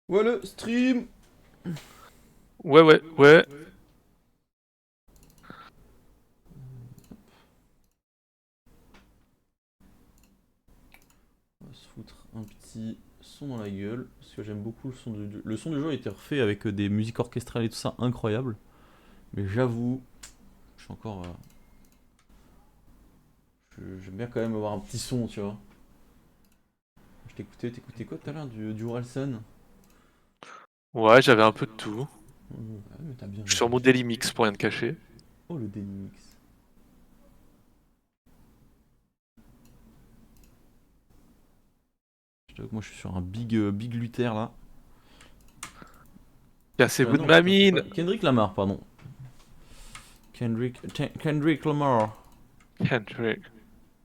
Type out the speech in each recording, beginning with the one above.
Ouais, le stream! Ouais, ouais, ouais. On va se foutre un petit son dans la gueule, parce que j'aime beaucoup le son du jeu. Le son du jeu a été refait avec des musiques orchestrales et tout ça, incroyable. Mais j'avoue, je suis encore. J'aime bien quand même avoir un petit son, tu vois. T'écoutais quoi tout à l'heure du Orelsan? Ouais, j'avais un peu de tout. Ah, mais t'as bien Je suis sur raison. mon Daily Mix pour rien te cacher. Oh, le Daily Mix. Je t'avoue que moi je suis sur un big Luther là. Cassez-vous de Non, ma putain, c'est mine! pas. Kendrick Lamar, pardon. Kendrick Lamar. Kendrick.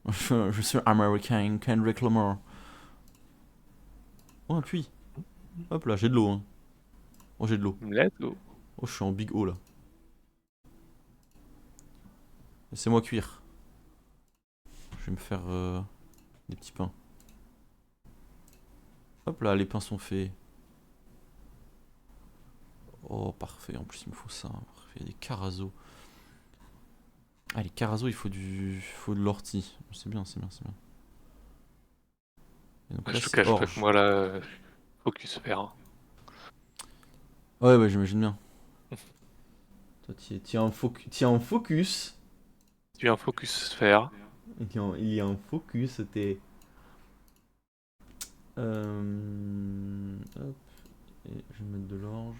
Je suis américain, Kendrick Lamar. Oh, un puits. Hop là, j'ai de l'eau. Hein. Oh, j'ai de l'eau. Let's go. Oh, je suis en big O là. Laissez-moi cuire. Je vais me faire des petits pains. Hop là, les pains sont faits. Oh, parfait. En plus, il me faut ça. Parfait. Il y a des carazo. Ah, les carazo, il faut de l'ortie. C'est bien, c'est bien, c'est bien. Et donc Ouais, là, je te c'est cache pas que orge. moi là, focus faire. Hein. Ouais, ouais, j'imagine bien. Toi, t'y es en focus. Tu es un focus faire. Il y a un focus. T'es. Hop. Et je vais mettre de l'orge.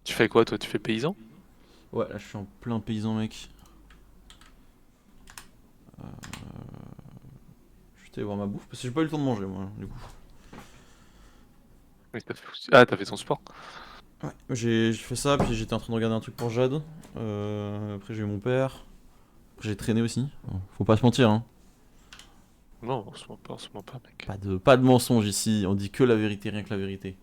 Tu fais quoi toi? Tu fais paysan? Ouais, là, je suis en plein paysan, mec. Je vais aller voir ma bouffe parce que j'ai pas eu le temps de manger, moi, du coup. Oui, ah, t'as fait ton sport? Ouais, j'ai fait ça, puis j'étais en train de regarder un truc pour Jade. Après, j'ai eu mon père. Après, j'ai traîné aussi. Faut pas se mentir, hein. Non, en ce moment pas, mec. Pas de mensonge ici. On dit que la vérité, rien que la vérité.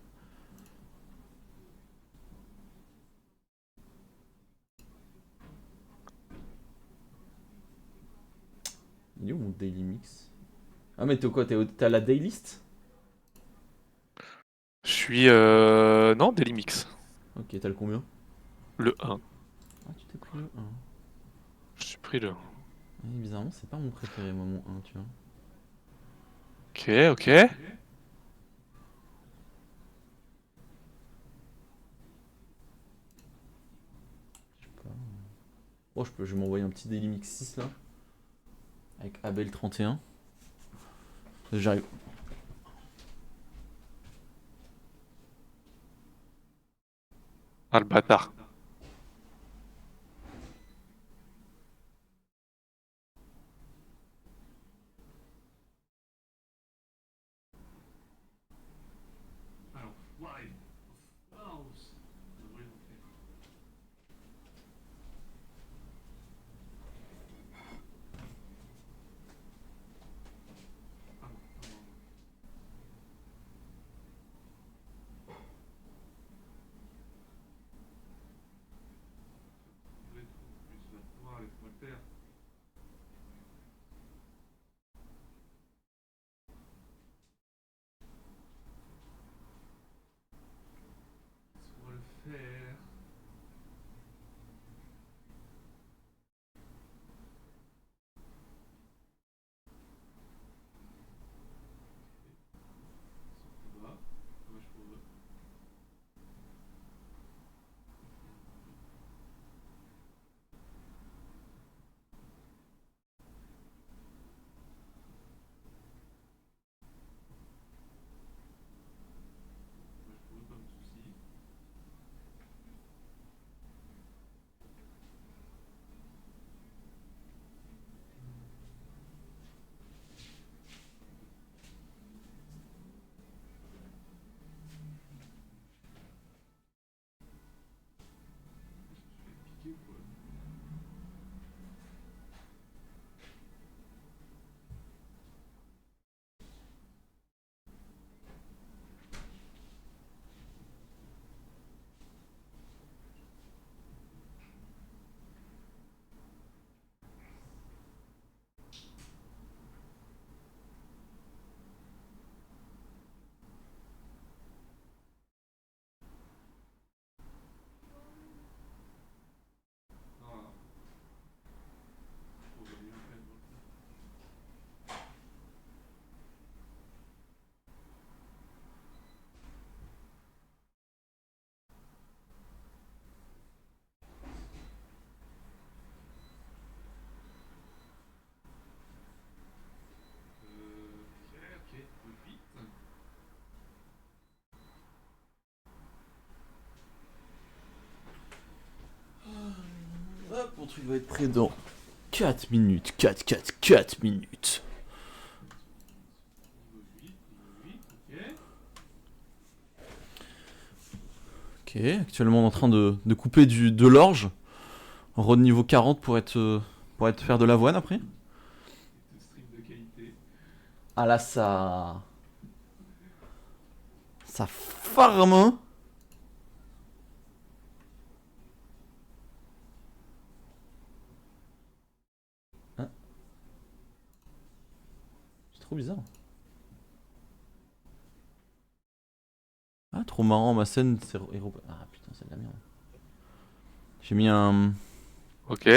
Il est où mon daily mix? Ah, mais t'es quoi? T'es à la daylist? Je suis non, Daily Mix. Ok, t'as le combien? Le 1. Ah, tu t'es pris le 1. Je suis pris le 1. Bizarrement, c'est pas mon préféré, moi, mon 1, tu vois. Ok, ok. Je sais pas. Oh, je vais m'envoyer un petit daily mix 6 là. Avec Abel 31. J'arrive. Ah le bâtard. truc va être prêt dans 4 minutes. 4 minutes. Ok, actuellement on est en train de couper de l'orge. En road niveau 40 pour être faire de l'avoine après. Ah là ça... Ça farme hein. Hein. C'est trop bizarre. Ah trop marrant, ma scène c'est... Ah putain c'est de la merde. J'ai mis un... Ok,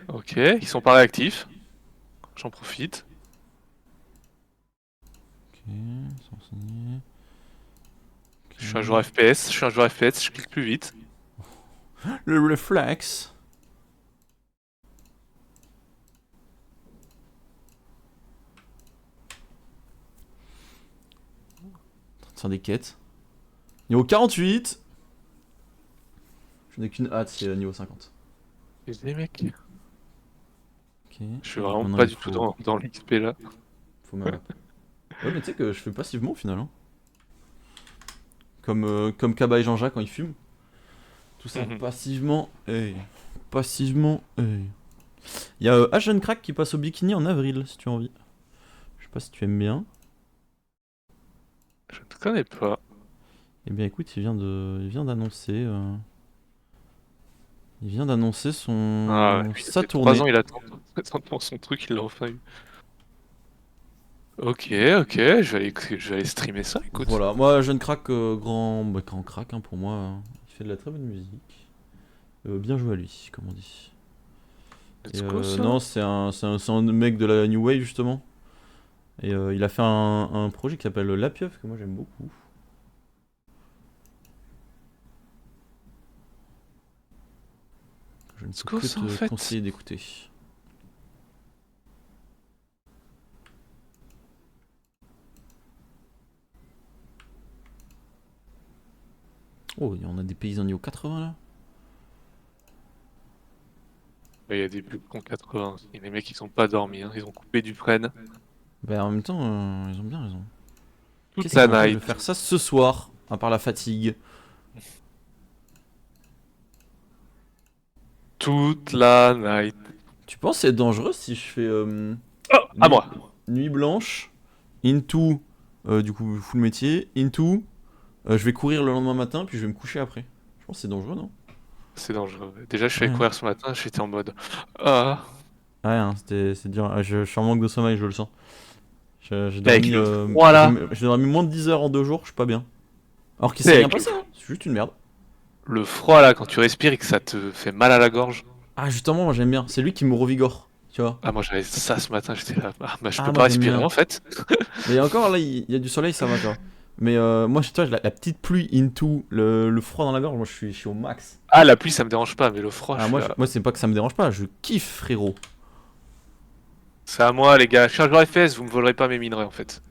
ok, ils sont pas réactifs. J'en profite. Ok, sans renseigner. Je suis un joueur FPS, je clique plus vite. Le réflexe. C'est des quêtes. Niveau 48. Je n'ai qu'une hâte, c'est niveau 50. Les mecs, Ok. je suis vraiment Maintenant, pas il du tout faut, dans l'XP là. faut ma map. Ouais, mais tu sais que je fais passivement au final. Hein. Comme Kaba et Jean-Jacques quand ils fument. Tout ça Mhm. passivement. Hey. Passivement. Hey. Il y a Asian Crack qui passe au bikini en avril si tu as envie. Je sais pas si tu aimes bien. Je ne connais pas. Eh bien écoute, il vient d'annoncer. Il vient d'annoncer Ah ouais, son puis ça sa fait 3 tournée. ans il attend. Attend son truc, il l'a enfin eu. Ok, ok, je vais aller streamer ça, écoute. Voilà, moi jeune crack, grand crack hein, pour moi. Il fait de la très bonne musique. Bien joué à lui, comme on dit. Et Let's go ça. non, c'est un mec de la New Wave justement. Et il a fait un projet qui s'appelle La Pieuvre, que moi j'aime beaucoup. Que je ne Let's peux go que ça en te fait. conseiller d'écouter. Oh, on a des paysans niveau 80 là. Il y a des bugs en 80. Et les mecs ils sont pas dormis, hein. Ils ont coupé du frêne. Bah en même temps, ils ont bien raison. Toute Qu'est-ce qui la m'empêche de night. faire ça ce soir, à part la fatigue? Toute la night. Tu penses c'est dangereux si je fais Oh, à nuit, moi. nuit blanche, into, du coup full métier, into, je vais courir le lendemain matin, puis je vais me coucher après. Je pense que c'est dangereux, non? C'est dangereux. Déjà je suis Ouais, allé hein. courir ce matin, j'étais en mode. Ah. Ouais, hein, c'est dur. Ah, je suis en manque de sommeil, je le sens. J'ai Avec dormi, le froid là. j'ai dormi moins de 10 heures en 2 jours, je suis pas bien. Alors qu'il Tu sais, s'est rien avec passé, hein. C'est juste une merde. le froid là, quand tu respires et que ça te fait mal à la gorge. Ah, justement, moi j'aime bien. C'est lui qui me revigore, tu vois. Ah, moi j'avais ça ce matin, j'étais là. Ah, bah je Ah, peux moi pas j'aime respirer bien. en fait. Mais encore là, il y a du soleil, ça va, tu vois. Mais moi, chez toi, la petite pluie into, le froid dans la gorge, moi je suis au max. Ah, la pluie ça me dérange pas, mais le froid, je Ah, suis là. moi c'est pas que ça me dérange pas, je kiffe, frérot. C'est à moi les gars, je suis un joueur FPS, vous me volerez pas mes minerais en fait.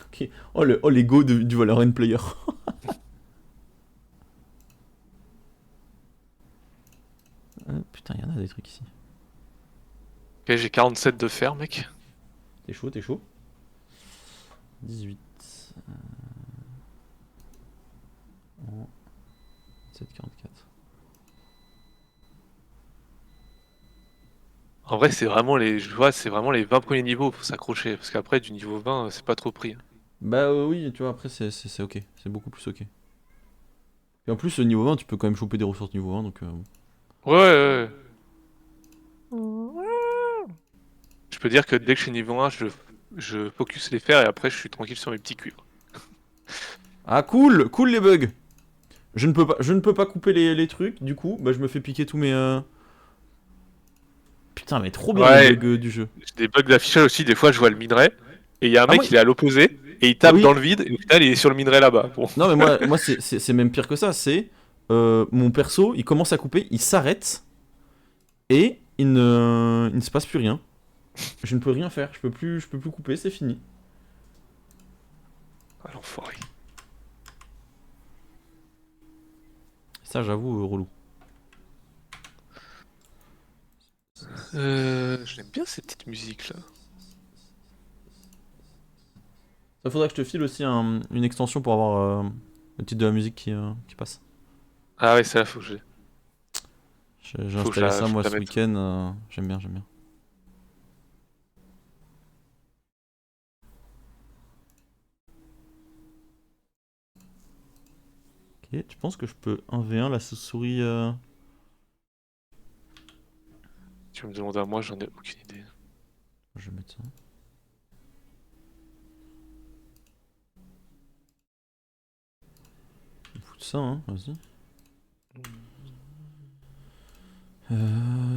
Ok. Oh, oh l'ego du Valorant player. Putain, il y en a des trucs ici. Ok, j'ai 47 de fer, mec. T'es chaud, t'es chaud. 18. En 7,44. En vrai, c'est vraiment les, je vois, c'est vraiment les 20 premiers niveaux, faut s'accrocher, parce qu'après, du niveau 20, c'est pas trop pris, hein. Bah oui, tu vois, après c'est ok. C'est beaucoup plus ok. Et en plus, au niveau 20, tu peux quand même choper des ressources niveau 20, donc... Ouais, ouais, ouais. Je peux dire que dès que je suis niveau 1, je focus les fers et après, je suis tranquille sur mes petits cuivres. Ah cool, cool les bugs. Je ne peux pas couper les trucs, du coup, bah je me fais piquer tous mes... Putain, mais trop bien les Ouais, bugs du jeu. j'ai des bugs d'affichage aussi, des fois, je vois le minerai, et il y a un Ah moi... mec, il est à l'opposé, et il Ah tape dans oui. le vide, et au final, il est sur le minerai là-bas. Bon. Non mais moi c'est même pire que ça, c'est... mon perso, il commence à couper, il s'arrête, et il ne se passe plus rien. Je ne peux rien faire, je peux plus couper, c'est fini. Ah, l'enfoiré. Ça j'avoue, relou. J'aime bien ces petites musiques là. Ça faudrait que je te file aussi une extension pour avoir le titre de la musique qui passe. Ah ouais, ça faut que j'ai. J'ai installé ça Faut moi que je ce la mette. week-end, j'aime bien, j'aime bien. Ok, tu penses que je peux 1v1 la souris Tu me demandes à moi, j'en ai aucune idée. Je vais mettre ça. On fout de ça, hein, vas-y.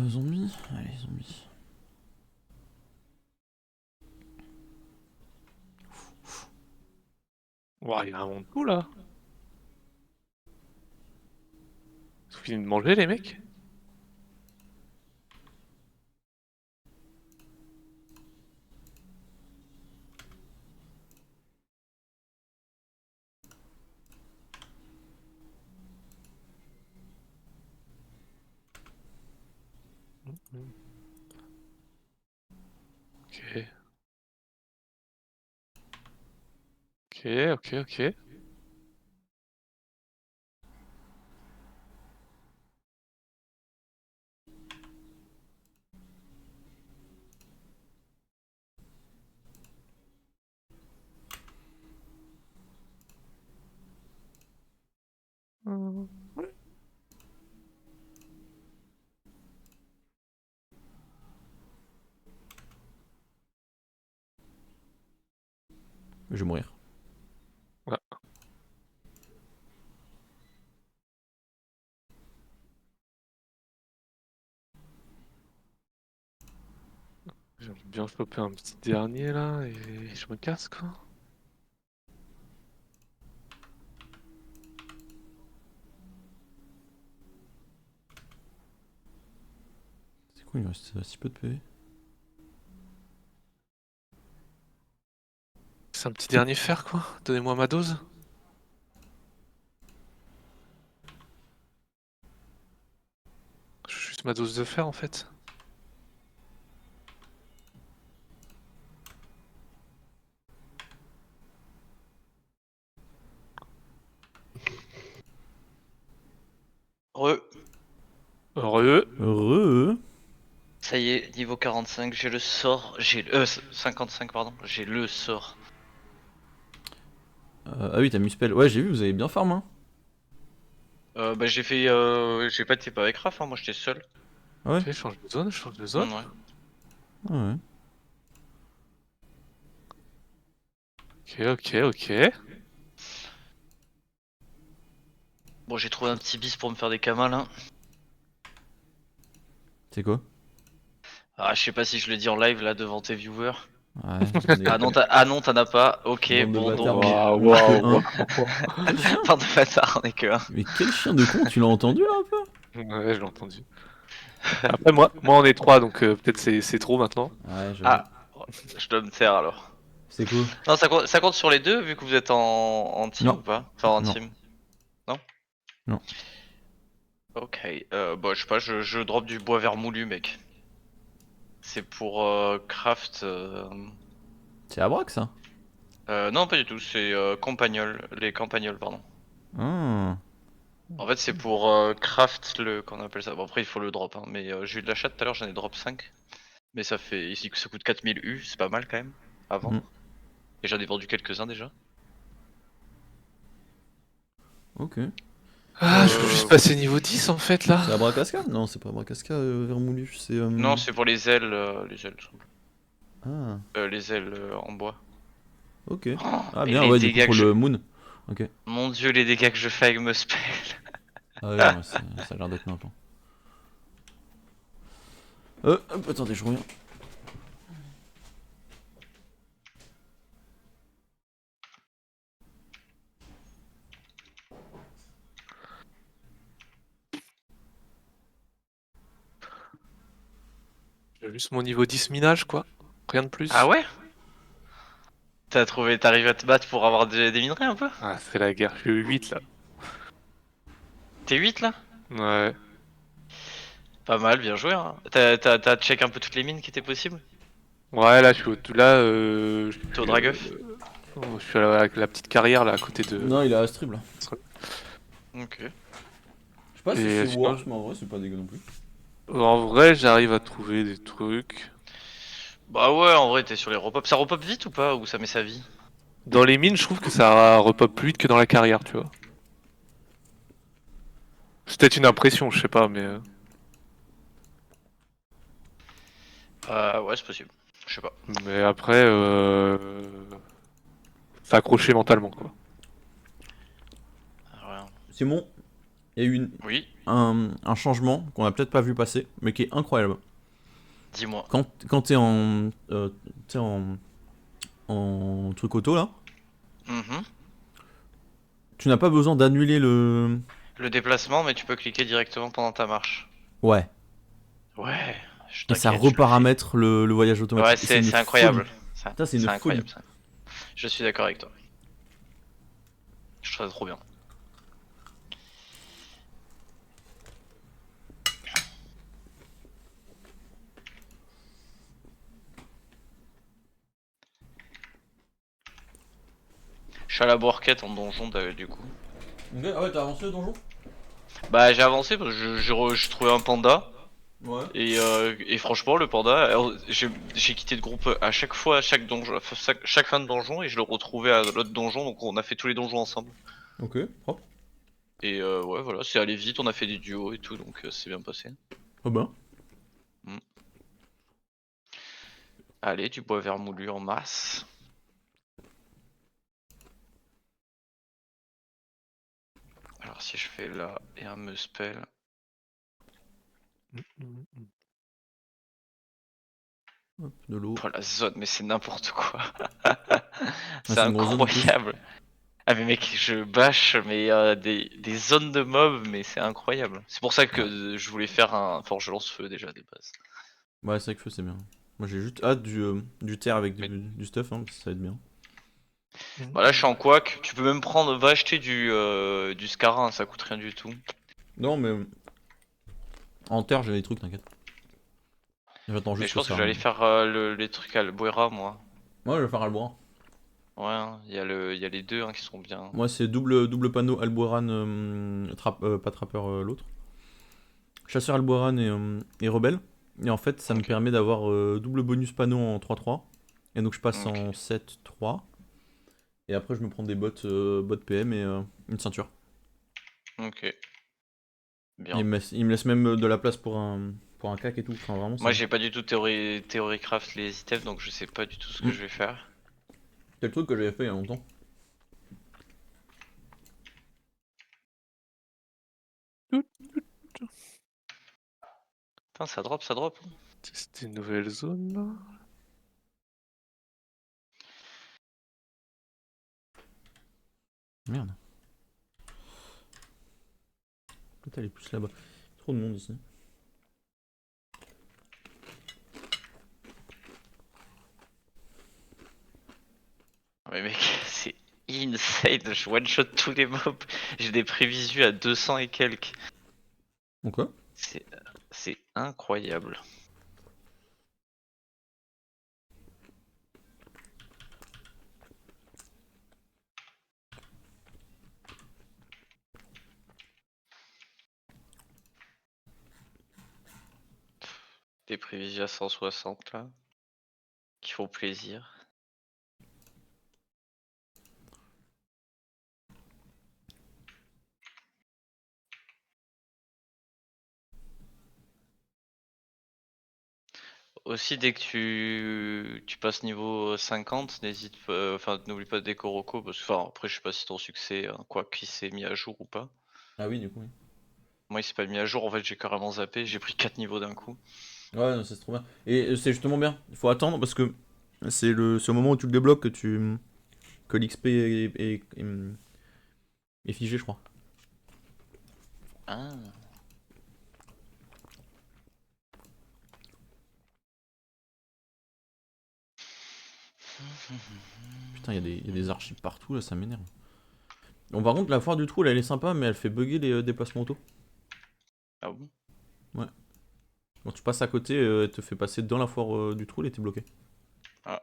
Zombie. Allez, zombie. Ouah, il y a un monde fou là. Ils ont fini de manger les mecs. Ok. Ok, ok, ok. Je vais mourir. Ouais. J'aimerais bien choper un petit dernier là et je me casse quoi. C'est quoi, il me reste si peu de PV. C'est un petit dernier fer quoi. Donnez-moi ma dose. Juste ma dose de fer en fait. Re, Heureux. Heureux. ça y est, niveau 45, j'ai le sort, 55 pardon, j'ai le sort. Ah oui, t'as Muspel. Ouais, j'ai vu, vous avez bien farm, hein. Bah j'ai pas été pas avec Raph, hein, moi j'étais seul. Ah ouais. Ok, change de zone, change de zone. Ouais. Ah ouais. Ok, ok, ok. Bon, j'ai trouvé un petit bis pour me faire des camals, hein. C'est quoi? Ah, je sais pas si je le dis en live là devant tes viewers. Ouais, j'en ai. Ah non, t'en as pas. Ok, Bande de bon bâtards, donc. Waouh, on est que waouh, un. waouh. Quel chien? Pardon, bâtard, on est que un. Mais quel chien de con, tu l'as entendu là un peu? Ouais, je l'ai entendu. Après, moi on est trois, donc peut-être c'est trop maintenant. Ouais, j'avoue. Ah, je dois me taire alors. C'est quoi? Non, ça compte sur les deux vu que vous êtes en team Non. ou pas? Enfin, en Non. team. Non? Non. Ok, bah je sais pas, je drop du bois vermoulu, mec. C'est pour craft. C'est à Braque ça? Non, pas du tout, c'est les campagnols, pardon. Ah. En fait, c'est pour craft qu'on appelle ça. Bon, après, il faut le drop, hein, mais j'ai eu de la chatte tout à l'heure, j'en ai drop 5. Mais ça fait ici que ça coûte 4000 U, c'est pas mal quand même, à Hmm. vendre. Et j'en ai vendu quelques-uns déjà. Ok. Ah, je peux juste passer niveau 10 en fait là. C'est à Bracasca? Non, c'est pas Bracasca, Vermoulu, c'est. Non, c'est pour les ailes, tout simplement. Ah. Les ailes en bois. Ok. Oh, Ah et bien, les ouais, du coup dégâts pour que je. le Moon. Ok. Mon dieu, les dégâts que je fais avec me spell. Ah ouais, non, ça a l'air d'être n'importe. Hop, attendez, je reviens. J'ai juste mon niveau 10 minage quoi. Rien de Ah plus. ouais? T'arrives à te battre pour avoir des minerais un peu? Ah, c'est la guerre. Je suis 8 là. T'es 8 là? Ouais. Pas mal, bien joué. Hein. T'as check un peu toutes les mines qui étaient possibles? Ouais, là, je suis là. T'es au Dragueuf? Je suis à la petite carrière là à côté de. Non, il est à Astrib là. Ok. Je sais pas si Et c'est sinon, worse, mais en vrai, c'est pas dégueu non plus. en vrai, j'arrive à trouver des trucs. Bah ouais, en vrai, t'es sur les repop. Ça repop vite ou pas? Ou ça met sa vie? Dans les mines, je trouve que ça repop plus vite que dans la carrière, tu vois. C'est peut-être une impression, je sais pas, mais. Ouais, c'est possible. Je sais pas. Mais après, faut s'accrocher mentalement, quoi. Rien. Simon, il y a eu Oui, un changement qu'on a peut-être pas vu passer, mais qui est incroyable. dis-moi. Quand t'es en truc auto là, Mhm. tu n'as pas besoin d'annuler le. Le déplacement, mais tu peux cliquer directement pendant ta marche. Ouais. Ouais, je Et ça t'inquiète, je le fais. reparamètre le voyage Ouais, automatique. Et c'est une c'est folie. incroyable. Putain, c'est une C'est folie. incroyable ça. Je suis d'accord avec toi. Je trouve ça trop bien. Je suis à la bourquette en donjon du coup. Ok, ah ouais, t'as avancé le donjon? Bah j'ai avancé parce que j'ai trouvé un panda. Ouais. Et franchement le panda, alors, j'ai quitté le groupe à chaque fois, à chaque donjon, chaque fin de donjon et je le retrouvais à l'autre donjon donc on a fait tous les donjons ensemble. Ok, propre. Et ouais voilà, c'est allé vite, on a fait des duos et tout donc c'est bien passé. Oh ben. Mm. Allez, du bois vermoulu en masse. Alors si je fais là et un me spell. Hop, de l'eau. Oh la zone, mais c'est n'importe quoi. Ah, C'est c'est une grosse zone en plus. incroyable. Ah mais mec, je bâche mais des zones de mobs, mais c'est incroyable. C'est pour ça que Ouais, je voulais faire un forge lance-feu déjà des bases. ouais c'est vrai que feu c'est bien. Moi j'ai juste hâte du terre avec Mais du stuff, hein, parce que ça va être bien. voilà, je suis en quack. Tu peux même prendre, va acheter du Scarra, hein, ça coûte rien du tout. Non, mais en terre j'ai des trucs, t'inquiète. J'attends Mais juste je que pense que ça. j'allais faire les trucs à Albuera moi. Moi je vais faire Alboran. Ouais, hein, il y a les deux hein, qui sont bien. Moi c'est double panneau Alboran, pas trappeur l'autre. Chasseur Alboran et rebelle. Et en fait ça me Ok, permet d'avoir double bonus panneau en 3-3. Et donc je passe ok, en 7-3. Et après je me prends des bottes, bottes PM et une ceinture. ok, Et bien. il me laisse même de la place pour un cac et tout. Enfin vraiment Moi c'est. j'ai pas du tout théorie craft les items donc je sais pas du tout ce que Mm. je vais faire. C'est le truc que j'avais fait il y a longtemps. Putain, ça drop, ça drop. C'était une nouvelle zone là. Merde. Peut-être aller plus là-bas. Trop de monde ici. Mais mec, c'est insane, je one-shot tous les mobs. J'ai des prévisus à 200 et quelques. Donc quoi? C'est c'est incroyable. Des prévisus à 160 là, qui font plaisir. Aussi, dès que tu passes niveau 50, n'hésite pas, enfin, n'oublie pas de Dekoroko, parce que, enfin, après, je sais pas si ton succès, quoi qu'il s'est mis à jour ou pas. Ah oui, du coup, oui. Moi, il s'est pas mis à jour, en fait, j'ai carrément zappé, j'ai pris 4 niveaux d'un coup. Ouais, non, c'est trop bien. Et c'est justement bien. Il faut attendre parce que c'est au moment où tu le débloques que l'XP est figé, je crois. Ah. Putain, il y a des archives partout là, ça m'énerve. Bon, par contre, la foire du trou, elle est sympa, mais elle fait bugger les déplacements auto. Ah bon? Ouais. Quand tu passes à côté, elle te fait passer dans la foire du trou et t'es bloqué. Ah.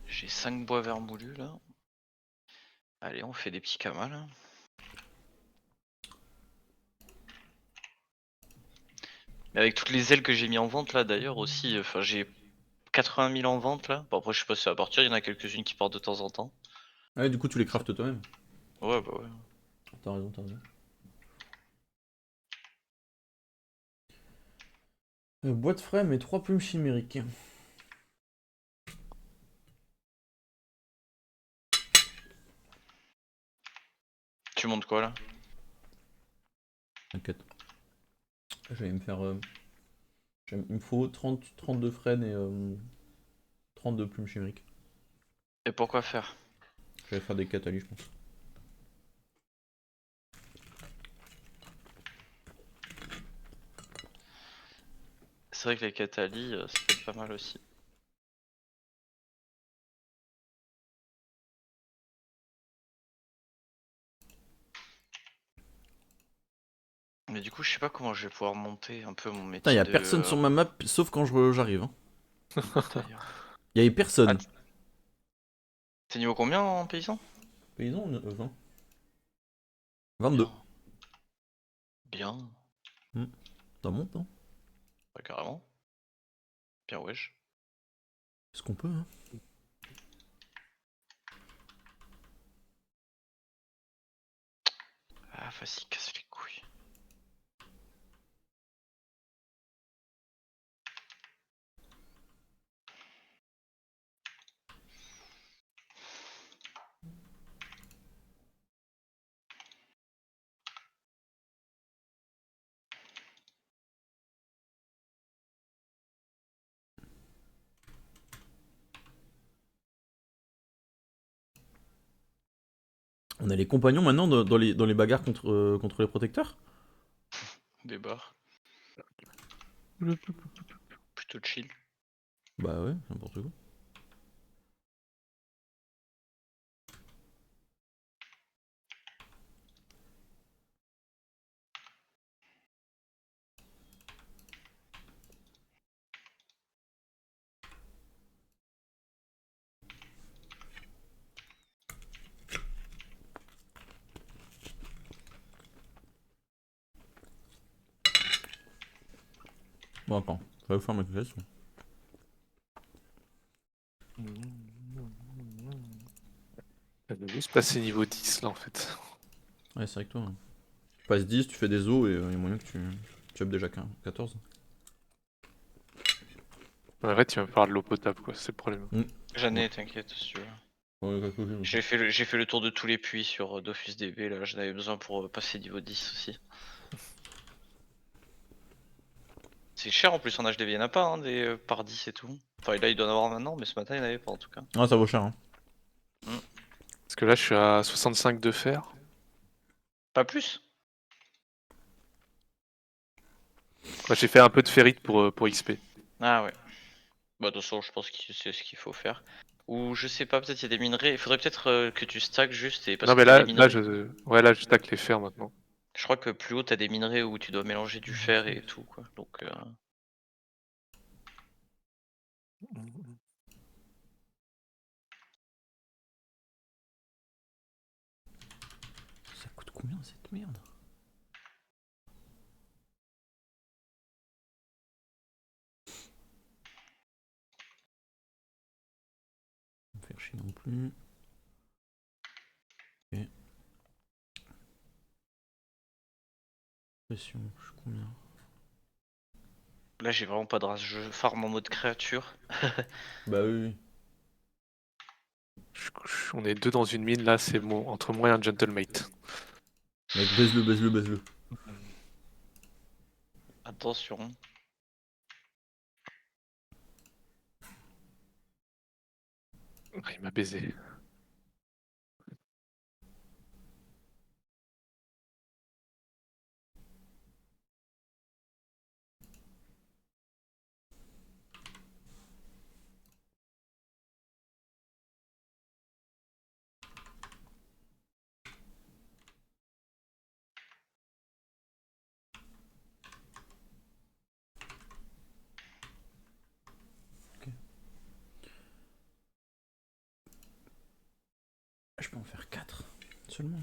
J'ai 5 bois vermoulus là. Allez, on fait des petits camals. Hein. Mais avec toutes les ailes que j'ai mis en vente là d'ailleurs aussi, enfin j'ai 80 000 en vente là. Bon après je sais pas si ça va partir, il y en a quelques-unes qui partent de temps en temps. Ouais, du coup, tu les craftes toi-même. Ouais bah ouais. T'as raison, t'as raison. Boîte frame et 3 plumes chimériques. Tu montes quoi là? T'inquiète. Je vais me faire. Il me faut 32 frênes et 32 plumes chimériques. Et pourquoi faire? Je vais faire des catalyses, je pense. C'est vrai que les catalyes, ça peut être pas mal aussi. Mais du coup, je sais pas comment je vais pouvoir monter un peu mon Putain, métier y'a de personne sur ma map sauf quand j'arrive. Hein. batailleur. Y'avait Ah, personne. t'es niveau combien en paysan? Paysan, 20. Bien. 22. Bien. Ça monte, hein. Pas carrément. Bien wesh. Est-ce qu'on peut, hein. Ah, vas-y, casse les couilles. On a les compagnons maintenant dans les bagarres contre les protecteurs. Des barres. Plutôt chill. Bah ouais, n'importe quoi. Bon, attends, ça va faire ma classe. Elle veut juste passer niveau 10 là en fait. Ouais, c'est vrai que toi. Hein. Tu passes 10, tu fais des os et il y a moyen que tu up déjà 14. En vrai, tu vas me faire de l'eau potable quoi, c'est le problème. J'en ai, Ouais. t'inquiète, si tu veux. Ouais, quelque chose. J'ai fait le tour de tous les puits sur Dofus DB, là j'en avais besoin pour passer niveau 10 aussi. C'est cher en plus en HDV, il y en a pas hein, des par 10 et tout. Enfin là il doit en avoir maintenant, mais ce matin il n'y en avait pas en tout cas. Ah, ça vaut cher, hein. Parce que là, je suis à 65 de fer. Pas plus? Moi, j'ai fait un peu de ferrite pour XP. Ah ouais. Bah de toute façon je pense que c'est ce qu'il faut faire. Ou je sais pas, peut-être il y a des minerais, il faudrait peut-être que tu stacks juste et parce Non, que mais t'as des là, minerais. ouais, là, je stack les fers maintenant. Je crois que plus haut t'as des minerais où tu dois mélanger du fer et tout quoi. Donc Ça coûte combien cette merde? Pas me faire chier non plus. Ok. Pression, je suis combien? là j'ai vraiment pas de race, je farm en mode créature. Bah oui. On est deux dans une mine là, c'est bon, entre moi et un gentlemate. Mec, baise-le, baise-le, baise-le. Attention. Ah, il m'a baisé. je peux en faire 4 seulement.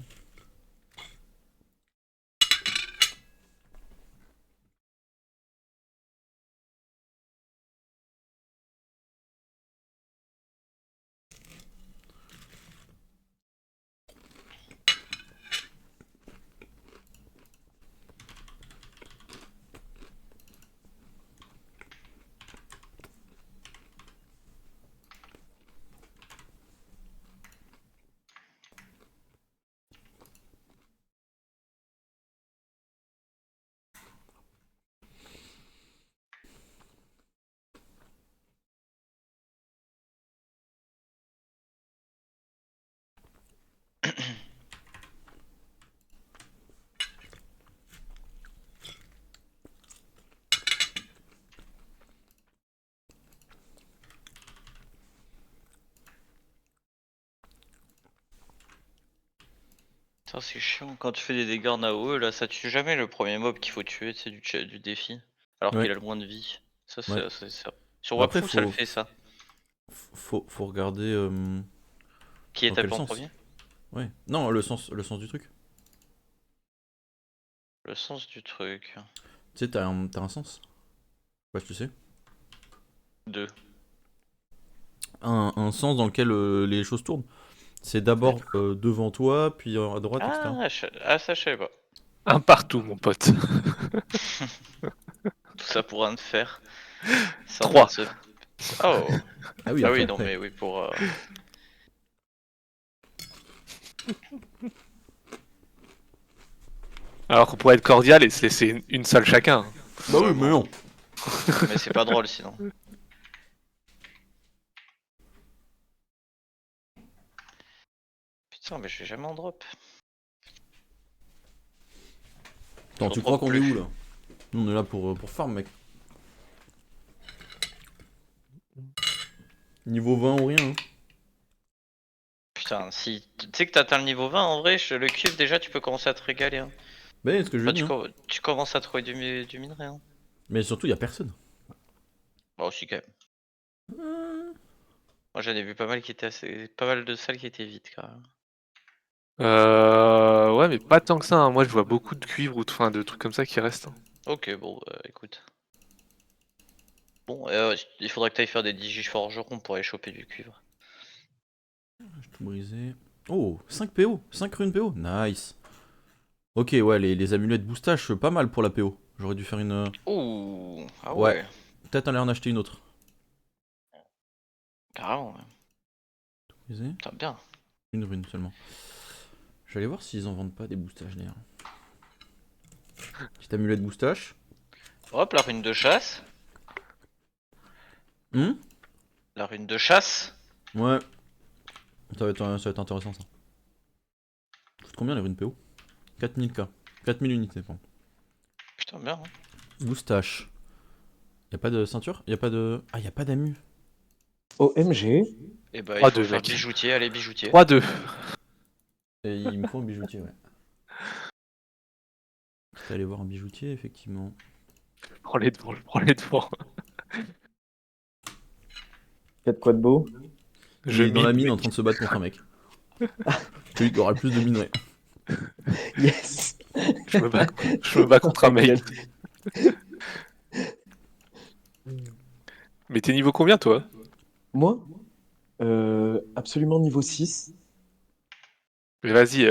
Putain, c'est chiant. Quand tu fais des dégâts en AOE, là, ça tue jamais le premier mob qu'il faut tuer, c'est du défi. Alors Ouais. qu'il a le moins de vie. Ça, Ouais. c'est ça. Sur Bah après, Wapful, ça le fait, ça. faut regarder Qui est dans tapé quel en sens. premier? Ouais. Non, le sens du truc. Le sens du truc. Tu sais, t'as un sens. Je sais pas si tu sais. 2. Un sens dans lequel les choses tournent. C'est d'abord devant toi, puis à droite, etc. Ça, je savais pas. Un partout, mon pote. Tout ça pour rien de faire. C'est en train 3. de se... Oh. Ah oui, Ah après, oui, non, ouais. mais oui, pour... Alors qu'on pourrait être cordial et se laisser une salle chacun. Bah oui, mais non. Mais c'est pas drôle, sinon. Putain, mais je vais jamais en drop. Attends, Je tu crois reprends qu'on est plus. où là? Nous, on est là pour farm, mec. Niveau 20 ou rien, hein. Putain, si... Tu sais que t'atteins le niveau 20, en vrai, le cuivre, déjà, tu peux commencer à te régaler. Hein. Bah, c'est ce que je Enfin, dis, hein. tu commences à trouver du minerai. Hein. Mais surtout, y a personne. Bah aussi, quand même. Moi, j'en ai vu pas mal qui étaient assez... Pas mal de salles qui étaient vides, quand même. Ouais, mais pas tant que ça. Hein. Moi, je vois beaucoup de cuivre ou de trucs comme ça qui restent. Hein. Ok, bon, écoute. Bon, il faudra que t'ailles faire des digiforgerons pour aller choper du cuivre. J'ai tout brisé. Oh, 5 PO, 5 runes PO, nice. Ok, ouais, les amulettes boostage, pas mal pour la PO. J'aurais dû faire une. Ouh, ah Ouais, ouais, peut-être aller en acheter une autre. carrément, ouais. Brisé. Putain, bien. Une rune seulement. Je vais aller voir s'ils en vendent pas des boostages d'ailleurs. Petite amulette boostage. Hop, la rune de chasse. Hmm. La rune de chasse. Ouais. Ça va être intéressant ça. Coûte combien les runes PO? 4000k. 4000 unités, pardon. Putain, bien. Hein. Boostache. Y'a pas de ceinture? Y'a pas de. Ah, y'a pas d'amu. OMG. Et bah, il 3-2, faut faire mec. bijoutier, allez, bijoutier. 3-2. Et il me faut un bijoutier, ouais. T'es allé voir un bijoutier, effectivement. Prends les devants, je prends les devants. 4 quoi de beau. Il est dans la mine en train de se battre contre un mec. Celui qui aura le plus de minerais. Yes. Je me bats contre un mec. Mais t'es niveau combien, toi? Moi absolument niveau 6. Mais vas-y,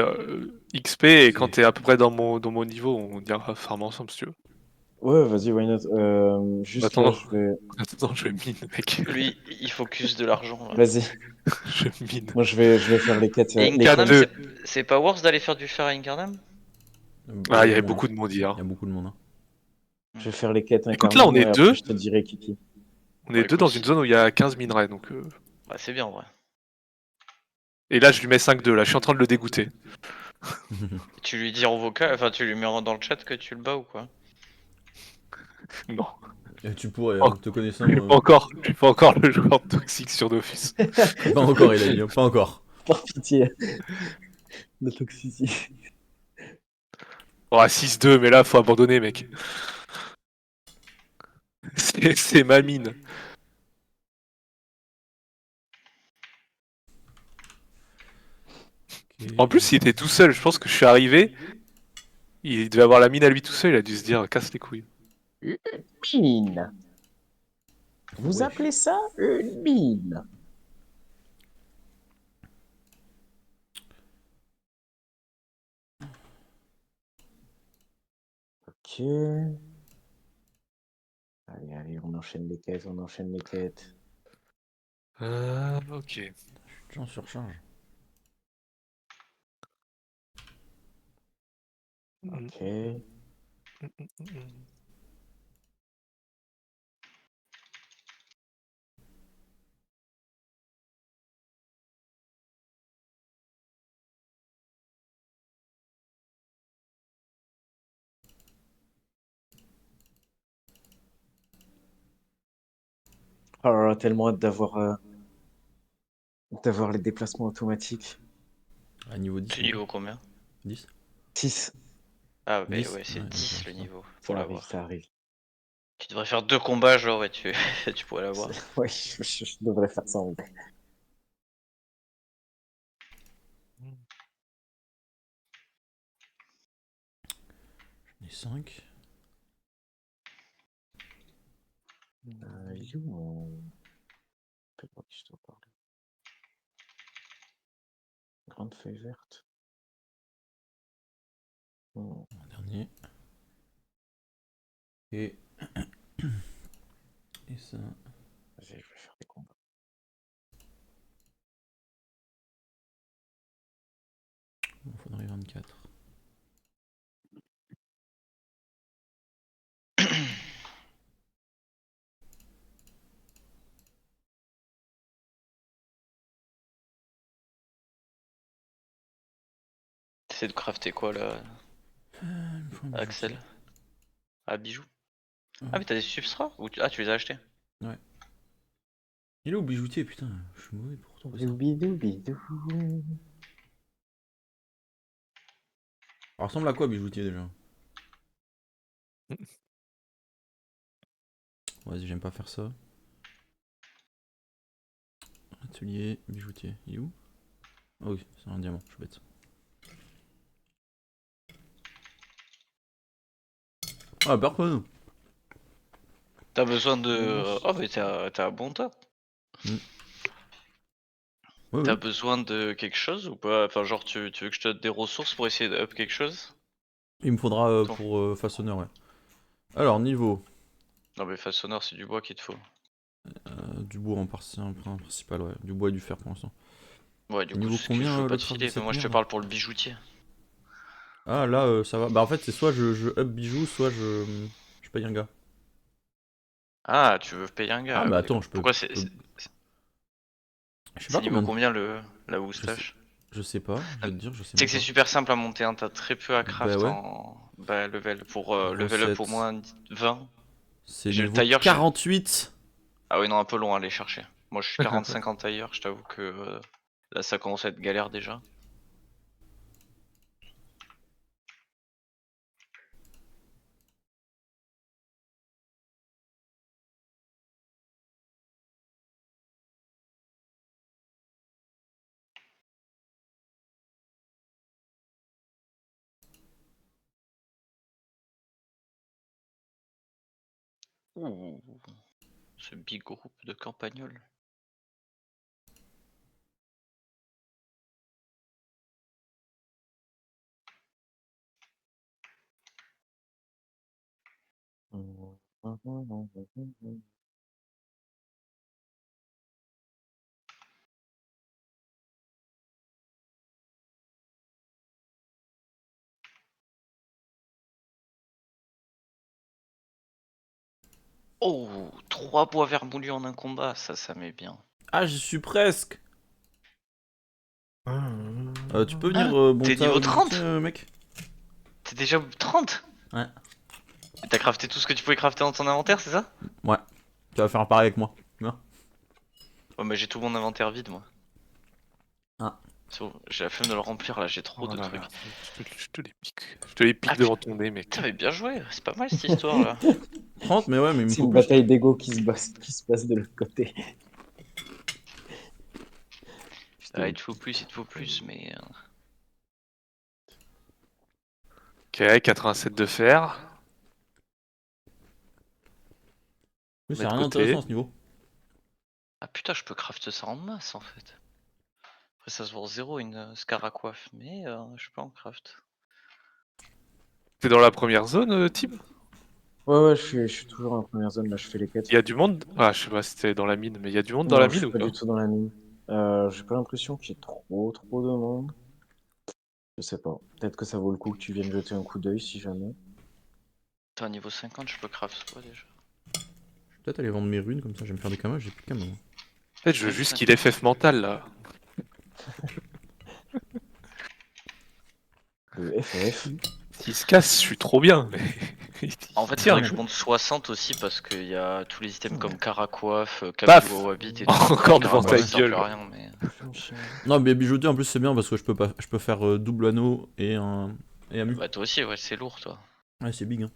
XP, et quand t'es à peu près dans mon niveau, on ira farm ensemble si tu veux. Ouais, vas-y, why not. Juste Attends. là, je vais... Attends, je mine, mec. Lui, il focus de l'argent. Là. Vas-y. Je mine. Moi, je vais faire les quêtes. Et les Incarnam, quêtes. c'est pas worse d'aller faire du fer à Incarnam? Ah, il y avait Bon, beaucoup de monde hier. Il y a beaucoup de monde. Hein. Je vais faire les quêtes Écoute, là, on incarnament est et après, deux. je te dirai Kiki. On Bah, est deux écoute, dans une zone où il y a 15 minerais, donc... Bah, c'est bien, en vrai. Et là, je lui mets 5-2, là, je suis en train de le dégoûter. Tu lui dis en vocal, enfin, tu lui mets dans le chat que tu le bats ou quoi? Non. Et tu pourrais, Oh, te connaissant. Je suis pas encore le joueur toxique sur Dofus. Pas encore, il a dit, hein, pas encore. Par pitié. La toxicité. Oh, 6-2, mais là, faut abandonner, mec. C'est ma mine. En plus, il était tout seul. Je pense que je suis arrivé. Il devait avoir la mine à lui tout seul. Il a dû se dire casse les couilles. Mine. Vous Ouais. appelez ça une mine? Ok. Allez, allez, on enchaîne les quêtes, on enchaîne les quêtes. Ok. Je suis déjà en surcharge. Ok. Oh là là, tellement hâte d'avoir les déplacements automatiques. À niveau 10. C'est niveau combien? 10. 6. Ah, bah 10, ouais, c'est ouais, 10 d'accord, le ça. niveau pour Ça arrive, l'avoir. ça arrive. Tu devrais faire 2 combats, genre, et tu, tu pourrais l'avoir. Oui, je devrais faire ça en vrai. Les 5. You, c'est pas qui je dois parler. Grande feuille verte. Un dernier. Et. Et ça. Vas-y, je vais faire des combats. Il m'en faudrait 24. T'essaies de crafter quoi là, Il me faut un bijoutier. Axel? Ah, bijoux? Ouais. Ah, mais t'as des substrats? Ah, tu les as achetés? Il est où le bijoutier, putain? Je suis mauvais pour trouver ça. Doubidou. Alors, ressemble à quoi, bijoutier déjà? Vas-y, j'aime pas faire ça. Atelier, bijoutier. Il est où? Ah oui, c'est un diamant, je suis bête. Ah, personne! T'as besoin de. Oh, mais t'as un bon tas. Ouais, T'as ouais. besoin de quelque chose ou pas? Enfin, genre, tu veux que je te donne des ressources pour essayer de up quelque chose? Il me faudra Attends. pour façonneur, ouais. Alors, niveau Non, mais façonneur, c'est du bois qu'il te faut. du bois en principal, ouais. Du bois et du fer pour l'instant. Ouais, du Et coup, niveau c'est que je combien veux pas le te craft de filer, mais cette moi je te merde? parle pour le bijoutier. Ah, là, ça va. Bah, en fait, c'est soit je up bijou, soit je paye un gars. Ah, tu veux payer un Ah, gars? mais Ouais, attends, d'accord. je peux. Pourquoi Je sais c'est pas niveau combien de. combien la Je sais, moustache? je sais pas, je vais te dire, je sais Tu sais même que c'est pas. super simple à monter, hein, t'as très peu à Bah craft ouais. en level. Pour level up au Recette. moins 20. C'est J'ai le niveau tailleur, 48. Ah oui, non, un peu long à aller chercher. Moi je suis 45 en tailleur, je t'avoue que là ça commence à être galère déjà. Ouh, ce big groupe de campagnols. Oh, 3 bois vermoulus en un combat, ça met bien. Ah, j'y suis presque. Tu peux venir T'es monter niveau au bijoutier, 30? mec? T'es déjà 30? Ouais. Et t'as crafté tout ce que tu pouvais crafter dans ton inventaire, c'est ça? Ouais. Tu vas faire pareil avec moi. Non. Ouais, mais j'ai tout mon inventaire vide, moi. Ah. C'est bon, j'ai la flemme de le remplir là, j'ai trop Oh de là trucs. là, je te les pique. Je te les pique Ah, devant ton nez, mec. Putain, mais bien joué, c'est pas mal cette histoire là. 30, mais ouais, mais il me C'est faut une plus. bataille d'ego qui se passe de l'autre côté. Ah, il te faut plus, mais. Ok, 87 de fer. Oui, c'est Mettre rien côté. d'intéressant à ce niveau. Ah putain, je peux craft ça en masse en fait. Après, ça se vend 0 une Scaracoif, mais je peux en craft. T'es dans la première zone, Tim? Ouais, je suis toujours en première zone, là, je fais les quêtes. Il y a du monde? Ah, je sais pas si t'es dans la mine, mais il y a du monde dans Non, la je mine suis ou pas pas? du tout dans la mine. J'ai pas l'impression qu'il y ait trop de monde. Je sais pas. Peut-être que ça vaut le coup que tu viennes jeter un coup d'œil si jamais. T'es à niveau 50, je peux craft quoi déjà? Je vais peut-être aller vendre mes runes, comme ça je vais me faire des camas, j'ai plus de camas. Moi. En fait, je veux Même juste ça. qu'il FF mental là. Le FF. S'il se casse, je suis trop bien. Mais... En fait, il Tiens, faudrait que je monte 60 aussi parce qu'il y a tous les items comme Caracoif, Paf Kabuo Wabit et tout. Encore devant Caracoif, ta ça sert plus gueule. à rien, mais. Non, mais bijouter en plus c'est bien parce que je peux faire double anneau et un mu. Bah, toi aussi, ouais, c'est lourd, toi. Ouais, c'est big. Hein.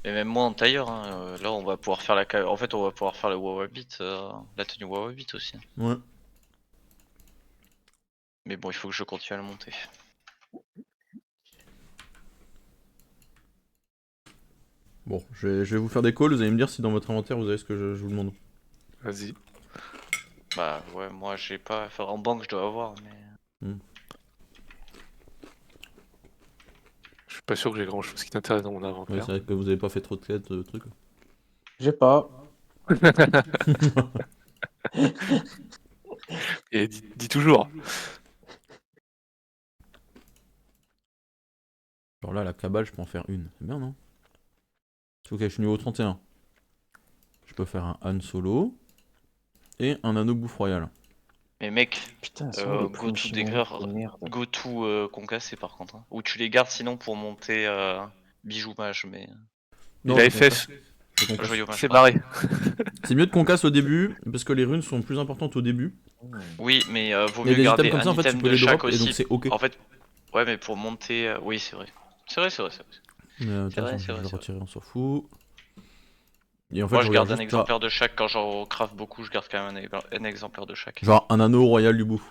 Mais même moi en tailleur, hein, là, on va pouvoir faire en fait, on va pouvoir faire le Wawabit, la tenue Wawabit aussi. Ouais. Mais bon, il faut que je continue à le monter. Bon, je vais vous faire des calls, vous allez me dire si dans votre inventaire vous avez ce que je vous demande. Vas-y. Bah, ouais, moi, j'ai pas. Enfin, en banque, je dois avoir, mais. Je suis pas sûr que j'ai grand chose qui t'intéresse dans mon Ouais, inventaire. c'est vrai que vous avez pas fait trop de quêtes, trucs. J'ai pas. Et dis toujours. Genre là, la cabale, je peux en faire une. C'est bien, non? Ok, je suis niveau 31. Je peux faire un Han solo et un anneau bouffe royal. Mais mec, Putain, c'est où les go plumes to chimériques Dagger, de merde. go to concassé par contre. Hein. Ou tu les gardes sinon pour monter bijou mage, mais. Non, Il je a concasse. FF. Je concasse. Joyau Il mage. s'est barré. C'est mieux de concasse au début parce que les runes sont plus importantes au début. Oui, mais vaut Il y a mieux des items garder comme un ça, en fait, tu item peux de les chaque drop et donc aussi. c'est ok. En fait, ouais, mais pour monter. Oui, c'est vrai. C'est vrai, c'est vrai, c'est vrai. Mais de toute C'est vrai, façon, c'est je vais vrai, le c'est vrai. retirer, on s'en fout. Et en fait, Moi, je je regarde garde un juste là. exemplaire de chaque. Quand j'en craft beaucoup, je garde quand même un exemplaire de chaque. Genre un anneau royal du bouffe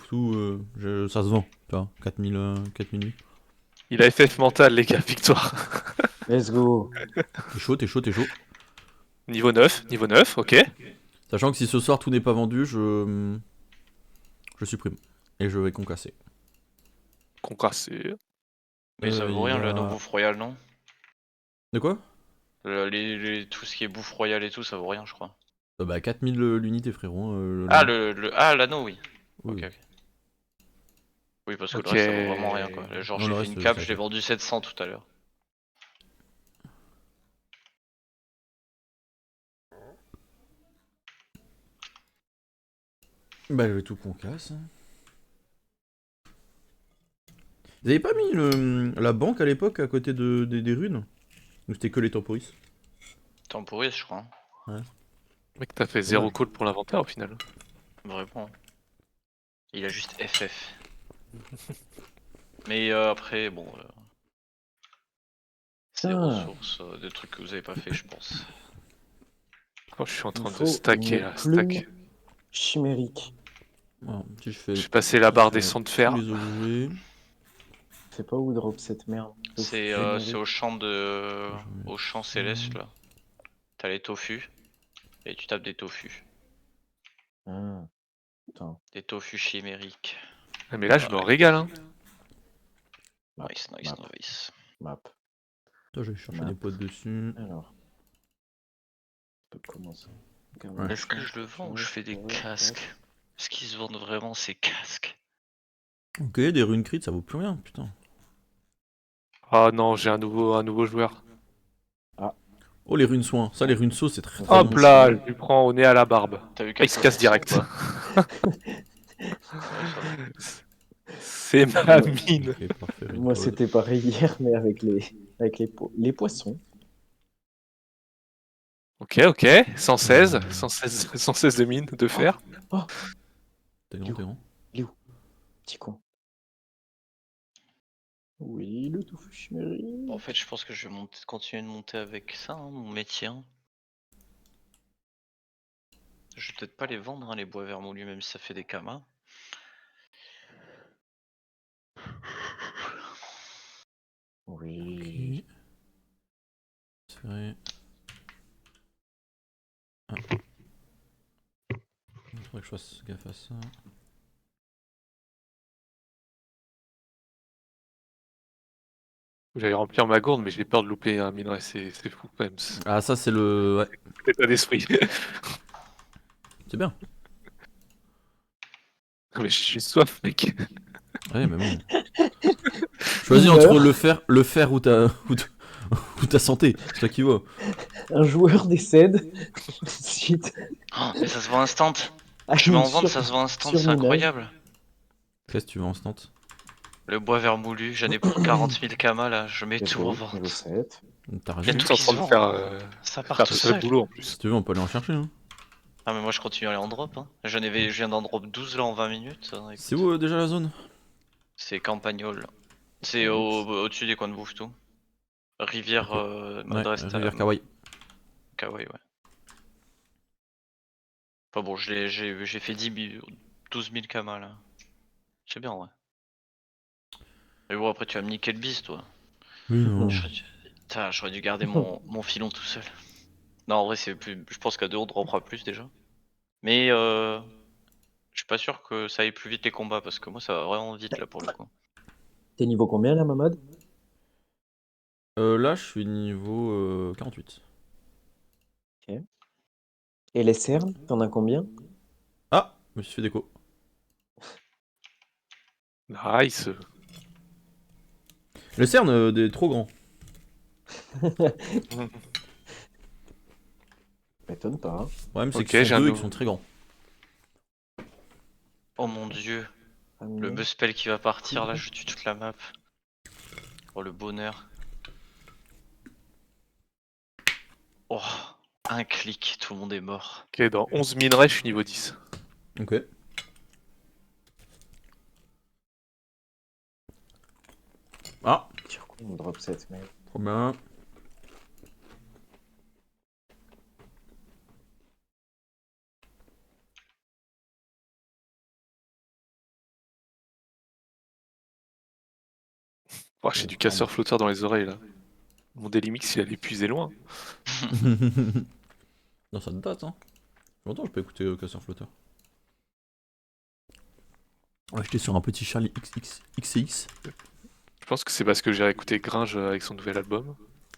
tout, ça se vend. Tu vois, 4008. Il a FF mental, les gars. Victoire. Let's go. T'es chaud, t'es chaud, t'es chaud. Niveau 9, ok. Sachant que si ce soir tout n'est pas vendu, je supprime. Et je vais concasser. Concassé. Mais ça vaut Il y rien le a... bouffe royal, non? De quoi? Tout ce qui est bouffe royal et tout, ça vaut rien, je crois. Bah 4000 l'unité frérot. Ah, l'anneau. l'anneau, oui. Oui. Ok, ok. Oui, parce que le Ok. reste, ça vaut vraiment rien, quoi. Genre, Non, j'ai le fait reste, une cape, ça je l'ai achète. vendu 700 tout à l'heure. Bah je vais tout concasse. Vous avez pas mis la banque à l'époque à côté des runes? Ou c'était que les temporis? Temporis, je crois. Hein. Mec, t'as fait Dommage. 0 call pour l'inventaire au final. Vraiment. Il a juste FF. Mais après, bon. C'est des Putain. ressources, des trucs que vous avez pas fait, je pense. Oh, je suis en Il train de faut stacker une là, plume stack. chimérique. Alors, si je fais J'ai passé la barre des sur sons de tous fer. les objets. Je sais pas où drop cette merde. C'est Chimérique. au champ de. Je vais mettre Au champ ça. céleste, là. T'as les tofu. Et tu tapes des tofu. Ah, putain. Des tofu chimériques. Ah, mais là, je me Ouais. régale. Hein. Map, Nice, nice, map, nice. map. Attends, je vais chercher Map. des potes dessus. Alors. On peut commencer. Ouais. Est-ce que je le vends ou je fais des casques? Ce qui se vendent vraiment, c'est casques. Ok, des runes crit, ça vaut plus rien, putain. Ah non, j'ai un nouveau joueur. Oh, les runes soins. Ça, les runes sauts, c'est très Ah, Hop bon. là, je lui prends au nez à la barbe. T'as eu Ah, il se casse direct. Ouais, ça va. C'est ma Ouais. mine. Ok, parfait. rune Moi, pod. c'était pareil hier, mais avec les poissons. Ok, ok. 116 de mine de fer. T'es grand, t'es grand. Petit con. Oui, le tofu chimérique. En fait, je pense que je vais continuer de monter avec ça, hein, mon métier. Hein. Je vais peut-être pas les vendre, hein, les bois vermoulus, même si ça fait des kamas. Oui. C'est vrai. Ah. Il faudrait que je fasse gaffe à ça. J'allais remplir ma gourde, mais j'ai peur de louper un minerai, c'est fou quand même. Ah, ça, c'est le. Ouais, État d'esprit. c'est bien. Mais je suis soif, mec. Ouais, mais bon. Choisis entre le faire ou ou ta santé. C'est toi qui vois. Un joueur décède. Suite Oh, mais ça se voit instant. à Je mets une en vente, ça se voit instant, c'est surminage. incroyable. Qu'est-ce que tu veux instant? Le bois vermoulu, j'en ai pour 40 000 kamas là, je mets Let's tout en go, niveau vente. 7. T'as Il y a raison. tout Juste en qui train se de vend. faire, Ça part faire tout le seul. boulot en Si plus. tu veux, on peut aller en chercher. Hein. Ah mais moi je continue à aller en drop. Hein. Je viens d'en drop 12 là en 20 minutes. Écoute. C'est où déjà la zone? C'est Campagnol. C'est au-dessus des coins de bouffe tout. Rivière Ok. Ouais, Madresta. Rivière Kawaii. Kawaii, ouais. Enfin bon, j'ai fait 12 000 kamas là. C'est bien, ouais. Mais bon, après tu vas me niquer le bis, toi. Oui, non. Putain, j'aurais dû garder mon filon tout seul. Non, en vrai, c'est plus. Je pense qu'à deux, on droppera plus déjà. Mais je suis pas sûr que ça aille plus vite les combats parce que moi, ça va vraiment vite là pour le coup. T'es niveau combien là, Mamad? Là, je suis niveau 48. Et les cernes, t'en as combien? Ah, je me suis fait déco. Nice. Le CERN, des trop grands. M'étonne pas. Hein. Le problème, c'est Ok, qu'ils j'ai sont un deux et nouveau. qu'ils sont très grands. Oh mon dieu, Ah, le non. Muspel qui va partir là, je tue toute la map. Oh le bonheur. Oh, un clic, tout le monde est mort. Ok, dans 11 minerais, je suis niveau 10. Ok. Ah, Tire quoi, on drop 7, mec. trop bien. Oh, j'ai du casseur flotteur dans les oreilles là. Mon Dailimix, il allait puiser loin. Non, ça date, hein. Longtemps que je peux écouter Casseur Flotteur. Ouais, j'étais sur un petit Charlie XCX. Je pense que c'est parce que j'ai réécouté Gringe avec son nouvel album.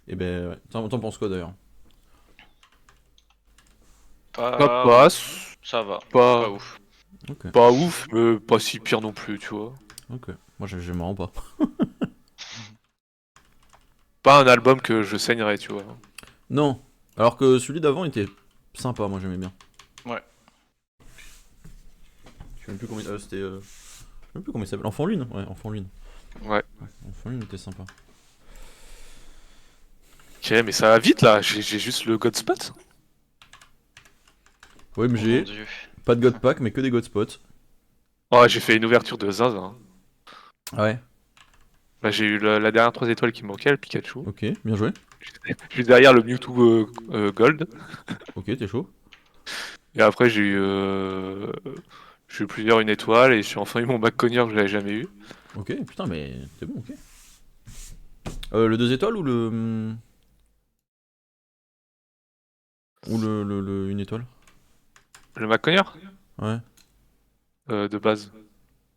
Et ben, ouais. T'en penses quoi d'ailleurs? Pas, Pas ouf. Ça va, pas pas, ouf. Ok, pas ouf, mais pas si pire non plus, tu vois. ok. Moi, j'aime vraiment pas. Pas un album que je saignerais, tu vois. Non. Alors que celui d'avant était sympa, moi j'aimais bien. Ouais. Je sais même plus comment c'était. Je sais même plus comment il s'appelle. Enfant Lune? Ouais, Enfant Lune. Ouais. Enfant Lune était sympa. Ok, mais ça va vite là, j'ai juste le Godspot. Oh mon OMG, dieu. pas de God Pack, mais que des God Spots. Oh, j'ai fait une ouverture de zinzin. Ah ouais, Bah, j'ai eu la dernière 3 étoiles qui me manquait, le Pikachu. ok, bien joué. Juste derrière le Mewtwo Gold. Ok, t'es chaud. Et après, j'ai eu plusieurs une étoile et j'ai enfin eu mon Connier que je l'avais jamais eu. Ok, putain, mais c'est bon, ok. Le 2 étoiles ou le. Ou le 1 étoile? Le Connier Ouais, de base.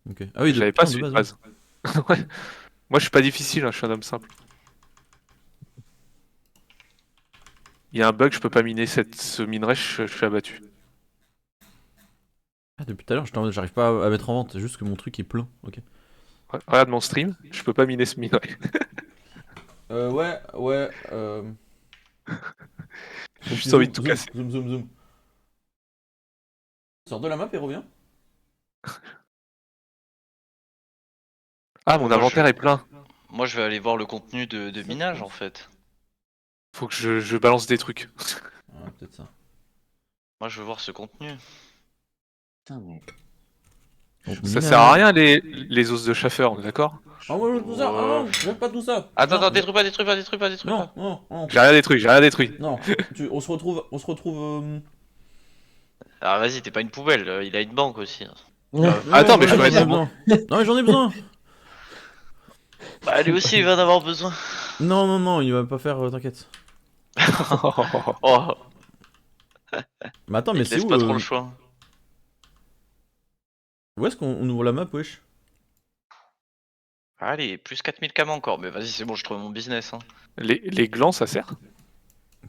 ok. Ah oui, Je l'avais putain, pas su de ouais. base. Ouais. Moi, je suis pas difficile, hein, je suis un homme simple. Il y a un bug, je peux pas miner ce minerai, je suis abattu. Ah, depuis tout à l'heure, j'arrive pas à mettre en vente, c'est juste que mon truc est plein, ok. Regarde mon stream, je peux pas miner ce minerai. Ouais. J'ai juste envie de tout casser. Zoom. Sors de la map et reviens. Ah, mon Moi, inventaire est plein. Moi je vais aller voir le contenu de minage en fait. Faut que je balance des trucs. Ah, peut-être ça. Moi je veux voir ce contenu. Putain, mais. Donc, Ça minage. sert à rien les os de Schaffer, on est d'accord? Ah, moi, je veux tout ça. Ah non, j'aime pas tout ça. Attends, Non, détruis pas. Non. J'ai rien détruit. Non, on se retrouve. Ah vas-y, t'es pas une poubelle, il a une banque aussi. Attends, mais je j'en peux ai mettre besoin. Non, mais j'en ai besoin. Bah lui aussi il va en avoir besoin. Non, non, non, il va pas faire, t'inquiète. Oh, Mais attends, mais il te c'est laisse où pas trop le choix. où est-ce qu'on ouvre la map, wesh? Allez, plus 4000 cam encore, mais vas-y c'est bon, je trouve mon business. Hein. Les glands, ça sert?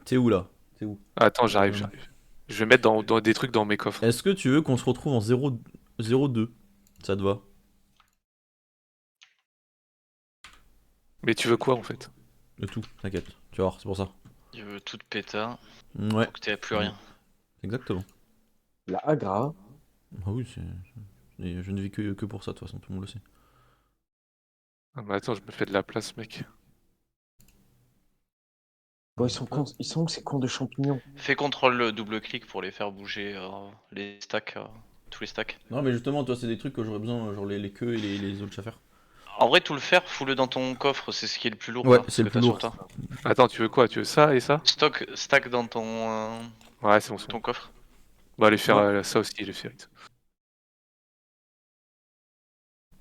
T'es où là? T'es où? Attends, j'arrive. Je vais mettre dans des trucs dans mes coffres. Est-ce que tu veux qu'on se retrouve en 0-2? Ça te va? Mais tu veux quoi en fait? De tout, t'inquiète. Tu vas voir, c'est pour ça. Il veut tout péta, Ouais, faut que t'aies plus rien. exactement. La Agra. Ah oui, je ne vis que pour ça, de toute façon, tout le monde le sait. Ah, mais attends, je me fais de la place, mec. Bon, ils sont où ces cons de champignons? Fais contrôle double-clic pour les faire bouger les stacks, tous les stacks. Non, mais justement, toi, c'est des trucs que j'aurais besoin, genre les queues et les autres chauffeurs. En vrai, tout le faire, fous-le dans ton coffre, c'est ce qui est le plus lourd Ouais, là, c'est le que plus t'as lourd. sur toi. Attends, tu veux quoi? Tu veux ça et ça? Stack dans Ouais, c'est bon, c'est bon. ton coffre. On va aller faire Ouais. ça aussi, les ferrites.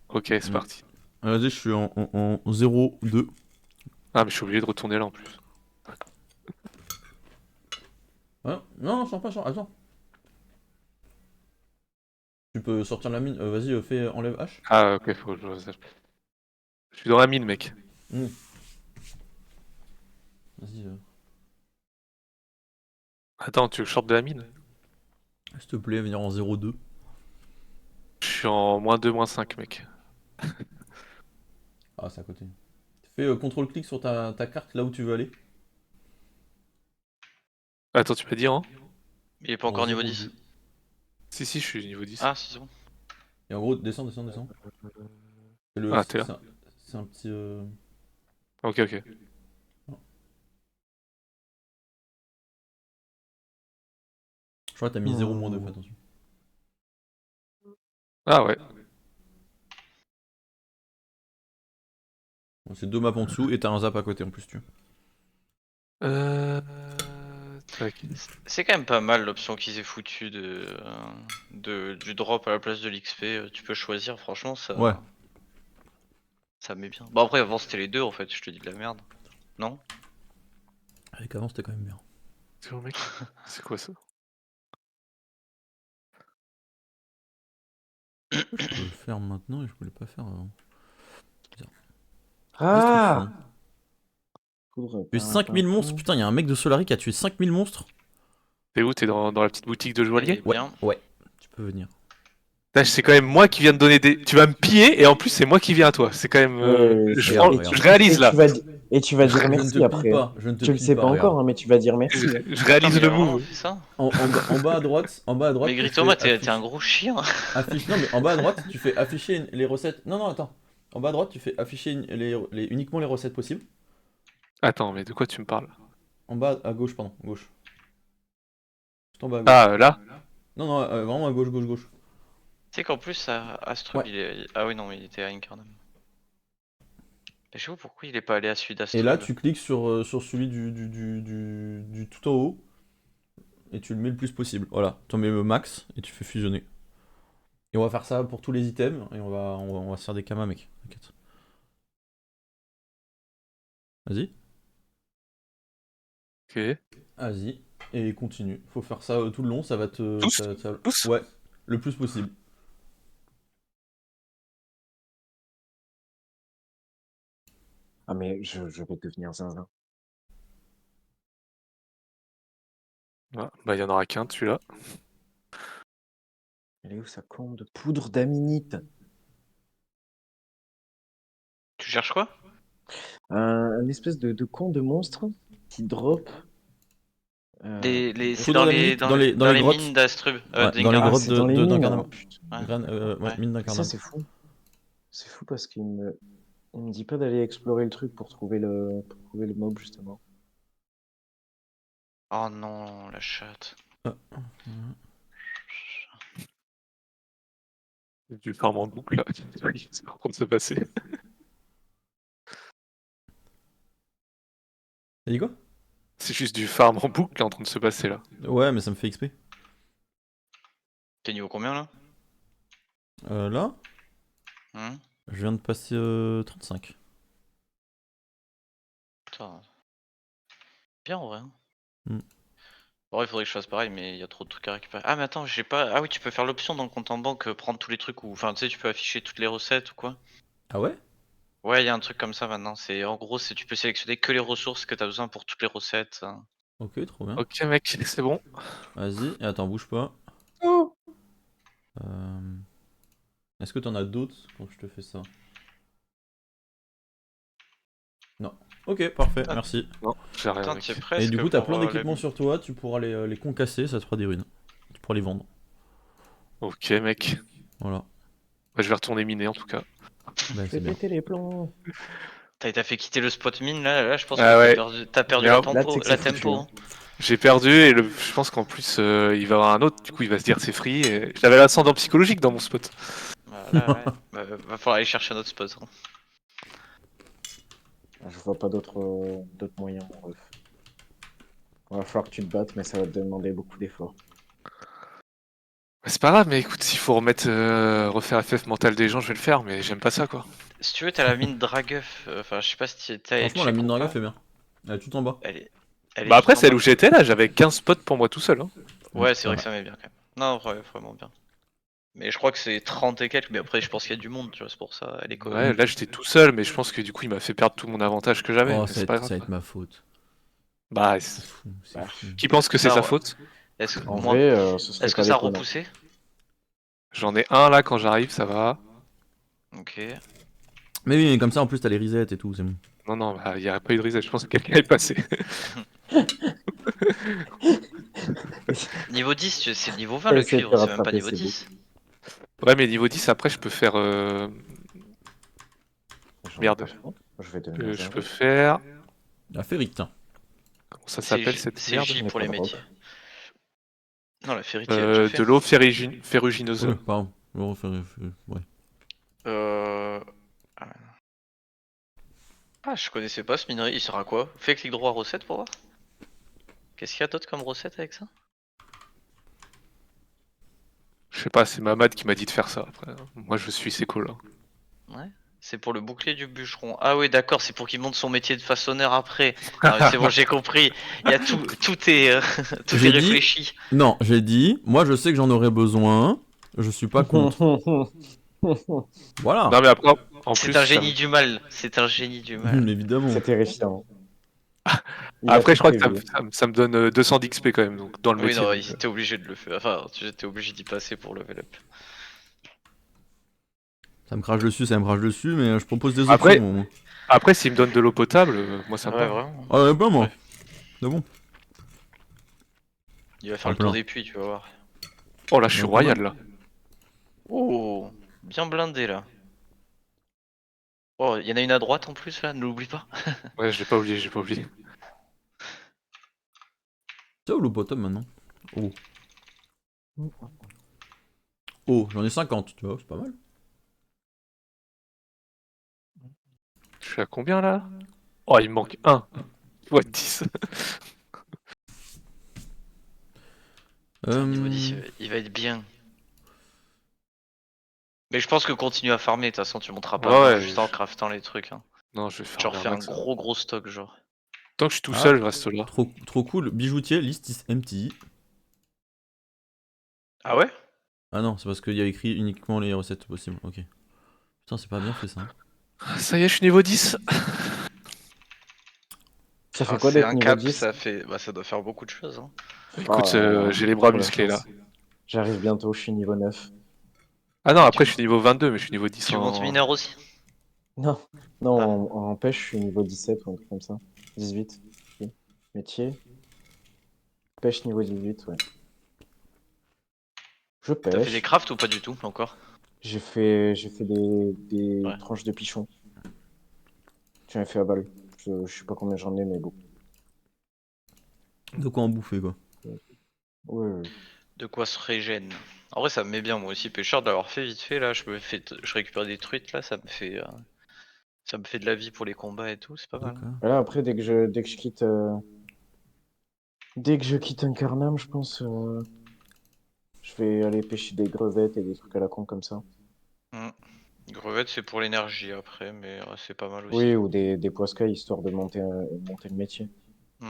Ok, c'est Mm. parti. Vas-y, je suis en 0-2. Ah, mais je suis obligé de retourner là en plus. Ouais. Non, je sors pas, attends. Tu peux sortir de la mine. Vas-y, enlève H. Ah, ok, faut que je suis dans la mine, mec. Mm. Vas-y, Attends, tu veux que je sorte de la mine? s'il te plaît, venir en 0-2. Je suis en -2, -5, mec. Ah, c'est à côté. Fais CTRL-clic sur ta carte là où tu veux aller. Attends, tu peux dire, hein? Il est pas En encore niveau 0-2. 10. Si, si, je suis niveau 10. Ah, si, c'est bon. Et en gros, descends. Ah, t'es là. C'est un petit. Ok, ok. Je crois que t'as mis 0-2, fais attention. Ah ouais. Bon, c'est 2 maps en dessous et t'as un zap à côté en plus, tu vois. Tac. C'est quand même pas mal l'option qu'ils aient foutu du drop à la place de l'XP. Tu peux choisir, franchement, Ouais. ça met bien. Bon, après, avant c'était les deux en fait, je te dis de la merde. Non? Avec avant, c'était quand même bien. C'est bon, mec? C'est quoi ça? Je peux le faire maintenant et je peux le pas faire avant. Ah! Destruction. Poudre, Tu es 5000 monstres. Putain, y'a un mec de Solari qui a tué 5000 monstres. T'es où? T'es dans la petite boutique de joaillier? Ouais, Bien. ouais. Tu peux venir. Putain, c'est quand même moi qui viens de donner des. Tu vas me piller et en plus c'est moi qui viens à toi. C'est quand même. Je, Regarde, prends- regarde. je réalise là. Et tu vas dire Je ne merci te pille après. pas. Je ne te Tu le pille sais pas, pas regarde. encore, hein, mais tu vas dire merci. Je réalise Putain, mais le vraiment, move. c'est ça. En bas à droite, Mais tu Gritoma, fais t'es un gros chien. Non, mais en bas à droite, tu fais afficher les recettes. Non, attends. En bas à droite, tu fais afficher uniquement les recettes possibles. Attends, mais de quoi tu me parles? En bas à gauche, pardon, gauche. Tout en bas à gauche. Ah, là? Non, vraiment à gauche. Tu sais qu'en plus, Astrub, Ouais. Ah oui, non, il était à Incarnam. Mais je sais pas pourquoi il est pas allé à celui d'Astrub. Et là, tu cliques sur celui du tout en haut. Et tu le mets le plus possible. Voilà, tu en mets le max et tu fais fusionner. Et on va faire ça pour tous les items. Et on va se faire des kamas, mec. T'inquiète. Vas-y. Ok. Vas-y. Et continue. Faut faire ça tout le long. Ça va te. Tous Tous Ouais, le plus possible. Ah, mais je vais devenir zinzin. Ah, bah, il y en aura qu'un, celui-là. Elle est où sa con de poudre d'aminite? Tu cherches quoi? Un espèce de con de monstre qui drop. C'est Poudre dans d'aminite dans les dans les grottes. mines d'Astrub. Ouais, dans les Ah, grottes c'est dans les mines. d'Incarnam. Oh, putain. Ouais. Ouais, mine d'Incarnam. Ça, c'est fou. C'est fou parce il me dit pas d'aller explorer le truc pour trouver pour trouver le mob, justement. Oh non, la chatte. Du farm en boucle, là. C'est en train de se passer. T'as dit quoi? C'est juste du farm en boucle qui est en train de se passer, là. Ouais, mais ça me fait XP. T'es niveau combien là? Là, Hmm. je viens de passer 35. ça. Bien en vrai. Hein. Mm. En vrai, il faudrait que je fasse pareil, mais il y a trop de trucs à récupérer. Ah, mais attends, j'ai pas. Ah oui, tu peux faire l'option dans le compte en banque, prendre tous les trucs ou. Enfin, tu sais, tu peux afficher toutes les recettes ou quoi. Ah ouais? Ouais, il y a un truc comme ça maintenant. C'est en gros, c'est tu peux sélectionner que les ressources que t'as besoin pour toutes les recettes. Hein. Ok, trop bien. Ok, mec, c'est bon. Vas-y, et attends, bouge pas. Oh. Euh, Est-ce que t'en as d'autres quand je te fais ça? Non. Ok, parfait, Ah, merci. Non, j'ai rien, Putain, mec. tu es Et presque du coup, t'as pour plein d'équipements les... sur toi, tu pourras les concasser, ça te fera des runes. Tu pourras les vendre. Ok, mec. Voilà. Bah, je vais retourner miner en tout cas. Bah, Je c'est vais bien. péter les plombs. T'as fait quitter le spot mine là, je pense que Ah ouais. t'as perdu Mais la hop, là, tu tempo, sais que la c'est foutu, tempo. hein. Hein. j'ai perdu et je pense qu'en plus il va y avoir un autre, du coup il va se dire c'est free. Et... J'avais l'ascendant psychologique dans mon spot. Voilà, ouais. Va falloir aller chercher un autre spot. Hein. Je vois pas d'autres moyens, mon ref. Il va falloir que tu te battes, mais ça va te demander beaucoup d'efforts. Bah, c'est pas grave, mais écoute, s'il faut remettre refaire FF mental des gens, je vais le faire, mais j'aime pas ça quoi. Si tu veux, t'as la mine Dragueuf. Enfin, je sais pas si t'as Franchement, la mine check ou d'Arga pas. fait bien. Elle est tout en bas. Elle est Bah après tout en celle bas. où j'étais là, j'avais 15 spots pour moi tout seul. Hein. Ouais, c'est C'est vrai que vrai. ça met bien quand même. Non, vraiment bien. Mais je crois que c'est 30 et quelques, mais après je pense qu'il y a du monde, tu vois, c'est pour ça, elle est Ouais, correcte. là j'étais tout seul, mais je pense que du coup il m'a fait perdre tout mon avantage que j'avais, Oh, mais c'est pas ça va grave. être ma faute. Bah, C'est fou, c'est Bah, fou. qui pense que c'est sa Ça, faute? en moi, vrai, ce serait est-ce que pas ça a déconnant. repoussé? J'en ai un là quand j'arrive, ça va. Ok. Mais oui, mais comme ça, en plus, t'as les resets et tout, c'est bon. Non, non, bah, il n'y aurait pas eu de reset, je pense que quelqu'un est passé. Niveau 10, c'est le niveau 20 T'as le essayé de te cuivre, c'est même pas rattraper, niveau c'est beau. 10. Ouais, mais niveau 10, après je peux faire. J'en ai Merde. pas fait. Je vais devenir Je zinzin. peux faire. La ferrite, tiens. Comment ça s'appelle cette C'est merde? J On est pour pas les drop. métiers. Non, la ferrite, il a déjà fait. De l'eau ferrugineuse. Ouais, pardon. Je vais refaire. Ouais. Euh... Ah, je connaissais pas ce minerai, il sert à quoi? Fais clic droit recette pour voir. Qu'est-ce qu'il y a d'autre comme recette avec ça? Je sais pas, c'est Mamad qui m'a dit de faire ça après. Moi je suis, c'est cool. Hein. Ouais. C'est pour le bouclier du bûcheron. Ah oui, d'accord, c'est pour qu'il monte son métier de façonneur après. Non, mais c'est bon, j'ai compris. Il y a tout est, tout est J'ai dit. réfléchi. Non, j'ai dit, moi je sais que j'en aurais besoin, je suis pas contre. Voilà. Non, mais après, en plus, C'est un génie du mal. C'est un génie du mal. Évidemment. C'est terrifiant. Il a après, tout je crois que prévu. ça me donne 200 d'XP quand même, donc dans le Oui, métier. non, Donc, t'es obligé de le faire. Enfin, t'es obligé d'y passer pour level up. Ça me crache dessus, mais je propose des Après, options. Moi. après s'il me donne de l'eau potable, moi ça me Ouais, va. vraiment. Ah, ouais, pas moi. Ouais. C'est bon. Il va faire Ah, le tour plein. des puits, tu vas voir. Oh là, je suis Non, pas mal. royal là. Oh, bien blindé là. Oh, il y en a une à droite en plus là, ne l'oublie pas. Ouais, je l'ai pas oublié, j'ai pas oublié. C'est où le bottom maintenant? Oh. Oh, j'en ai 50, tu vois, c'est pas mal. Je suis à combien là? Oh, il me manque 1. Ouais, 10. Putain, niveau 10, il va être bien. Mais je pense que continue à farmer, de toute façon tu monteras pas Ouais, bien ouais. juste en craftant les trucs. Hein. Non, je vais faire Genre un fais un max. gros stock genre. Tant que je suis tout Ah. seul, je reste là. Trop cool. Bijoutier, list is empty. Ah ouais? Ah non, c'est parce qu'il y a écrit uniquement les recettes possibles. Ok. Putain, c'est pas bien fait ça. Ça y est, je suis niveau 10. Ça fait Ah, quoi c'est d'être un niveau cap, 10? ça doit faire beaucoup de choses. Hein. Écoute, Ah, j'ai les bras trop la musclés là. chance. J'arrive bientôt, je suis niveau 9. Ah non, Et après je suis niveau 22, mais je suis niveau 10 tu montes en. mineur aussi? Non, non, Ah. en pêche, je suis niveau 17 ou un truc comme ça. 18. Oui. Métier. Pêche niveau 18, ouais. Je T'as fait des pêche. crafts ou pas du tout encore? J'ai fait des Ouais. tranches de pichon. J'en ai fait à balle. Je sais pas combien j'en ai, mais bon. De quoi en bouffer quoi. Ouais. De quoi se régène. En vrai ça me met bien moi aussi pêcheur de l'avoir fait vite fait là, je récupère des truites là, ça me fait de la vie pour les combats et tout, c'est pas mal. D'accord. Voilà, après, dès que je quitte, dès que je quitte Incarnam, je pense, je vais aller pêcher des crevettes et des trucs à la con comme ça. Il Grevette, c'est pour l'énergie après, mais c'est pas mal aussi. Oui, ou des poiscailles, histoire de monter le métier. Oui,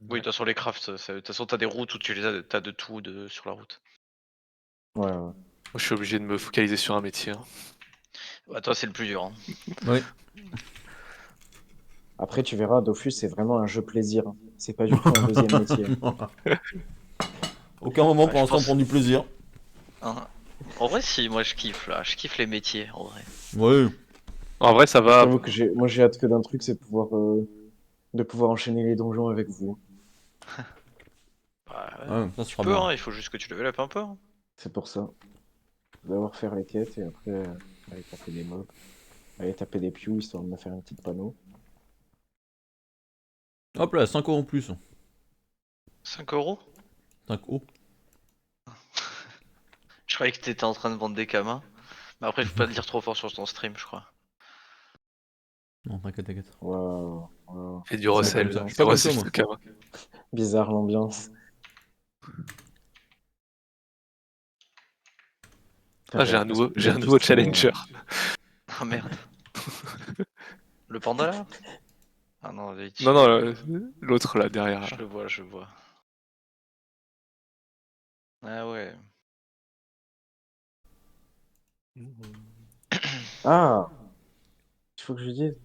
de toute façon, les crafts, de toute façon, t'as des routes où tu les as, t'as de tout sur la route. Ouais, ouais. Moi, je suis obligé de me focaliser sur un métier. Hein. Bah, toi, c'est le plus dur. Hein. Ouais. Après, tu verras, Dofus, c'est vraiment un jeu plaisir. C'est pas du tout un deuxième métier. Aucun moment Ouais, pour je l'instant pense- prendre du plaisir. Hein. En vrai, si, moi je kiffe là, je kiffe les métiers en vrai. Ouais. En vrai, ça Je va. t'avoue que moi, j'ai hâte que d'un truc, c'est de pouvoir enchaîner les donjons avec vous. Bah, ouais. Ouais, ça Tu sera peux, bien. hein, il faut juste que tu level up un peu. Hein. C'est pour ça. D'abord faire les quêtes et après, aller taper des mobs. Aller taper des pews, histoire de me faire un petit panneau. Hop là, 5 € en plus. 5 €? 5 €. Je croyais que t'étais en train de vendre des camas. Mais après, je peux pas te dire trop fort sur ton stream, je crois. Non, t'inquiète, t'inquiète. Waouh, waouh. Et du Pas recel. comme ça. Du Pas comme ça, recel moi. de Kama. Bizarre l'ambiance. Ah, j'ai un nouveau challenger. Ah merde. Le panda là? Ah non, Non, non, l'autre là, derrière. je le vois, je le vois. Ah ouais. Ah! Il faut que je dise.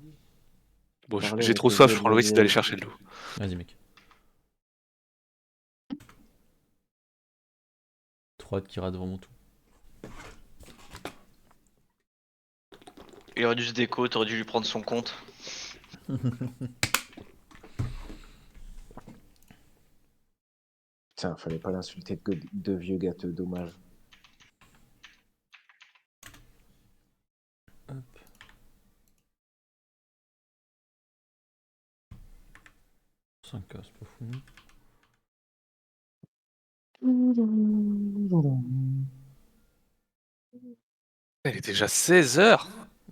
Bon, Parler j'ai avec trop le soif, vieux je de prends la le risque d'aller vieille. chercher de l'eau. Vas-y, mec. Trop hâte qu'il rate vraiment tout. Il aurait dû se déco, t'aurais dû lui prendre son compte. Putain, fallait pas l'insulter de vieux gâteux, dommage. Hop. 5K, c'est pas fou. Elle est déjà 16h.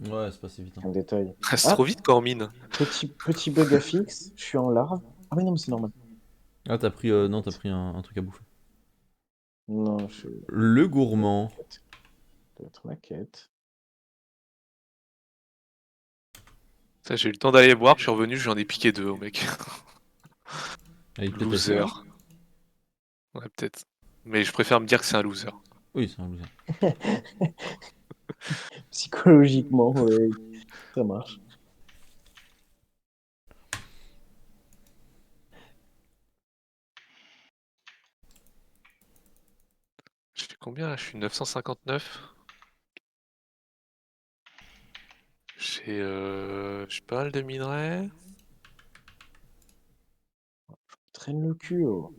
Ouais, c'est passé vite. Hein. Un détail. Reste Ah, trop vite, Cormine. petit bug à fixe, je suis en larve. Ah mais non, mais c'est normal. Ah, t'as pris, non, t'as pris un truc à bouffer. Non, Le gourmand. Ça doit être ma quête. Ça, j'ai eu le temps d'aller boire, je suis revenu, j'en ai piqué 2 au mec. Ah, il est peut-être Loser. assez, hein. Ouais, peut-être. Mais je préfère me dire que c'est un loser. Oui, c'est un loser. Psychologiquement, ouais, ça marche. Je fais combien là? Je suis 959. J'ai pas mal de minerais. Traîne le cul, oh.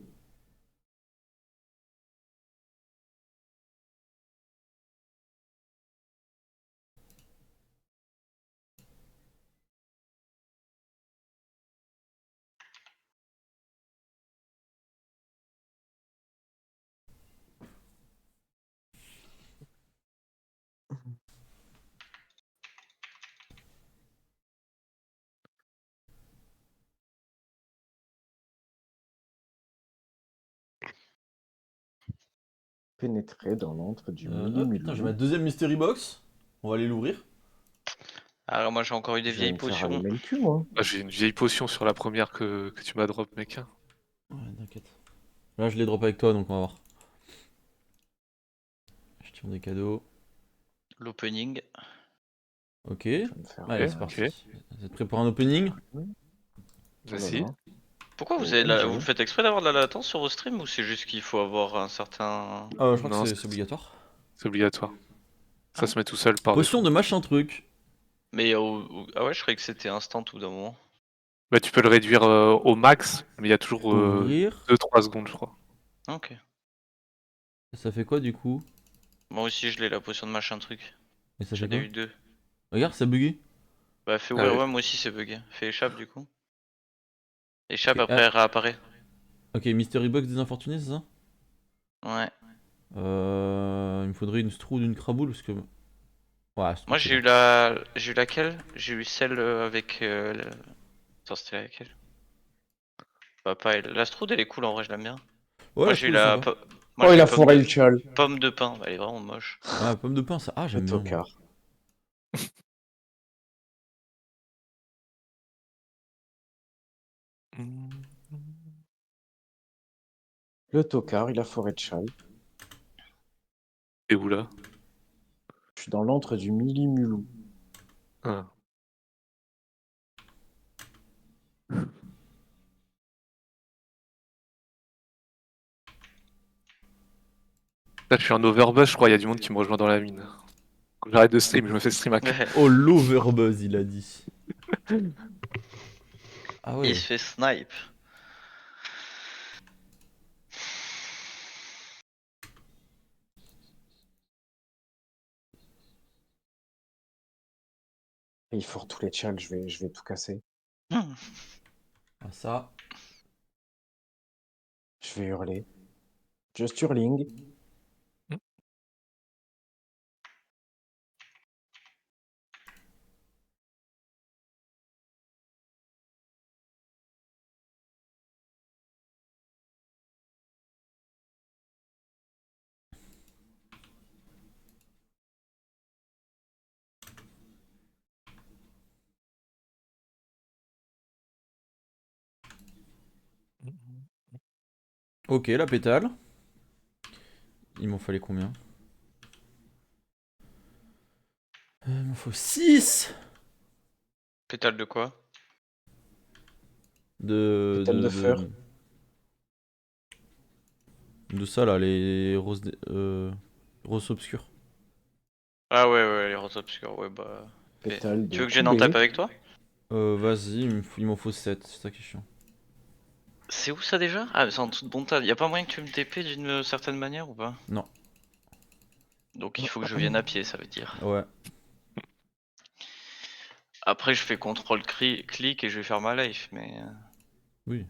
Pénétrer dans l'antre du Putain, j'ai ma Mulu. deuxième mystery box. On va aller l'ouvrir. Alors moi j'ai encore eu des Je vais vieilles me faire potions. allumer le cul, moi. Ah, j'ai une vieille potion sur la première que tu m'as drop, mec. Ouais, t'inquiète. Là, je les drop avec toi, donc on va voir. Je tire des cadeaux. L'opening. Ok. Je vais me faire Allez, Ok, c'est parti. ok. Vous êtes prêts pour un opening? Vas-y. Pourquoi vous Oh, avez NG. vous faites exprès d'avoir de la latence sur vos streams ou c'est juste qu'il faut avoir un certain... Je crois Non, que c'est obligatoire. c'est obligatoire. Ça Ah. se met tout seul par Potion défaut. de machin truc. Mais ah ouais, je croyais que c'était instant tout d'un moment. Bah, tu peux le réduire au max, mais il y a toujours Ouvrir. 2-3 secondes, je crois. Ok. Ça fait quoi du coup? Moi aussi je l'ai la potion de machin truc. Et ça fait J'en ai quoi? eu 2. Regarde, ça bugué. Bah fais Ah ouvrir, ouais. ouais moi aussi c'est bugué. Fais échappe du coup. Échappe Ok, après elle réapparaît. ok, mystery box des infortunés, c'est ça? Ouais. Il me faudrait une stroue d'une craboule parce que. Ouais, c'est Moi c'est j'ai eu bon. j'ai eu laquelle? J'ai eu celle avec Attends c'était laquelle? Bah pas elle. La Straude elle est cool en vrai je l'aime bien. Ouais, Moi la j'ai eu stroue est la sympa. moi Oh, j'ai il eu a foiré le chal. pomme de pain. Bah, elle est vraiment moche. Ah, pomme de pain, ça. Ah, Le j'aime bien moi. tocard. Le tocard, il a forêt de châle. Et où là? Je suis dans l'antre du Mili-Mulou. Ah. Là, je suis en overbuzz, je crois, il y a du monde qui me rejoint dans la mine. Quand j'arrête de stream, je me fais stream à Oh, l'overbuzz, il a dit. Ah Il ouais. se fait snipe. Et il fort tous les châles, je vais tout casser. Hmm. Ah, ça. Je vais hurler. Just hurling. Ok, la pétale. Il m'en fallait combien? Il m'en faut 6 Pétale de quoi? Pétale de fleurs. de ça là, les roses, roses obscures. Ah ouais, les roses obscures, ouais, bah. Pétale Tu de veux que j'aille en coubé. tape avec toi? Vas-y, il m'en faut 7, c'est ça qui est chiant. C'est où ça déjà? Ah, mais c'est en dessous de Bontal. Y a pas moyen que tu me TP d'une certaine manière ou pas? Non, Donc il faut que je vienne à pied, ça veut dire. ouais. Après, je fais contrôle clic et je vais faire ma life, mais. Oui.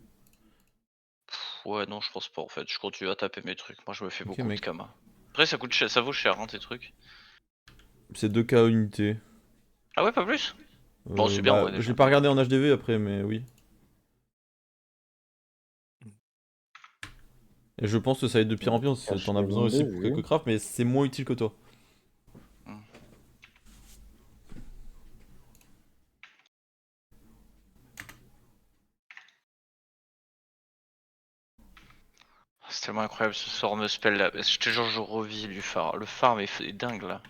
Ouais, non, je pense pas en fait. Je continue à taper mes trucs. Moi, je me fais Ok, beaucoup de mec. kama. Après, ça coûte cher, ça vaut cher, hein, tes trucs. C'est 2K unité. Ah ouais, pas plus? Bon, c'est bien, Bah, ouais, je déjà. l'ai pas regardé en HDV après, mais oui. Et je pense que ça va être de pire en pire, parce que Cache t'en as les besoin noms aussi de pour vue. quelques crafts, mais c'est moins utile que toi. Hmm. C'est tellement incroyable ce sort me spell là. Je te jure, je revis du phare. Le farm est dingue là.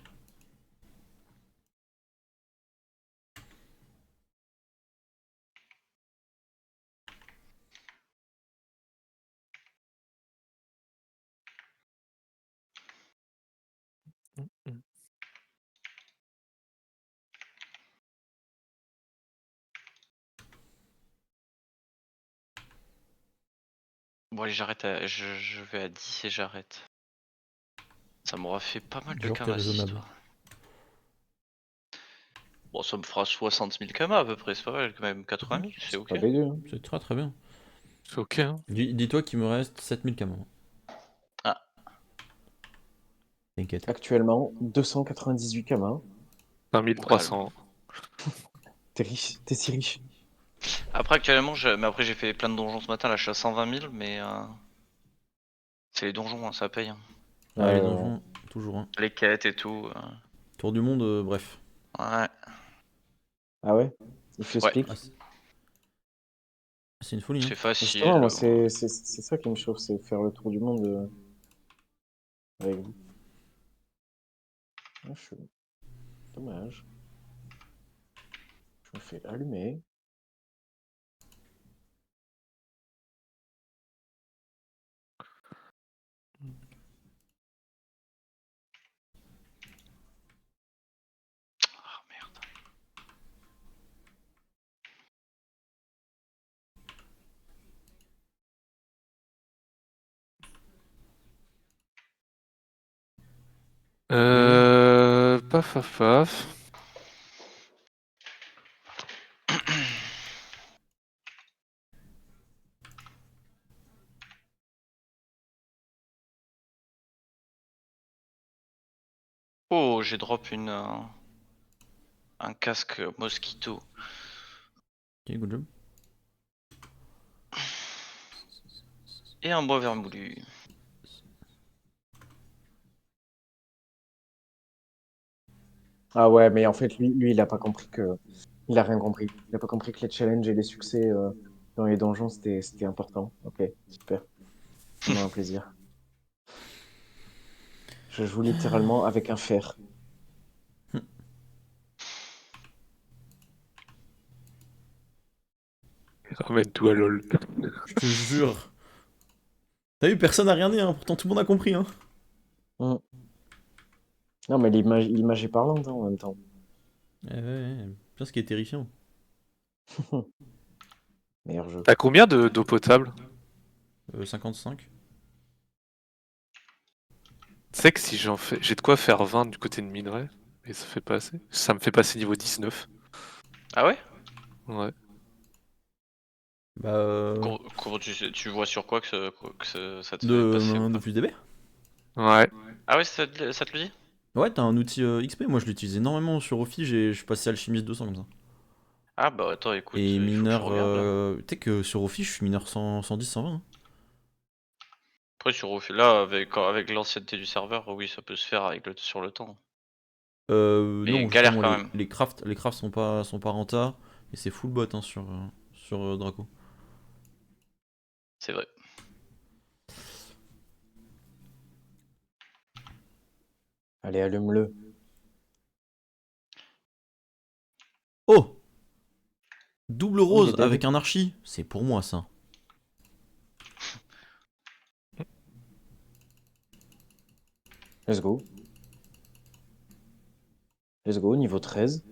Bon, allez, j'arrête. Je vais à 10 et j'arrête. Ça m'aura fait pas mal de Genre, t'es kama cette raisonnable. histoire. Bon, ça me fera 60 000 kama à peu près, c'est pas mal quand même. 80 000, c'est ok. Pas dégueu. Hein. C'est très très bien. C'est ok, hein. Dis-toi qu'il me reste 7000 camans. Ah. T'inquiète. Actuellement, 298 kamas. 5300. T'es riche, t'es si riche. Après, actuellement, mais après, j'ai fait plein de donjons ce matin. Là, je suis à 120 000, mais c'est les donjons, hein, ça paye. Hein. Ah, les Ouais. donjons, toujours un. Les quêtes et tout. Tour du monde, bref. Ouais. Ah ouais? If you Ouais, speak. Ah, c'est une folie, hein. c'est facile. Justement, moi, c'est ça qui me chauffe, c'est faire le tour du monde avec vous. Ah, dommage. Je me fais allumer. Ah merde. Paf, paf, paf. Oh, j'ai drop un casque mosquito. Ok, good job. Et un bois vermoulu. Ah ouais, mais en fait, lui, il a pas compris que. Il a rien compris. Il a pas compris que les challenges et les succès dans les donjons, c'était important. Ok, super. Ça m'a un plaisir. Je joue littéralement avec un fer. Ramène tout à LOL. Je te jure. T'as vu, personne n'a rien dit, hein. Pourtant tout le monde a compris. Hein. Hmm. Non, mais l'image est parlante hein, en même temps. Ouais. Putain, ce qui est terrifiant. Meilleur jeu. T'as combien d'eau potable? 55. Tu sais que si j'en fais. J'ai de quoi faire 20 du côté de minerai, et ça fait pas assez. Ça me fait passer niveau 19. Ah ouais? Ouais. Bah, Comment tu vois sur quoi ça te fait passer ou de pas? plus DB. Ouais. Ah ouais, ça te le dit? Ouais, t'as un outil XP. Moi, je l'utilise énormément sur Ophi. Je suis passé alchimiste 200 comme ça. Ah bah attends, écoute, Et il faut que je mineur. regarde là. Tu sais que sur Ophi, je suis mineur 100, 110, 120. Hein. Après, là, avec l'ancienneté du serveur, oui, ça peut se faire sur le temps. Mais Non, galère justement, quand même. les crafts sont pas renta. Et c'est full bot hein, sur Draco. C'est vrai. Allez, allume-le. Oh! Double Oh, il est rose dead. avec un archi. C'est pour moi ça. Let's go. Let's go, niveau 13.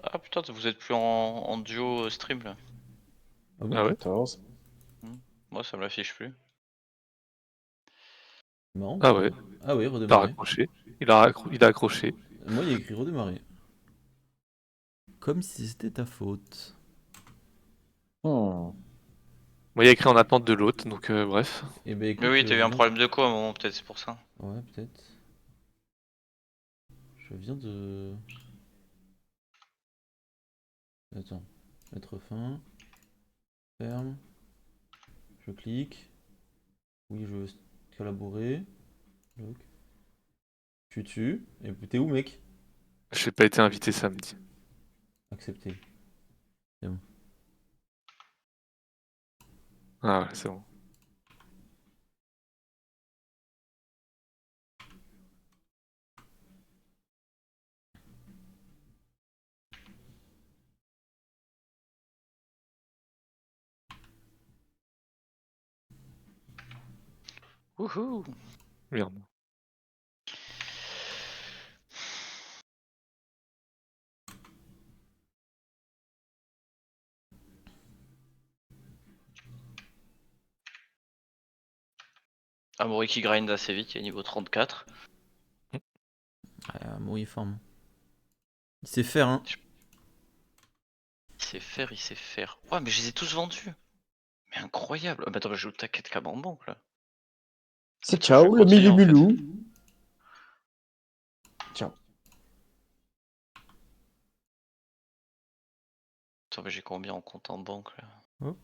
Ah putain, vous êtes plus en duo stream là. Ah bon? Ah ouais? 14. Moi, ça me l'affiche plus. Marrant. Ah ouais. Ah oui, Il a redémarrer. raccroché. Il a accroché. Moi, il y a écrit redémarrer. Comme si c'était ta faute. Hmm. Moi, il y a écrit en attente de l'autre, donc bref. Eh ben Mais écoute, oui, t'as eu je un viens. problème de quoi à un moment, peut-être, c'est pour ça. Ouais, peut-être. Je viens de. Attends. Mettre fin. Ferme. Je clique. Oui, je veux collaborer. Lock. Tu tues. Et puis t'es où, mec? J'ai pas été invité samedi. Accepté. Ah ouais, c'est bon. Wouhou! Merde. Amaury qui grind assez vite, il est niveau 34. Ah, bon, il est fort. Hein. Il sait faire, hein. Il sait faire. Ouais, mais je les ai tous vendus. Mais incroyable. Ah, bah attends, bah, je joue ta quête cam en banque là. C'est Attends, je vais ciao, le continuer, en fait. Milimilou. Ciao. Attends, mais j'ai combien en compte en banque là? Hop.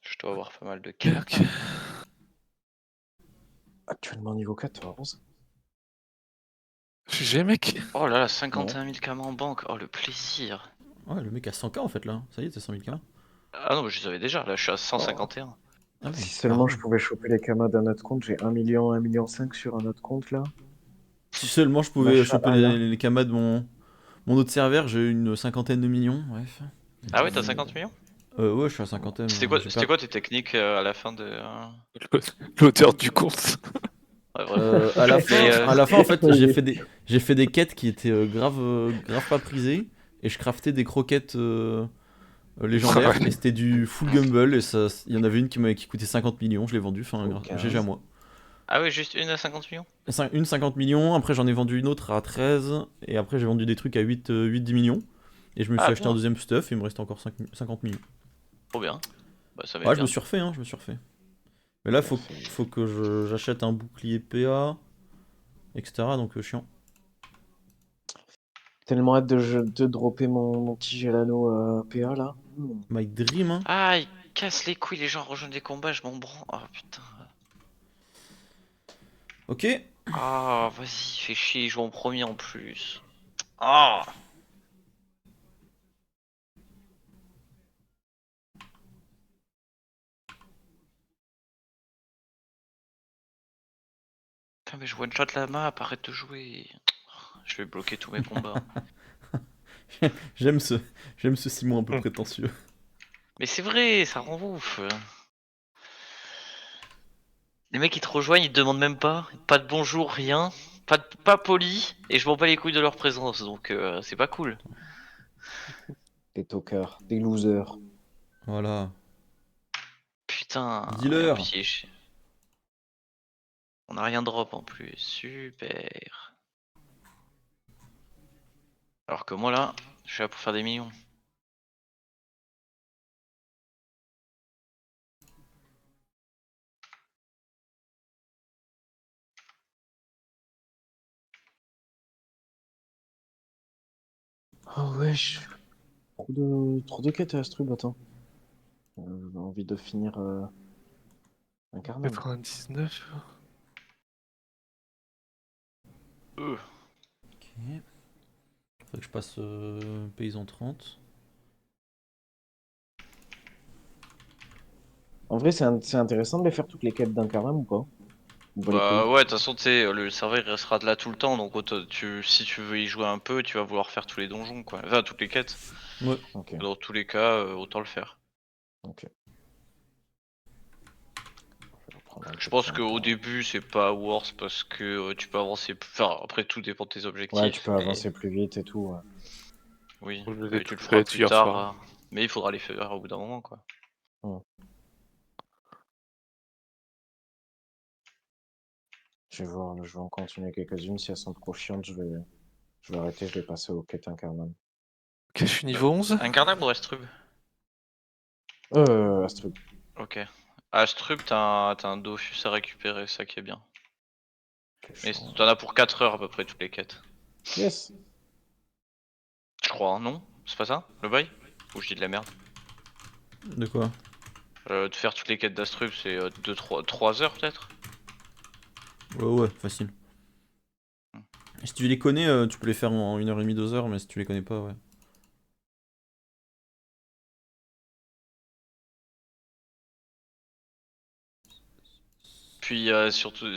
Je dois avoir pas mal de quêtes. Tac. Actuellement niveau 14. GG, mec. Oh là là, 51 000 cam en banque. Oh le plaisir. Ouais, le mec a 100k en fait là. Ça y est, t'as 100 000k. Ah non, mais je les avais déjà. Là, je suis à 151. Ah oui. Si seulement je Ah. pouvais choper les kamas d'un autre compte, j'ai 1 million, 1,5 million sur un autre compte là. Si seulement je pouvais choper Masha'Allah. les kamas de mon autre serveur, j'ai une cinquantaine de millions, bref. Ah ouais, t'as 50 millions? Ouais, je suis à cinquantaine. C'était Hein, quoi, j'ai c'était pas- quoi tes techniques à la fin de. L'auteur du compte. Ouais, bref. Mais, À la fin, en fait, Oui. j'ai fait des quêtes qui étaient grave pas prisées. Et je craftais des croquettes légendaires. Ouais. Et c'était du full Gumball. Et ça, il y en avait une qui coûtait 50 millions. Je l'ai vendue. Enfin, Au GG à 15. moi. Ah ouais, juste une à 50 millions? Une 50 millions. Après, j'en ai vendu une autre à 13. Et après, j'ai vendu des trucs à 8-10 millions. Et je me suis Ah acheté un bien, deuxième stuff. Et il me reste encore 50 millions. trop bien. Bah ça va Ouais, être je me bien. suis refait. Hein, je me suis refait. Mais là, faut que j'achète un bouclier PA. Etc. Donc, chiant. Tellement hâte de dropper mon petit Gelano PA là. My dream, hein. Ah, ils cassent les couilles, les gens rejoignent des combats, je m'en branle. Ah putain. Ok. Ah, vas-y, fais chier, il joue en premier en plus. Ah. Putain, mais je one-shot la map, arrête de jouer. Je vais bloquer tous mes combats. J'aime ce, j'aime ce Simon un peu prétentieux. Mais c'est vrai, ça rend ouf. Les mecs ils te rejoignent, ils te demandent même pas de bonjour, rien, pas poli, et je m'en bats les couilles de leur présence, donc c'est pas cool. Des talkers, des losers. Voilà. Putain, et en Dealer. plus on a rien drop en plus, super. Alors que moi là, je suis là pour faire des millions. Oh wesh. Trop de quêtes à Astrub, attends. J'ai envie de finir un carnage. 99. Ok. Faut que je passe paysan 30. En vrai, c'est intéressant de les faire toutes les quêtes d'Incarnam ou pas? Ou pas les Bah couilles. ouais, de toute façon tu sais, le serveur il restera de là tout le temps, donc si tu veux y jouer un peu, tu vas vouloir faire tous les donjons quoi, enfin toutes les quêtes. Ouais. Ok, Dans tous les cas, autant le faire. ok. Je vais reprendre un Je peu de pense temps qu'au pour... début c'est pas worse parce que tu peux avancer. Enfin après tout dépend de tes Ouais, tu objectifs, peux mais avancer plus vite et tout. Ouais. oui, Je les ai mais tu le tous feras faits plus hier tard. soir. Mais il faudra les faire au bout d'un moment quoi. Hmm. Je vais en continuer quelques-unes. Si elles sont trop chiantes, je vais arrêter, je vais passer aux quêtes Incarnam. Ok, je suis niveau 11. Incarnable ou Astrub? Astrub. Ok. Astrub, t'as un Dofus à récupérer, ça qui est bien. Ok, Mais t'en as pour 4 heures à peu près toutes les quêtes. Yes. Je crois, hein, non? C'est pas ça? Le bail? Ou je dis de la merde? De quoi? De faire toutes les quêtes d'Astrub, c'est 3 heures peut-être? Ouais, ouais, facile. Si tu les connais, tu peux les faire en 1h30, 2 heures, mais si tu les connais pas, ouais. Puis surtout,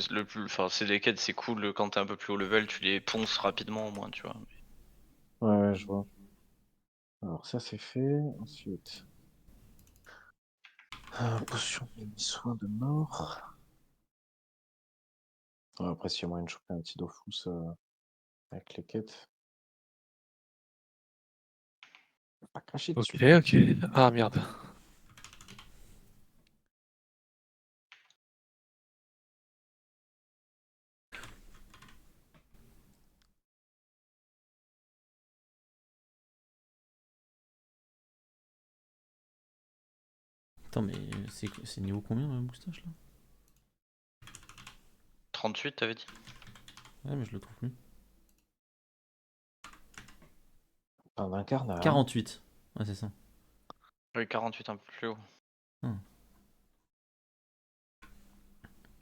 enfin, c'est des quêtes, c'est cool quand t'es un peu plus haut level, tu les ponces rapidement au moins, tu vois. Ouais, je vois. Alors ça c'est fait. Ensuite, potion de soin de mort. Ouais, après, s'il y a moyen de choper un petit Dofus avec les quêtes. Pas cracher Ok, dessus. ok. Ah merde. Attends, mais c'est niveau combien, la moustache, là? 38 t'avais dit? Ouais, mais je le trouve plus. Pas d'Incarnam. 48. Ouais, c'est ça. Oui, 48 un peu plus haut.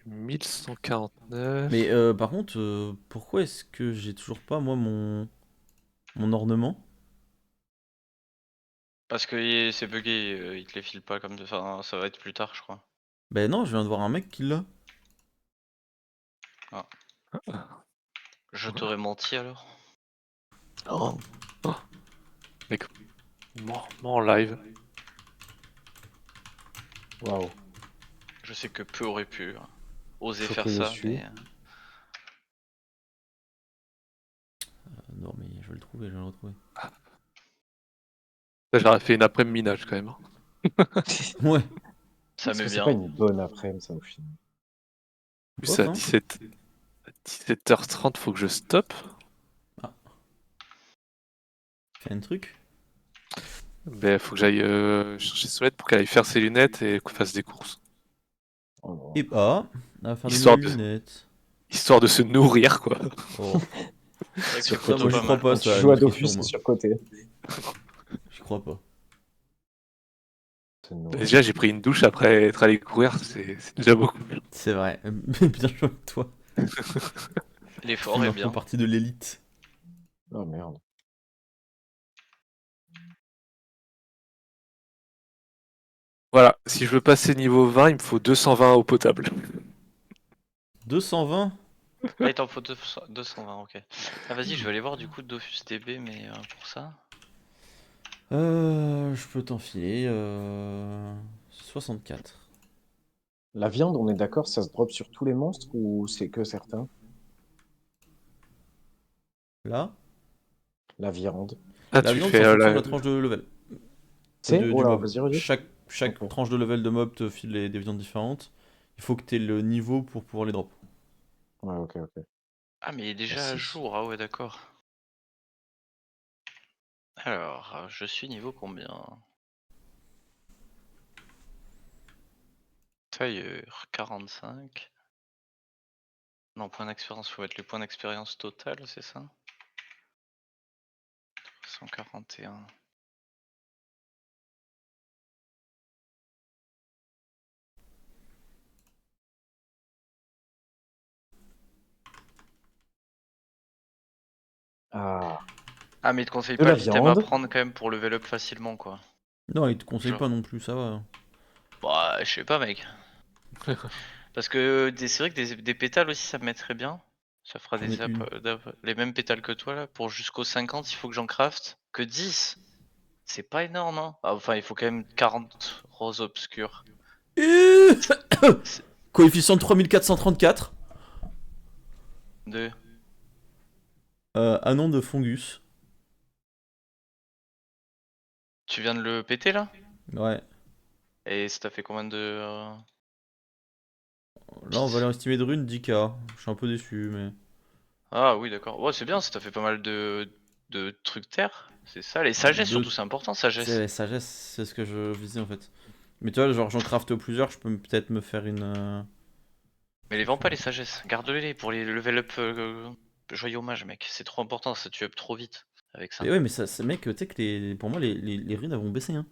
1149. Mais par contre, pourquoi est-ce que j'ai toujours pas, moi, mon ornement? Parce que c'est bugué, il te les file pas comme. Enfin, ça va être plus tard, je crois. Ben non, je viens de voir un mec qui l'a. Je t'aurais menti alors. Oh. Mec, moi en live. Waouh. Je sais que peu auraient pu oser faire Choper ça, dessus. mais. Non, mais je vais le trouver, je vais le retrouver. Là, j'aurais fait une après-midi minage quand même. Ouais. Ça Est-ce met que c'est pas bien. une bonne après-midi, ça, au final? En plus, Bof, à hein. 17h30, faut que je stoppe. Ah, fais un truc. Ben, faut que j'aille chercher Solette pour qu'elle aille faire ses lunettes et qu'on fasse des courses. Oh non. Et bah, on va faire des Histoire nouvelles de, lunettes. histoire de se nourrir, quoi. Oh, C'est vrai que c'est ça, plutôt moi, Surcoté. j'y pas crois mal. pas, Quand tu ça, la joues à nutrition, Dofus, c'est moi. surcoté. J'y crois pas. C'est nourri. Déjà, j'ai pris une douche après être allé courir, c'est déjà beaucoup. C'est vrai. Bien joué, toi. L'effort Ils est font bien. partie de l'élite. Oh merde. Voilà, si je veux passer niveau 20, il me faut 220 eau potable. 220. Ah, il t'en faut 220, ok. Ah, vas-y, je vais aller voir du coup Dofus DB, mais pour ça. Je peux t'enfiler 64. La viande, on est d'accord, ça se drop sur tous les monstres ou c'est que certains? Là, La viande. Ah, la tu viande, c'est fais en fonction de la... la tranche de level. C'est? Oh Du là, mob. vas-y, redis. Chaque Ok. tranche de level de mob te file des viandes différentes. Il faut que tu aies le niveau pour pouvoir les drop. Ouais, ok, ok. Ah, mais il est déjà à Merci. jour, ah ouais, d'accord. Alors, je suis niveau combien? Tailleur, 45. Non, point d'expérience, faut mettre les points d'expérience total, c'est ça? 141. Ah, Ah, mais il te conseille de pas la l'item à viande. prendre quand même pour level up facilement, quoi. Non, il te conseille Genre. pas non plus, ça va. Bah, je sais pas, mec. Parce que c'est vrai que des pétales aussi, ça me mettrait bien. Ça fera J'en ai une. les mêmes pétales que toi là. Pour jusqu'au 50, il faut que j'en craft que 10. C'est pas énorme, hein. Ah, enfin, il faut quand même 40 roses obscures. C'est- Coefficient de 3434. De... Anon de Fungus. Tu viens de le péter là? Ouais. Et ça t'a fait combien de Là, en pis? valeur estimée de rune, 10k. Je suis un peu déçu, mais. Ah oui, d'accord. Ouais, c'est bien, ça t'a fait pas mal de trucs terre. C'est ça, les sagesses surtout, Deux. c'est important, C'est sagesse. la sagesse, c'est ce que je visais en fait. Mais tu vois, genre, j'en craft plusieurs, je peux peut-être me faire une. Mais les vends pas les sagesses, garde-les pour les level up joyau mage, mec. C'est trop important, ça tu up trop vite avec ça. Mais ouais, mais ça mec, tu sais que pour moi, les runes elles vont baisser. Hein.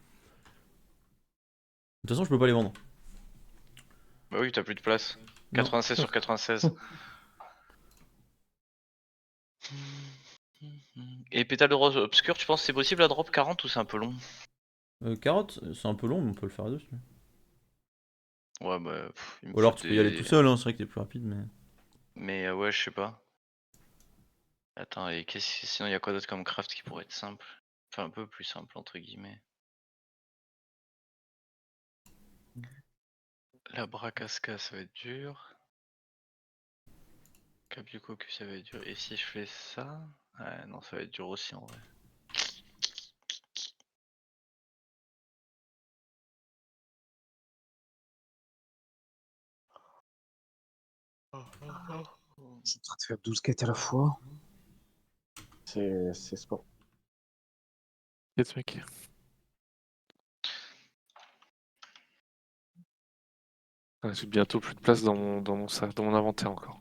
De toute façon, je peux pas les vendre. Bah oui, t'as plus de place. Non. 96 sur 96. Et pétale de rose obscure, tu penses que c'est possible à drop 40 ou c'est un peu long? Carotte, c'est un peu long, mais on peut le faire à deux. Si tu veux. Ouais, bah, il me Ou faut alors tu peux y aller tout des. seul, hein, c'est vrai que t'es plus rapide, mais. Mais ouais, je sais pas. Attends, et sinon il y a quoi d'autre comme craft qui pourrait être simple? Enfin, un peu plus simple, entre guillemets. La bracasca, ça va être dur. Cap du cocu, ça va être dur. Et si je fais ça? Ouais, non, ça va être dur aussi en vrai. C'est en train de faire 12 quêtes à la fois. C'est sport. Yes, mec. Ah, j'ai bientôt plus de place dans mon inventaire encore.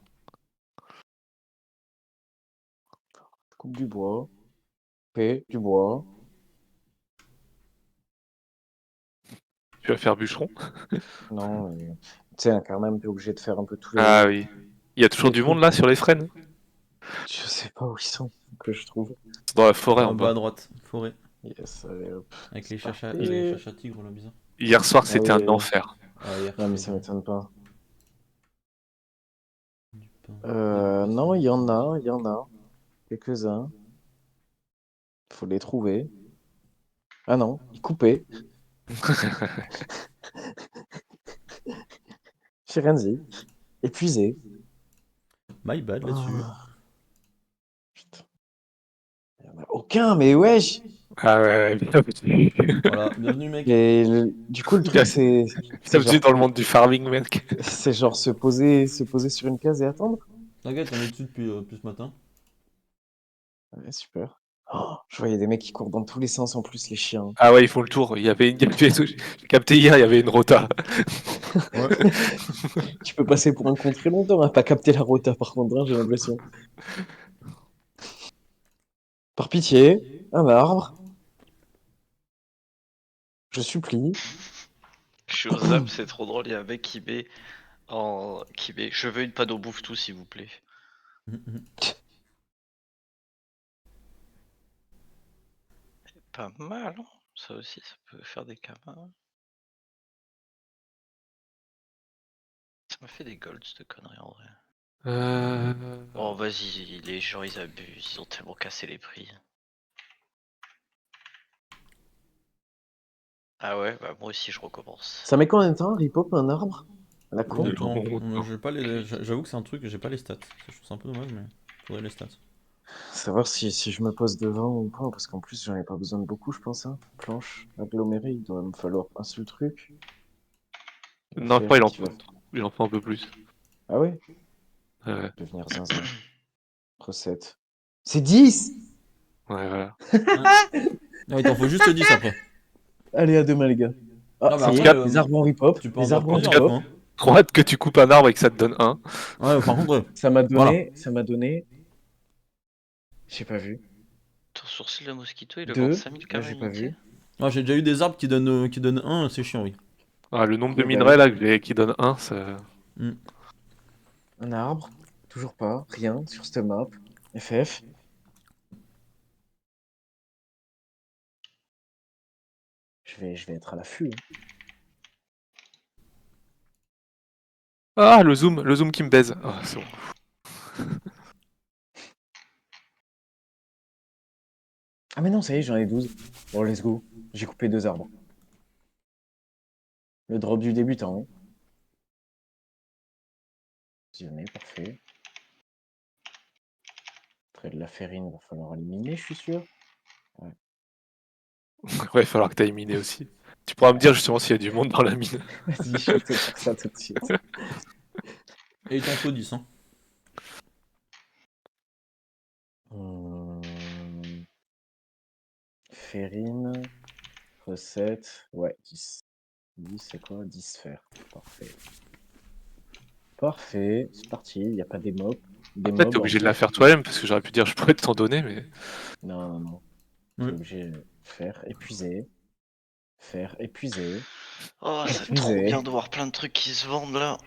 Coupe du bois. Paix, du bois. Tu vas faire bûcheron? Non, mais, tu sais, un carnam, t'es obligé de faire un peu Ah oui. Il y a tous toujours les du monde trucs. là sur les frênes? Je sais pas où ils sont, que je trouve. C'est dans la forêt en En bas à bas. droite, forêt. Yes, allez, hop. Avec C'est les parti. chachas tigres là, bizarre. Hier soir, Ah c'était un oui. enfer. Ouais, hier, Non, mais c'était ça dur. m'étonne pas. Du pain, des Non, il y en poissons. a, il y en a. Quelques-uns. Faut les trouver. Ah non, il coupait. Firenze. Épuisé. My bad là-dessus. Ah, putain. Il y en a aucun, mais wesh! Ah ouais, bien vu. Voilà, bienvenue mec. Et du coup, le truc, c'est Bienvenue genre, dans le monde du farming, mec. c'est genre se poser sur une case et attendre. T'inquiète, on est dessus depuis ce matin. Ouais, super. Oh, je voyais des mecs qui courent dans tous les sens en plus, les chiens. Ah ouais, ils font le tour. J'ai capté hier, il y avait une rota. Ouais. Tu peux passer pour un con très longtemps à pas capter la rota, par contre, hein, j'ai l'impression. Par pitié, un arbre, je supplie. Je suis au zap, c'est trop drôle, il y a un mec qui met en Kibé. Je veux une panne au bouffe tout, s'il vous plaît. Pas mal, hein. Ça aussi, ça peut faire des camas. Ça m'a fait des golds, cette connerie, en vrai. Oh, vas-y, les gens, ils abusent. Ils ont tellement cassé les prix. Ah ouais, bah moi aussi, je recommence. Ça met combien de temps, Ripop, un arbre? La Combien de con. temps j'ai pas les... J'avoue que c'est un truc que j'ai pas les stats. Je trouve ça un peu dommage, mais faudrait les stats. Savoir si je me pose devant ou pas, parce qu'en plus, j'en ai pas besoin de beaucoup, je pense. Hein. Planche, agglomérée, il doit me falloir un seul truc. Non, je crois il en faut un peu plus. Ah ouais? Ouais, Devenir zinzin. Recette. C'est 10! ouais, voilà. Ah, il t'en faut juste 10 après. Allez, à demain, les gars. Ah, Non, mais ça y après, est, les arbres en Ripop. Tu peux en Les avoir arbres en plusieurs, Ripop. hein. Trop hâte que tu coupes un arbre et que ça te donne un. Ouais, par contre, Ça m'a Voilà. donné. J'ai pas vu. Ton sourcil de mosquito, il Deux, augmente 5000 là, j'ai pas caramités. vu. j'ai déjà eu des arbres qui donnent 1, c'est chiant, oui. Ah, le nombre de Global. minerais là qui donne un, ça. Un arbre. Toujours pas. Rien sur cette map. FF. Je vais être à l'affût. Hein. Ah, le zoom qui me baise. Ah, c'est bon. Ah mais non, ça y est, j'en ai 12. Bon, let's go. J'ai coupé 2 arbres. Le drop du débutant. Hein. Visionné, parfait. Après de la ferrine, va falloir éliminer, je suis sûr. Ouais, il va falloir que t'ailles miner aussi. Tu pourras me dire justement s'il y a du monde dans la mine. Vas-y, je vais te faire ça tout de suite. Et il t'en faut 10, hein. Hum, Ferrine. Recette. Ouais, 10. 10, c'est quoi? 10 fer. Parfait. Parfait, c'est parti. Il n'y a pas des mobs. Des Peut-être mobs, t'es obligé en de la fait. faire toi-même parce que j'aurais pu dire je pourrais t'en donner, mais. Non, non, non. Oui. T'es obligé de faire épuiser. Faire épuiser. Oh, ça fait trop bien de voir plein de trucs qui se vendent là.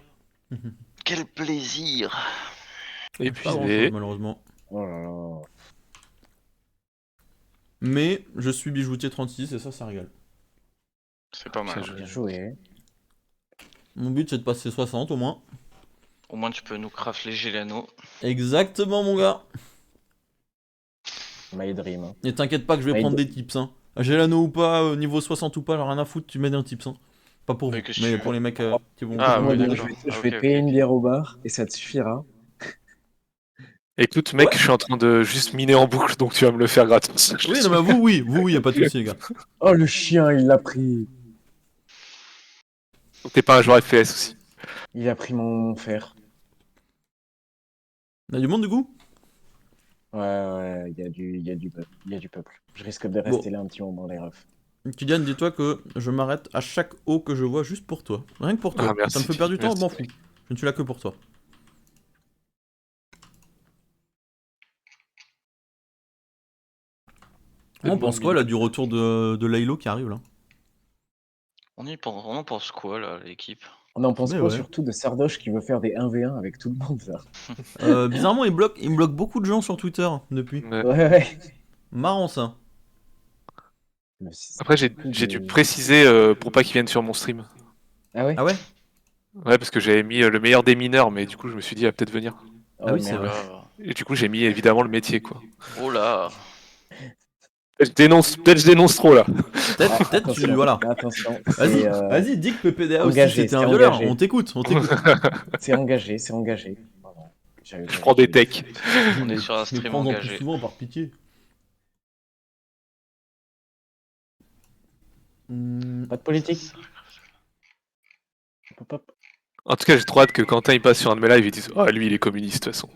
Quel plaisir. Et Pas grand puis. chose, malheureusement. Oh là là. Mais je suis bijoutier 36 et ça régale. C'est pas mal. Bien joué. Mon but c'est de passer 60 au moins. Au moins, tu peux nous craft les Gélano. Exactement, mon gars. My dream. Hein. Et t'inquiète pas que je vais Ouais, prendre il- des tips, hein. J'ai l'anneau ou pas, niveau 60 ou pas, j'en ai rien à foutre, tu mets un tips, hein. Pas pour vous, Mais qu'est-ce mais que pour les mecs qui vont... Ah, qui vont oui, aider. d'accord. Je vais ok, payer ok. une bière au bar et ça te suffira. Écoute, mec, je suis en train de juste miner en boucle, donc tu vas me le faire gratos. Oui, non, mais vous, y a pas de soucis, les gars. Oh, le chien, il l'a pris. T'es pas un joueur FPS aussi. Il a pris mon fer. Il y a du monde, du coup? Ouais, il y a du peuple. Je risque de rester là un petit moment, les refs. Kylian, dis-toi que je m'arrête à chaque eau que je vois juste pour toi. Rien que pour toi. Ah, merci, Ça me fait perdre du temps, je merci. m'en fous. Je ne suis là que pour toi. On pense quoi là du retour de Laylo qui arrive là? On en pense quoi là, l'équipe? On en pense Mais quoi ouais. surtout de Sardoche qui veut faire des 1v1 avec tout le monde là? Bizarrement, il me bloque beaucoup de gens sur Twitter depuis. Ouais. Ouais. Marrant ça. Mais c'est Après, j'ai cool dû de- préciser pour pas qu'ils viennent sur mon stream. Ah ouais? Ah ouais? Ouais, parce que j'avais mis le meilleur des mineurs, mais du coup, je me suis dit, il va peut-être venir. Oh, Ah oui, c'est merde. vrai. Là. Et du coup, j'ai mis évidemment le métier, quoi. Oh là. Peut-être je dénonce trop là. Peut-être tu... Attention, Voilà. attention. Vas-y, C'est vas-y, dis que PPDA aussi engagé, c'était un c'est violeur. engagé. On t'écoute, on t'écoute. c'est engagé, c'est engagé. Pardon. Je prends des techs. On est sur un Mais stream prends-en plus engagé. souvent par pitié. Pas de politique. Hop, hop. En tout cas, j'ai trop hâte que Quentin il passe sur un de mes lives et dise ah lui il est communiste de toute façon.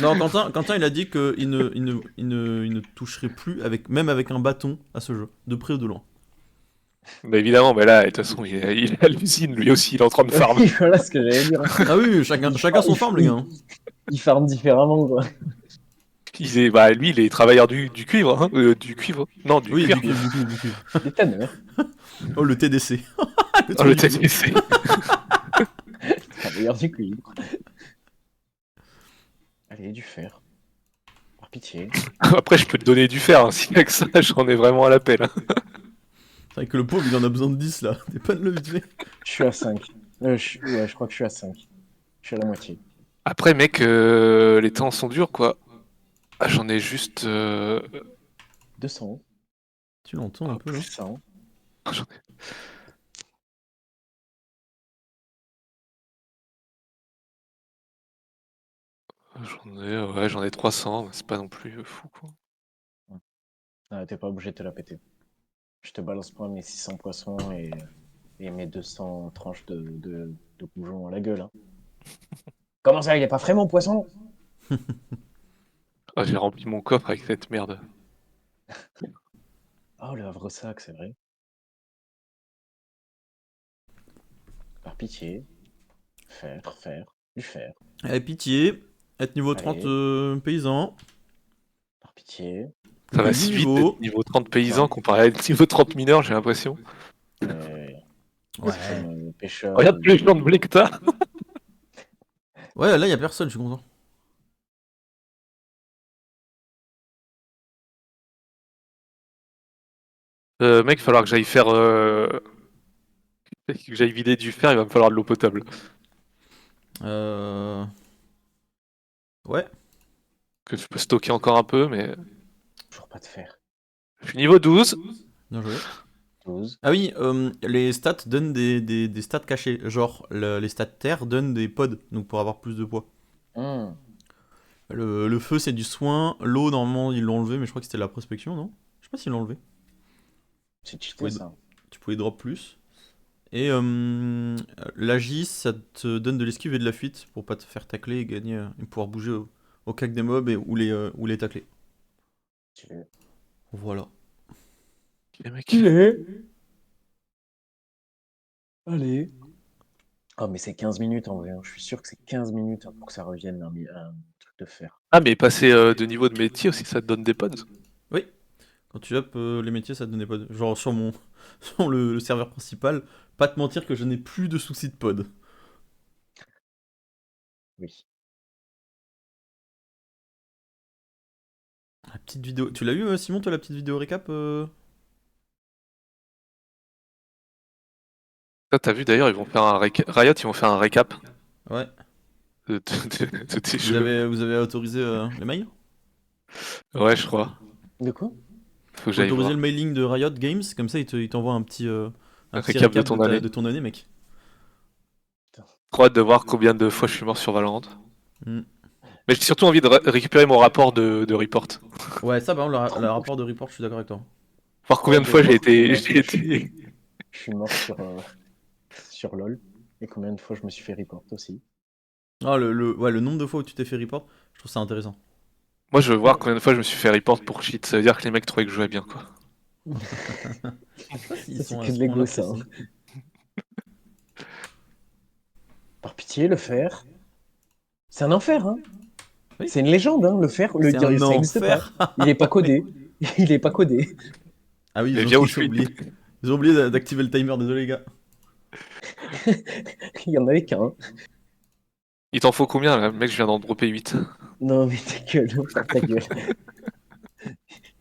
Non, Quentin il a dit qu'il ne toucherait plus même avec un bâton à ce jeu, de près ou de loin. Bah évidemment, mais là de toute façon il est à l'usine lui aussi, il est en train de farm. Voilà ce que j'allais dire. Ah oui, chacun son farm les gars. Hein. Il farme différemment quoi. Lui il est travailleur du cuivre, hein, du cuivre. Non du Oui, cuir. du cuivre. Il est tanneur. Oh le TDC. Oh, le TDC. Regarde du cuivre. Allez, du fer. Par pitié. Après, je peux te donner du fer, hein, si avec ça, j'en ai vraiment à l'appel. Hein. C'est vrai que le pauvre, il en a besoin de 10 là. T'es pas de le vite fait. Je suis à 5. Ouais, je crois que je suis à 5. Je suis à la moitié. Après, mec, les temps sont durs, quoi. Ah, j'en ai juste... 200. Tu l'entends un peu là? Plus 100. j'en ai- ouais, j'en ai 300, c'est pas non plus fou, quoi. Ah, t'es pas obligé de te la péter. Je te balance pas mes 600 poissons et mes 200 tranches de goujon à la gueule. Hein. Comment ça, il est pas frais mon poisson? Ah, j'ai rempli mon coffre avec cette merde. Oh, le havre-sac, c'est vrai. Par pitié. Faire, du fer. Allez, pitié. Être niveau 30 paysans. Par pitié. Ça va Plus si de vite niveau. d'être niveau 30 paysans Non. comparé à être niveau 30 mineurs, j'ai l'impression. Ouais. Ouais. Pêcheur. Regarde plus les gens de blé que t'as. Ouais, là, y a personne, je suis content. Mec, il va falloir que j'aille faire... que j'aille vider du fer, il va me falloir de l'eau potable. Ouais. Que je peux stocker encore un peu, mais... Toujours pas de fer. Je suis niveau 12. Bien joué. 12. Ah oui, les stats donnent des stats cachés. Genre, les stats terre donnent des pods, donc pour avoir plus de poids. Hum. Le feu, c'est du soin. L'eau, normalement, ils l'ont enlevé, mais je crois que c'était la prospection, non? Je sais pas s'ils l'ont enlevé. C'est cheaté Oui, ça. Tu pouvais drop plus. Et l'agis, ça te donne de l'esquive et de la fuite pour pas te faire tacler et gagner et pouvoir bouger au cac des mobs ou les tacler. Stylé. Voilà. Ok, mec. Allez. Oh, mais c'est 15 minutes en vrai. Hein. Je suis sûr que c'est 15 minutes hein, pour que ça revienne un truc de fer. Ah, mais passer de niveau de métier aussi, ça te donne des pods. Oui. Quand tu up les métiers, ça te donnait pas de... Genre sur mon sur le serveur principal, pas te mentir que je n'ai plus de soucis de pod. Oui. La petite vidéo... Tu l'as eu Simon, toi, la petite vidéo récap Ça, t'as vu d'ailleurs, ils vont faire un Riot, ils vont faire un récap Ouais. de tes Vous jeux. avez autorisé les mails? Ouais, je crois. De quoi? Faut que Faut j'aille autoriser voir. le mailing de Riot Games, comme ça il t'envoie un petit Récap de récap ton année. de ton année, mec. Trop hâte de voir combien de fois je suis mort sur Valorant. Mm. Mais j'ai surtout envie de récupérer mon rapport de report. Ouais, ça, par exemple, le rapport de report, je suis d'accord avec toi. Voir combien de fois j'ai été... Je suis mort sur LoL. Et combien de fois je me suis fait report aussi. Ah, ouais, le nombre de fois où tu t'es fait report, je trouve ça intéressant. Moi, je veux voir combien de fois je me suis fait report pour cheat. Ça veut dire que les mecs trouvaient que je jouais bien, quoi. Ils Ça, sont c'est à que ce de l'ego, point-là ça. précis. Par pitié, le fer. C'est un enfer, hein. Oui. C'est une légende, hein, le fer. C'est un ça n'existe pas. enfer. Il est pas codé. Il est pas codé. Ah oui, Mais ils viens ont, où ils je ont suis. oublié. Ils ont oublié d'activer le timer, désolé les gars. Il y en avait qu'un. Il t'en faut combien, là? Mec, je viens d'en dropper 8. Non, mais ta gueule, ta gueule.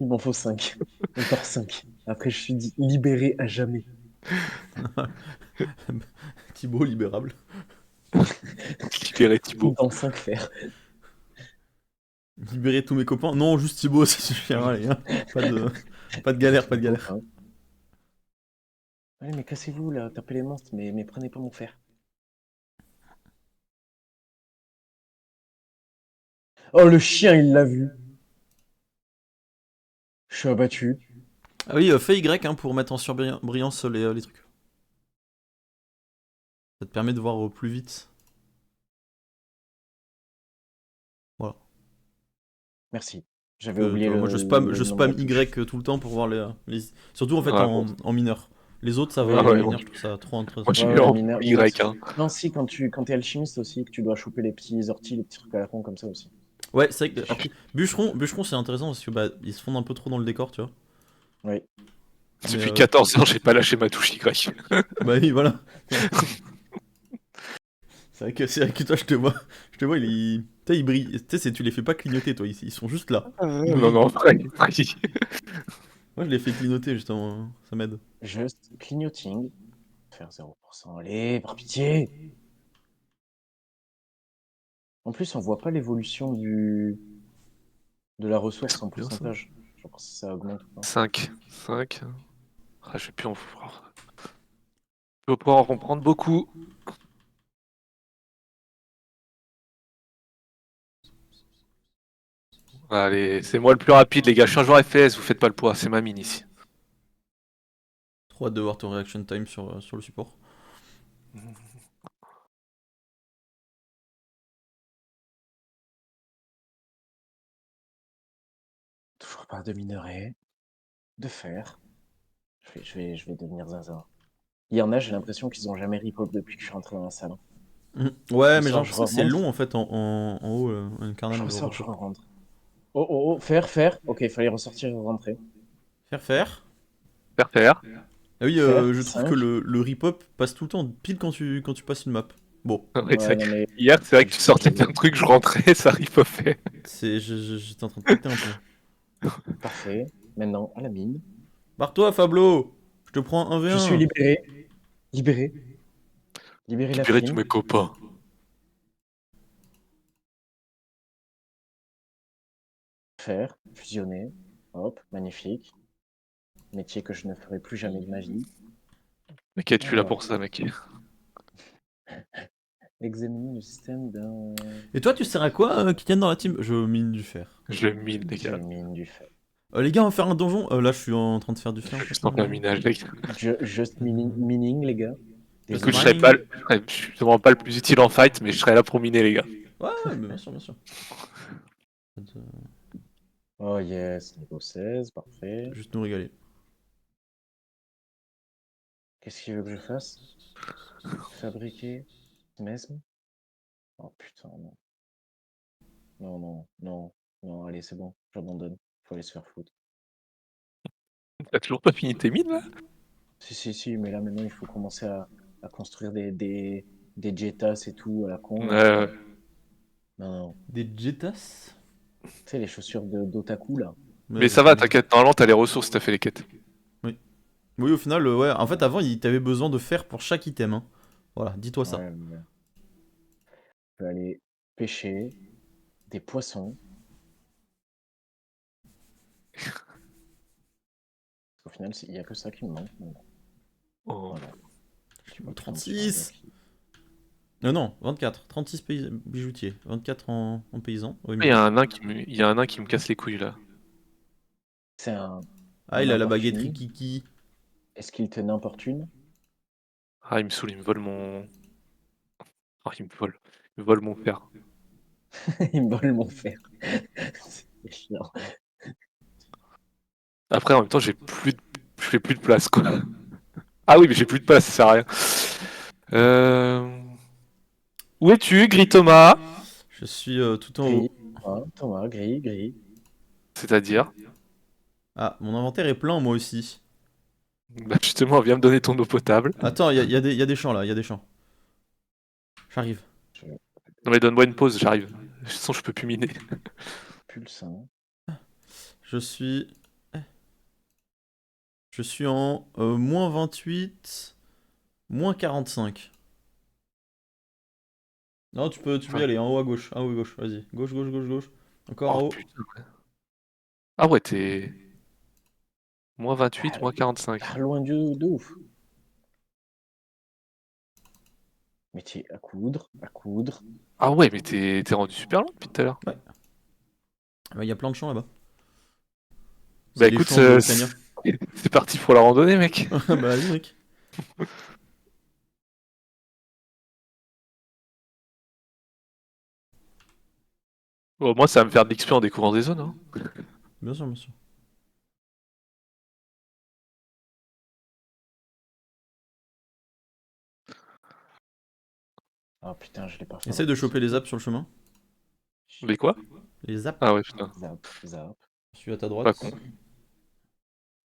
Il m'en faut 5. Encore 5. Après, je suis libéré à jamais. Thibaut, libérable. Libéré Thibaut. Dans 5 fers. Libérer tous mes copains. Non, juste Thibaut, ça suffira, les gars. Pas de galère, pas de galère. Hein. Allez, mais cassez-vous là, tapez les monstres, mais prenez pas mon fer. Oh, le chien, il l'a vu. Je suis abattu. Ah oui, fais Y hein, pour mettre en surbrillance les trucs. Ça te permet de voir plus vite. Voilà. Merci. J'avais oublié Moi, je le spam nom de la Y touche. tout le temps pour voir les... Surtout en fait Ouais, en mineur. Les autres, ça Oui, va, ouais, les bon. mineurs, je trouve ça trop intéressant. Moi, j'ai Ouais, eu en mineur, Y, hein. Non, si, quand t'es alchimiste aussi, que tu dois choper les petits orties, les petits trucs à la con comme ça aussi. Ouais, c'est vrai que après, bûcheron c'est intéressant parce que bah, ils se fondent un peu trop dans le décor, tu vois. Oui. Depuis Mais, 14 ans, j'ai pas lâché ma touche Y. Bah oui, voilà. C'est vrai que toi, je te vois, tu sais, ils brillent. Tu sais, tu les fais pas clignoter, toi, ils sont juste là. Non, non, vrai. Moi, je les fais clignoter, justement, ça m'aide. Juste clignoting. Faire 0%. Allez, par pitié. En plus, on voit pas l'évolution de la ressource en Bien, ça. pourcentage. Je sais pas si ça augmente ou pas. 5. 5. Ah, je vais plus en pouvoir. Je vais pouvoir en prendre beaucoup. Allez, c'est moi le plus rapide, les gars. Je suis un joueur FPS, vous faites pas le poids, c'est ma mine ici. Trop hâte de voir ton reaction time sur le support. Toujours pas de minerai, de fer. Je vais devenir zinzin. Il y en a, j'ai l'impression qu'ils ont jamais repop depuis que je suis rentré dans la salle. Ouais, Je mais j'ai sors, je l'impression que c'est remonte. long, en fait, en haut, un Je carnal de ressors, je repos. rentre. Oh, oh, oh, fer. Ok, il fallait ressortir et rentrer. Faire. Faire. Ah oui, Fer, je trouve que 5. le repop passe tout le temps pile quand tu passes une map. Bon, Ouais, Ouais, non mais... hier, c'est vrai c'est que tu juste que sortais d'un truc, je rentrais, ça arrive pas fait. j'étais en train de péter un plomb. Parfait. Maintenant, à la mine. Barre-toi, Fablo! Je te prends Je suis 1v1. libéré. Libéré. Libérer la Libérer tous frime. mes copains. Fer, fusionner. Hop, magnifique. Métier que je ne ferai plus jamais de ma vie. Mec, es-tu là Alors, pour ça, mec? examiner le système d'un... Et toi, tu sers à quoi, Kylian, dans la team? Je mine du fer. Je mine, les Je gars. mine du fer. Les gars, on va faire un donjon. Là, je suis en train de faire du Je fer, en suis fait. juste en plein minage, les gars. Just mining, les gars. Just Écoute, Désolé. mining. je suis vraiment pas le plus utile en fight, mais je serai là pour miner, les gars. Ouais, mais bien sûr, bien sûr. Oh yes, niveau 16, parfait. Juste nous régaler. Qu'est-ce qu'il veut que je fasse? Fabriquer mesme? Oh putain, non. Non, non, non, non, allez, c'est bon, j'abandonne. Faut aller se faire foutre. T'as toujours pas fini tes mines, là? Si, mais là maintenant il faut commencer à construire des Jetas et tout à la con, là, Ouais. Non, non. Des Jetas? Tu sais, les chaussures d'Otaku, là. Ouais, Mais je ça sais va, bien. t'inquiète, normalement t'as les ressources si t'as fait les quêtes. Oui, au final, ouais. En fait, avant, t'avais besoin de fer pour chaque item. Hein. Voilà, dis-toi ça. Ouais, mais... Je peux aller pêcher des poissons. Au final, il n'y a que ça qui me manque. Maintenant. Oh. Voilà. Je suis pas putain de 36. survie. Non, 24. 36 bijoutiers. 24 en paysans. Oui, Il y a un nain qui me casse les couilles, là. C'est un Ah, il a la baguette importune. Rikiki. Est-ce qu'il te n'importune? Ah, il me saoule, il me vole mon... Ah, il me vole. Il me vole mon fer. Il me vole mon fer. C'est chiant. Après, en même temps, je fais plus de place, quoi. Ah oui, mais j'ai plus de place, ça sert à rien. Où es-tu, Gris Thomas? Je suis tout en Gris. haut. Ah, Thomas, gris. C'est-à-dire? Ah, mon inventaire est plein, moi aussi. Bah justement, viens me donner ton eau potable. Attends, il y a des champs là, il y a des champs. J'arrive. Non mais donne-moi une pause, j'arrive. De toute façon, je peux plus miner. Pulse. Hein. Je suis. Je suis en moins 28, moins 45. Non, tu peux y aller, en haut à gauche. En haut à gauche, vas-y. Gauche. Encore en Oh haut. putain. Ah ouais, t'es... Moins 28, moins Ah, 45. loin de ouf. Métier à coudre. Ah ouais, mais t'es rendu super loin depuis tout à l'heure. Ouais. Il y a plein de champs là-bas. Bah C'est les écoute, champs de Kenya. c'est parti pour la randonnée, mec. Bah vas-y, mec. Bon, moi, ça va me faire de l'XP en découvrant des zones. Hein. Bien sûr, bien sûr. Oh putain, je l'ai pas fait. Essaye de choper les apps sur le chemin. Mais quoi? Les apps, Ah ouais, putain. Zap. je suis à ta Pas droite. con.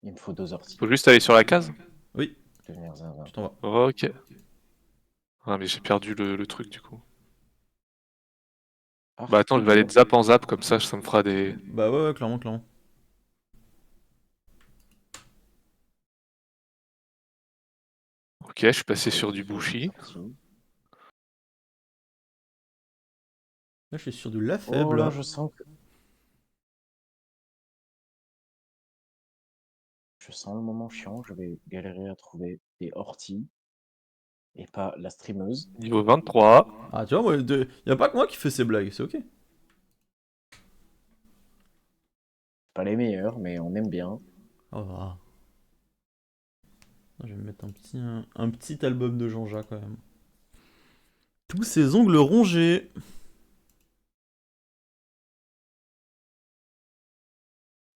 Il me faut 2 orties. Faut juste aller sur la case. Oui, Devenir zinzin. je t'en vas. Ok. Ah, mais j'ai perdu le truc du coup. Ah, Bah attends, je vais aller de zap en zap, comme ça me fera des... Bah ouais, clairement, clairement. Ok, je suis passé sur du Bushi. sorti. Là, je suis sur de la Oh faible. là, je sens le moment chiant. Je vais galérer à trouver des orties et pas la streameuse. Niveau 23. Ah, tu vois, moi, y a pas que moi qui fais ces blagues, c'est ok. Pas les meilleurs, mais on aime bien. Oh, va. Je vais me mettre un petit album de Jean-Jacques quand même. Tous ses ongles rongés.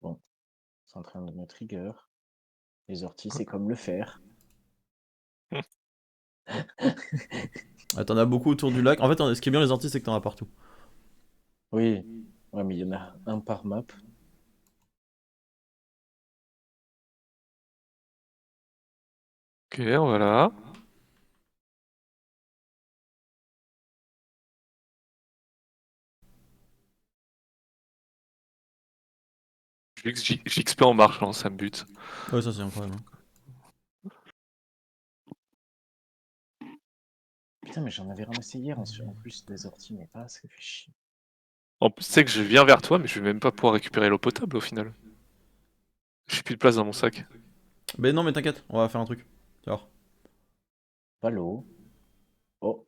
Bon, c'est en train de me trigger. Les orties, c'est comme le fer. Ah, t'en as beaucoup autour du lac. En fait, ce qui est bien les orties, c'est que t'en as partout. Oui, ouais, mais il y en a un par map. Ok, voilà. J'XP en marchant, ça me bute. Ouais, ça c'est incroyable. Putain, mais j'en avais ramassé hier en plus des orties, mais pas assez, fait chier. En plus, c'est que je viens vers toi, mais je vais même pas pouvoir récupérer l'eau potable au final. J'ai plus de place dans mon sac. Mais non, mais t'inquiète, on va faire un truc. Tu vas voir. Pas l'eau. Oh.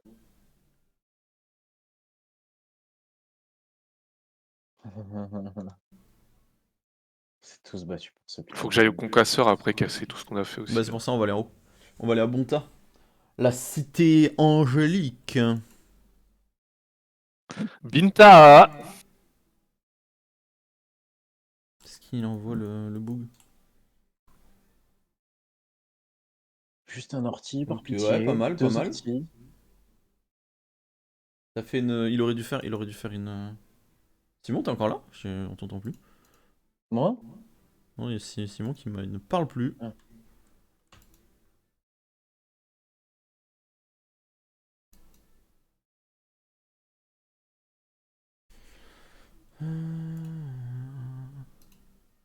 C'est tous battu pour ce putain Faut que de j'aille au jeu. concasseur après casser tout ce qu'on a fait aussi. Bah, c'est pour ça, on va aller en haut. On va aller à Bonta. La cité angélique. Binta! Est-ce qu'il envoie le boug? Juste un ortie, par Ok, ouais, pas pitié. mal, pas 2 mal. orties. Ça fait une. Il aurait dû faire une. Simon, t'es encore là? On t'entend plus. Moi? Non, il y a Simon qui ne parle plus. Ah.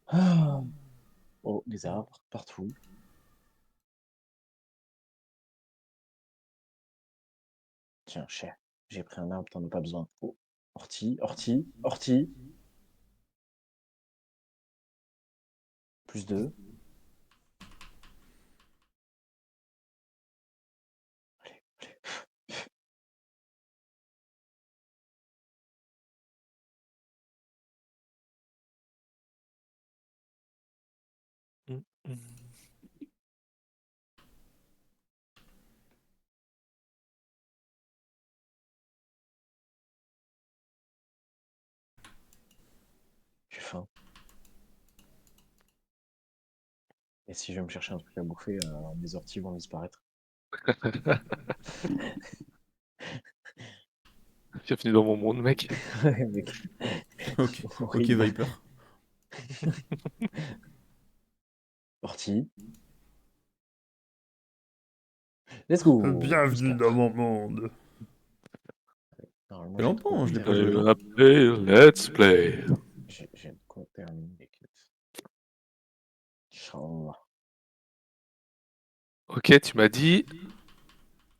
Ah. Oh, des arbres, partout. Tiens, cher. J'ai pris un arbre, t'en as pas besoin. Oh. Ortie, ortie, ortie. Plus 2. Allez, allez. J'ai faim. Et si je vais me chercher un truc à bouffer, mes orties vont disparaître. Bienvenue dans mon monde, mec. Ouais, mec. Ok, ok, Horrible. Viper. Ortie. Let's go. Plus Bienvenue dans 4. mon monde. Normalement, fait j'ai de quoi longtemps, je l'ai pas joué. terminer. Let's play. J'ai de quoi terminer les quêtes. Inch'Allah. Ok, tu m'as dit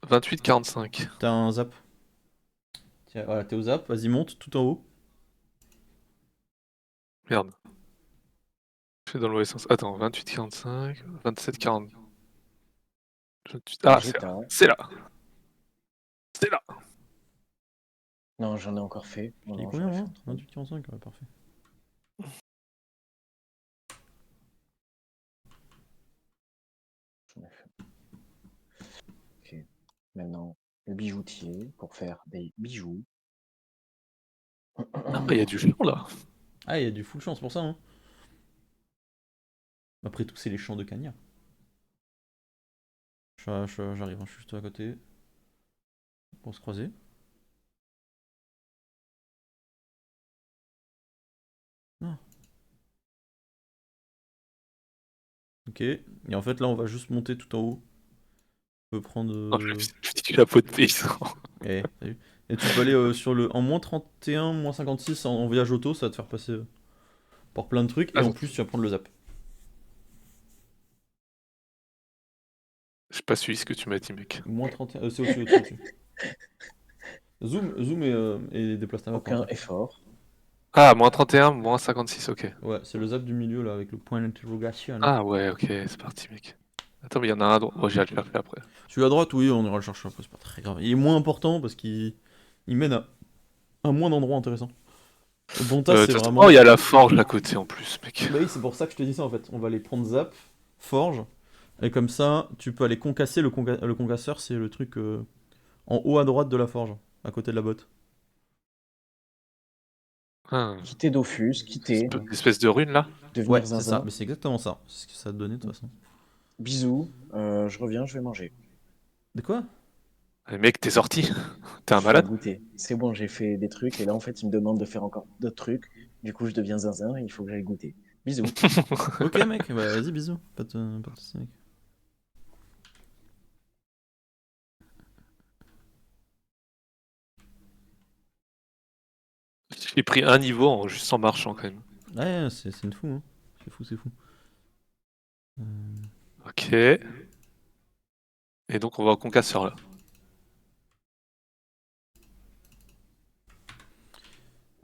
28-45. T'as un zap. Tiens, voilà, t'es au zap, vas-y, monte tout en haut. Merde. Je suis dans le mauvais sens. Attends, 28-45, 27-40. Ah, c'est là. Vegeta. C'est là. C'est là. Non, j'en ai encore fait. Je Non, dis non, combien j'en ai fait moi un truc. 28,45, ouais, parfait. J'en ai fait. Ok. Maintenant, le bijoutier pour faire des bijoux. Ah, bah, il y a du champ là. Ah, il y a du full chance pour ça, hein. Après tout, c'est les champs de Cagna. J'arrive, hein, je suis juste à côté. Pour se croiser. Ah. Ok, et en fait là on va juste monter tout en haut peux prendre. Non, je dis la peau de paysan. T'as vu. Et tu peux aller sur le en moins 31, moins 56 en voyage auto, ça va te faire passer par plein de trucs. Et en Attends. plus, tu vas prendre le zap. J'ai pas suivi ce que tu m'as dit, mec. Moins 31, c'est au-dessus, au-dessus, au-dessus. Zoom et déplace ta map. Aucun en fait. effort. Ah, moins 31, moins 56, ok. Ouais, c'est le zap du milieu là avec le point d'interrogation. Ah ouais, ok, c'est parti, mec. Attends, mais il y en a un à droite. Oh, j'irai le chercher après. Celui à droite, oui, on ira le chercher après, c'est pas très grave. Il est moins important parce qu'il mène à moins d'endroits intéressants. Le Bontas, c'est vraiment. Oh, il y a la forge à côté en plus, mec. Bah oui, c'est pour ça que je te dis ça en fait. On va les prendre zap, forge, et comme ça, tu peux aller concasser. Le concasseur, c'est le truc en haut à droite de la forge, à côté de la botte. Ah, Quitter Dofus, quitter, espèce de rune là. devenir Ouais, c'est ça, zinzin. mais c'est exactement ça. C'est ce que ça a donné de toute façon. Bisous, je reviens, je vais manger. De quoi? Mais mec, t'es sorti. T'es un Je vais malade. goûter. C'est bon, j'ai fait des trucs et là en fait il me demande de faire encore d'autres trucs. Du coup je deviens zinzin et il faut que j'aille goûter. Bisous. Ok, mec, bah vas-y, bisous. Pas de soucis, mec. J'ai pris un niveau juste en marchant quand même. Ouais, c'est une fou, hein. C'est fou, c'est fou. Ok. Et donc on va au concasseur là.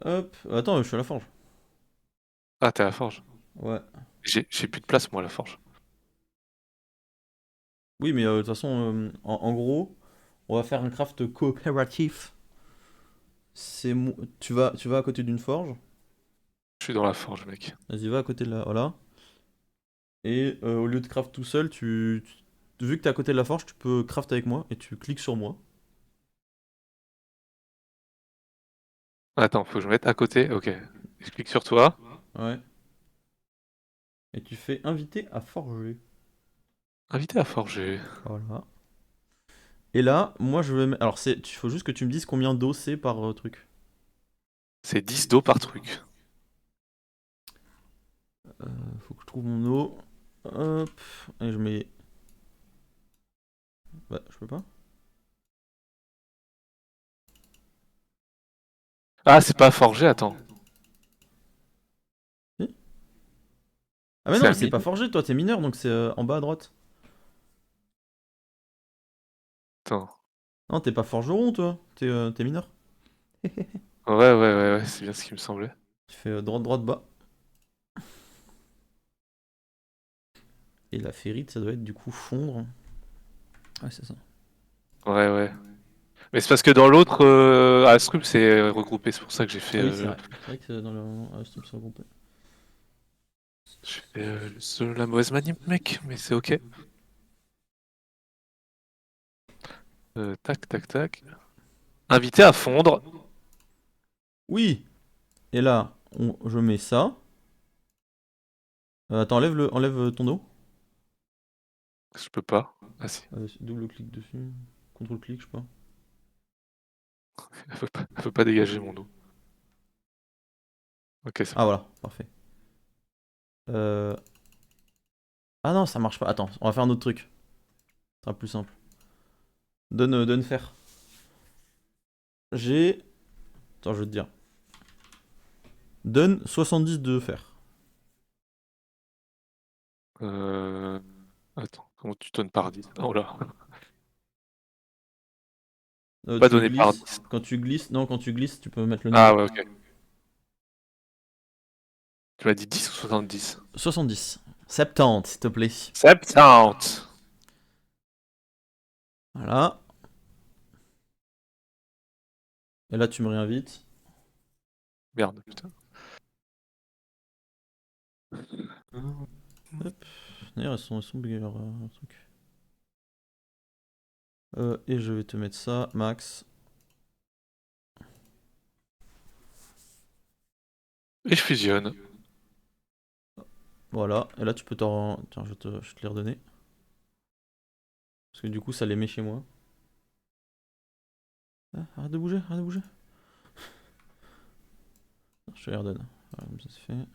Hop, attends, je suis à la forge. Ah, t'es à la forge. Ouais. J'ai plus de place moi à la forge. Oui, mais de toute façon, en gros, on va faire un craft coopératif. Tu vas à côté d'une forge. Je suis dans la forge, mec. Vas-y, va à côté de la. Voilà. Et au lieu de craft tout seul, vu que t'es à côté de la forge, tu peux craft avec moi et tu cliques sur moi. Attends, faut que je me mette à côté. Ok. Je clique sur toi. Ouais. Et tu fais inviter à forger. Invité à forger. Voilà. Et là, moi je vais. Alors, il faut juste que tu me dises combien d'eau c'est par truc. C'est 10 d'eau par truc. Faut que je trouve mon eau. Hop. Et je mets. Bah, je peux pas. Ah, c'est pas à forger, attends. Si. Ah, mais C'est non, à mais c'est mine. pas forgé, toi, t'es mineur, donc c'est en bas à droite. Attends. Non, t'es pas forgeron, toi. T'es mineur. Ouais, c'est bien ce qui me semblait. Tu fais droite, droite, bas. Et la ferrite, ça doit être du coup fondre. Ouais, c'est ça. Ouais. Mais c'est parce que dans l'autre, Astrup, c'est regroupé. C'est pour ça que j'ai fait, Ah oui, c'est vrai. C'est vrai que dans le. Ah, je trouve ça regroupé. j'ai fait la mauvaise manip, mec. Mais c'est ok. Tac. Invité à fondre. Oui! Et là, je mets ça. Attends, enlève ton dos. Je peux pas. Ah si. Double-clic dessus. Contrôle-clic, je sais pas. Elle peut pas dégager mon dos. Ok, c'est Ah bon. voilà, parfait. Euh... Ah non, ça marche pas. Attends, on va faire un autre truc. Ce sera plus simple. Donne fer. J'ai. Attends, je vais te dire. Donne 70 de fer. Euh... Attends, comment tu donnes par 10? Oh là. Pas Tu donné par glisses. 10. Quand tu glisses, tu peux mettre le Ah niveau. ouais, ok. Tu m'as dit 10 ou 70? 70. 70, s'il te plaît. 70! Voilà. Et là, tu me réinvites. Merde, putain. Hop. D'ailleurs, elles sont buggées leur truc. Et je vais te mettre ça, max. Et je fusionne. Voilà. Et là, tu peux t'en. Tiens, je vais te les redonner. Parce que du coup, ça les met chez moi. Ah, arrête de bouger, arrête de bouger. Je te les redonne. Voilà, comme ça c'est fait.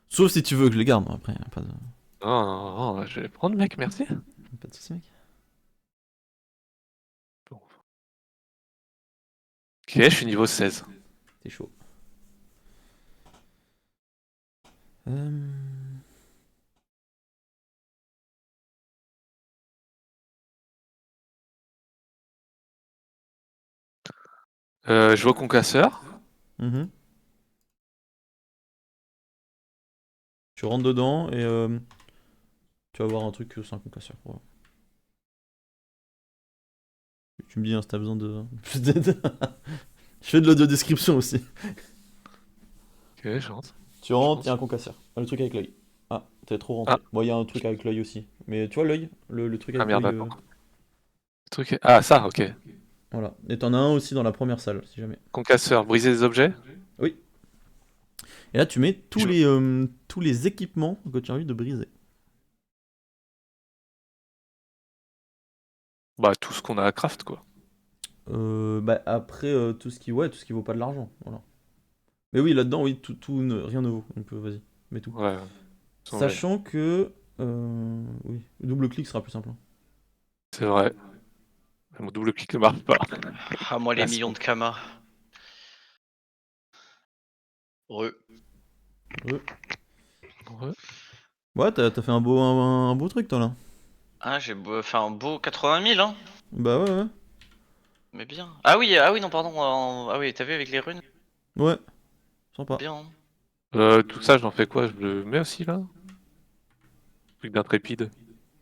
Sauf si tu veux que je les garde, après, pas de Non, je vais les prendre, mec, merci. soucis, mec. Ok, je suis niveau 16. T'es chaud. Euh, Je vois concasseur. mhm. Tu rentres dedans et tu vas voir un truc, c'est un concasseur. Voilà. Tu me dis hein, si t'as besoin de plus d'aide. Je fais de l'audio description aussi. Ok, je rentre. Tu rentres, il y a un concasseur. Ah, le truc avec l'œil. Ah, t'es trop Ah, rentré. Bon, il y a un truc avec l'œil aussi. Mais tu vois l'œil le truc ah avec merde, l'œil. attends. Truc... Ah, ça, ok. Voilà. Et t'en as un aussi dans la première salle, si jamais. Concasseur, briser des objets. Oui. Et là, tu mets Je- tous les équipements que tu as envie de briser. Bah, tout ce qu'on a à craft, quoi. Bah, après, tout ce qui vaut pas de l'argent. Voilà. Mais oui, là-dedans, oui, rien ne vaut. Donc, vas-y, mets tout. Ouais, sans vrai. Sachant que. Oui, double-clic sera plus simple. Hein. C'est vrai. Mon double clic ne marche pas. Ah, moi, les Ah, c'est millions bon. de kamas. Re. Ouais, Ouais. ouais t'as fait un beau truc, toi, là. Ah, j'ai fait un beau 80 000, hein. Bah ouais, ouais. Mais bien. Ah oui, non, pardon. Ah oui, t'as vu avec les runes? Ouais, sympa. Bien. Hein. Tout ça, j'en fais quoi? Je le mets aussi, là? Truc d'intrépide.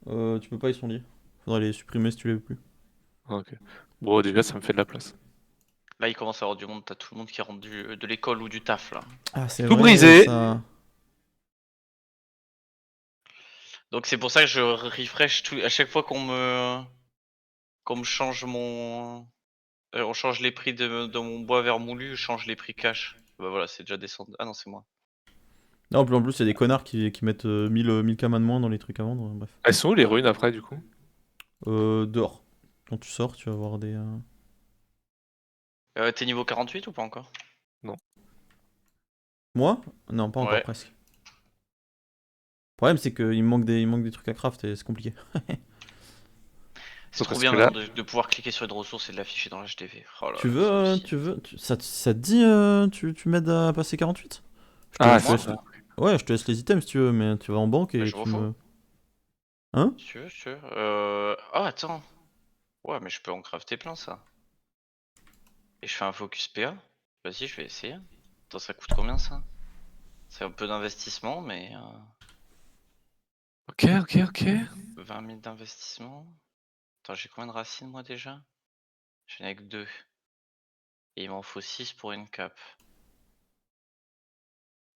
Tu peux pas, ils sont liés. Faudrait les supprimer si tu les veux plus. Ah, ok. Bon, déjà, ça me fait de la place. Là, il commence à y avoir du monde. T'as tout le monde qui rentre de l'école ou du taf, là. Ah, c'est Tout vrai, brisé. ça. Donc, c'est pour ça que je refresh tout. À chaque fois qu'on me change mon. On change les prix de mon bois vermoulu, je change les prix cash. Bah voilà, c'est déjà descendu. Ah non, c'est moi. Non, en plus, il y a des connards qui mettent 1000 kamas de moins dans les trucs à vendre. Bref. Elles sont où les runes après, du coup? Dehors. Quand tu sors, tu vas voir des. T'es niveau 48 ou pas encore? Non. Moi? Non, pas encore, Ouais. presque. Le problème, c'est qu'il il manque des trucs à craft et c'est compliqué. C'est trop Parce bien que là, maintenant de pouvoir cliquer sur une ressource et de l'afficher dans l'HDV. Oh là Tu là, veux, c'est aussi. ça te dit, tu m'aides à passer 48? ah, Je te c'est Moi? laisse, ça. ouais, je te laisse les items si tu veux, mais tu vas en banque Bah et je tu m'en fous. me. Hein? Si tu veux, si tu veux. Oh attends. Ouais, mais je peux en crafter plein ça. Et je fais un focus PA. Vas-y, je vais essayer. Attends, ça coûte combien ça? C'est un peu d'investissement, mais Ok, ok, ok. 20 000 d'investissement. Attends, j'ai combien de racines moi déjà? J'en ai que 2. Et il m'en faut 6 pour une cape.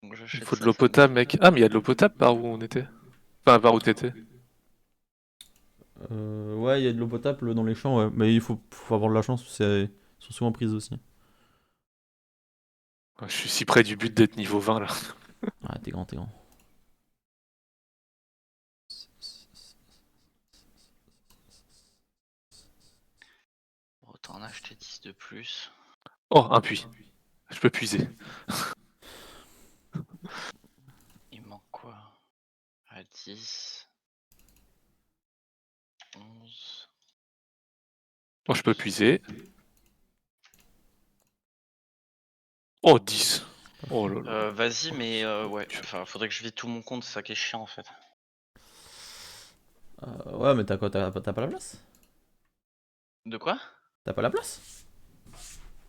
Donc Il j'achète faut de ça, l'eau ça me potable, donne. mec. Ah, mais il y a de l'eau potable par où on était. Enfin, par où t'étais. Ouais, il y a de l'eau potable dans les champs, ouais. Mais faut avoir de la chance, ils sont souvent prises aussi. Ah, je suis si près du but d'être niveau 20 là. Ah, t'es grand, t'es grand. Autant en acheter 10 de plus. Oh, un puits. Je peux puiser. Il me manque quoi? À 10. 11. Oh, je peux puiser. Oh, 10. Oh là là. Vas-y, mais ouais. Enfin, faudrait que je vide tout mon compte, c'est ça qui est chiant en fait. Ouais, mais t'as quoi? T'as pas la place? De quoi? T'as pas la place?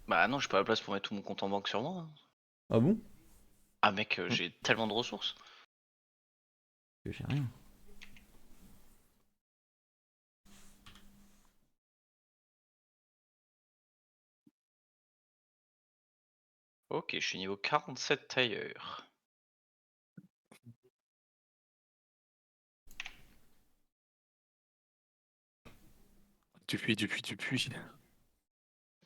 Bah non, j'ai pas la place pour mettre tout mon compte en banque sur moi. Hein. Ah bon? Ah mec, j'ai tellement de ressources. J'ai rien. Ok, je suis niveau 47 tailleur. Du puits, du puits, du puits.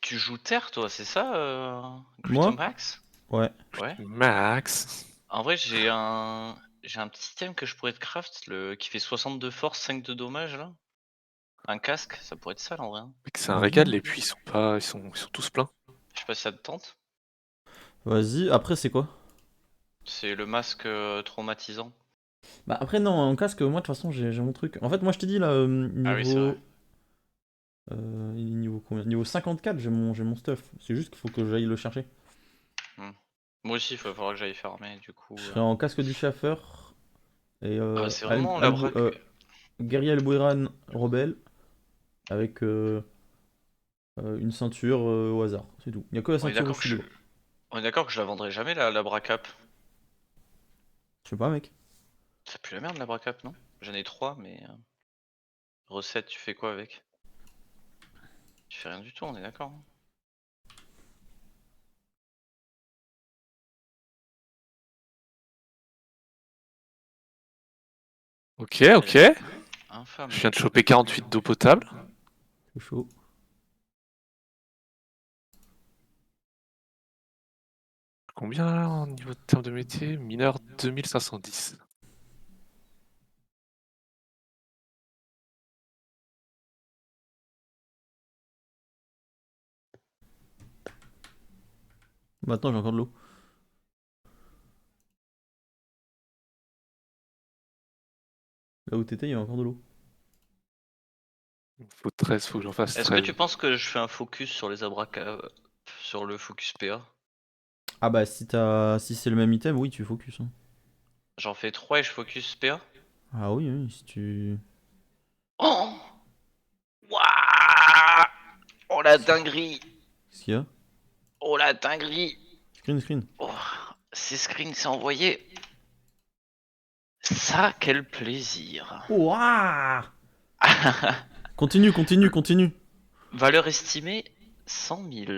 Tu joues terre toi, c'est ça Moi? Max? Ouais. Ouais. Max. En vrai, j'ai un petit item que je pourrais te craft, qui fait 62 force, 5 de dommage là. Un casque, ça pourrait être ça en vrai. Hein. Mec, c'est un Vas-y. régal, les puits ils sont pas. Ils sont tous pleins. Je sais pas si ça te tente. Vas-y, après, c'est quoi? C'est le masque traumatisant. Bah, après, non, en casque, moi, de toute façon, j'ai mon truc. En fait, moi, je t'ai dit là, Ah oui, c'est vrai. il est niveau combien? Niveau 54, j'ai mon stuff. C'est juste qu'il faut que j'aille le chercher. Moi aussi, il va falloir que j'aille farmer, du coup. Je serai en casque du chasseur. Et C'est vraiment la braque. guerrier Albuiran rebelle. Avec une ceinture au hasard. C'est tout. Il n'y a que la On est ceinture où d'accord je que suis je... libre. On est d'accord que je la vendrai jamais, la bracap. Je sais pas, mec. Ça pue la merde, la bracap, non? J'en ai 3, mais... Recette, tu fais quoi avec? Tu fais rien du tout, on est d'accord. Hein. Ok, ok. Infâme. Je viens de choper 48 d'eau potable. C'est chaud. Combien là en niveau de termes de métier? Mineur 2510. Maintenant, j'ai encore de l'eau. Là où t'étais, il y a encore de l'eau. Il me faut 13, faut que j'en fasse Est-ce que 13. tu penses que je fais un focus sur les abracap... sur le focus PA? Ah bah, si c'est le même item, oui, tu focus. Hein. J'en fais 3 et je focus PA? Ah oui, oui, si tu... Oh Wouah Oh la dinguerie! Qu'est-ce qu'il y a? Oh la dinguerie! Screen. Oh, ces screens c'est envoyé. Ça, quel plaisir. Ouah! Continue. Valeur estimée 100 000.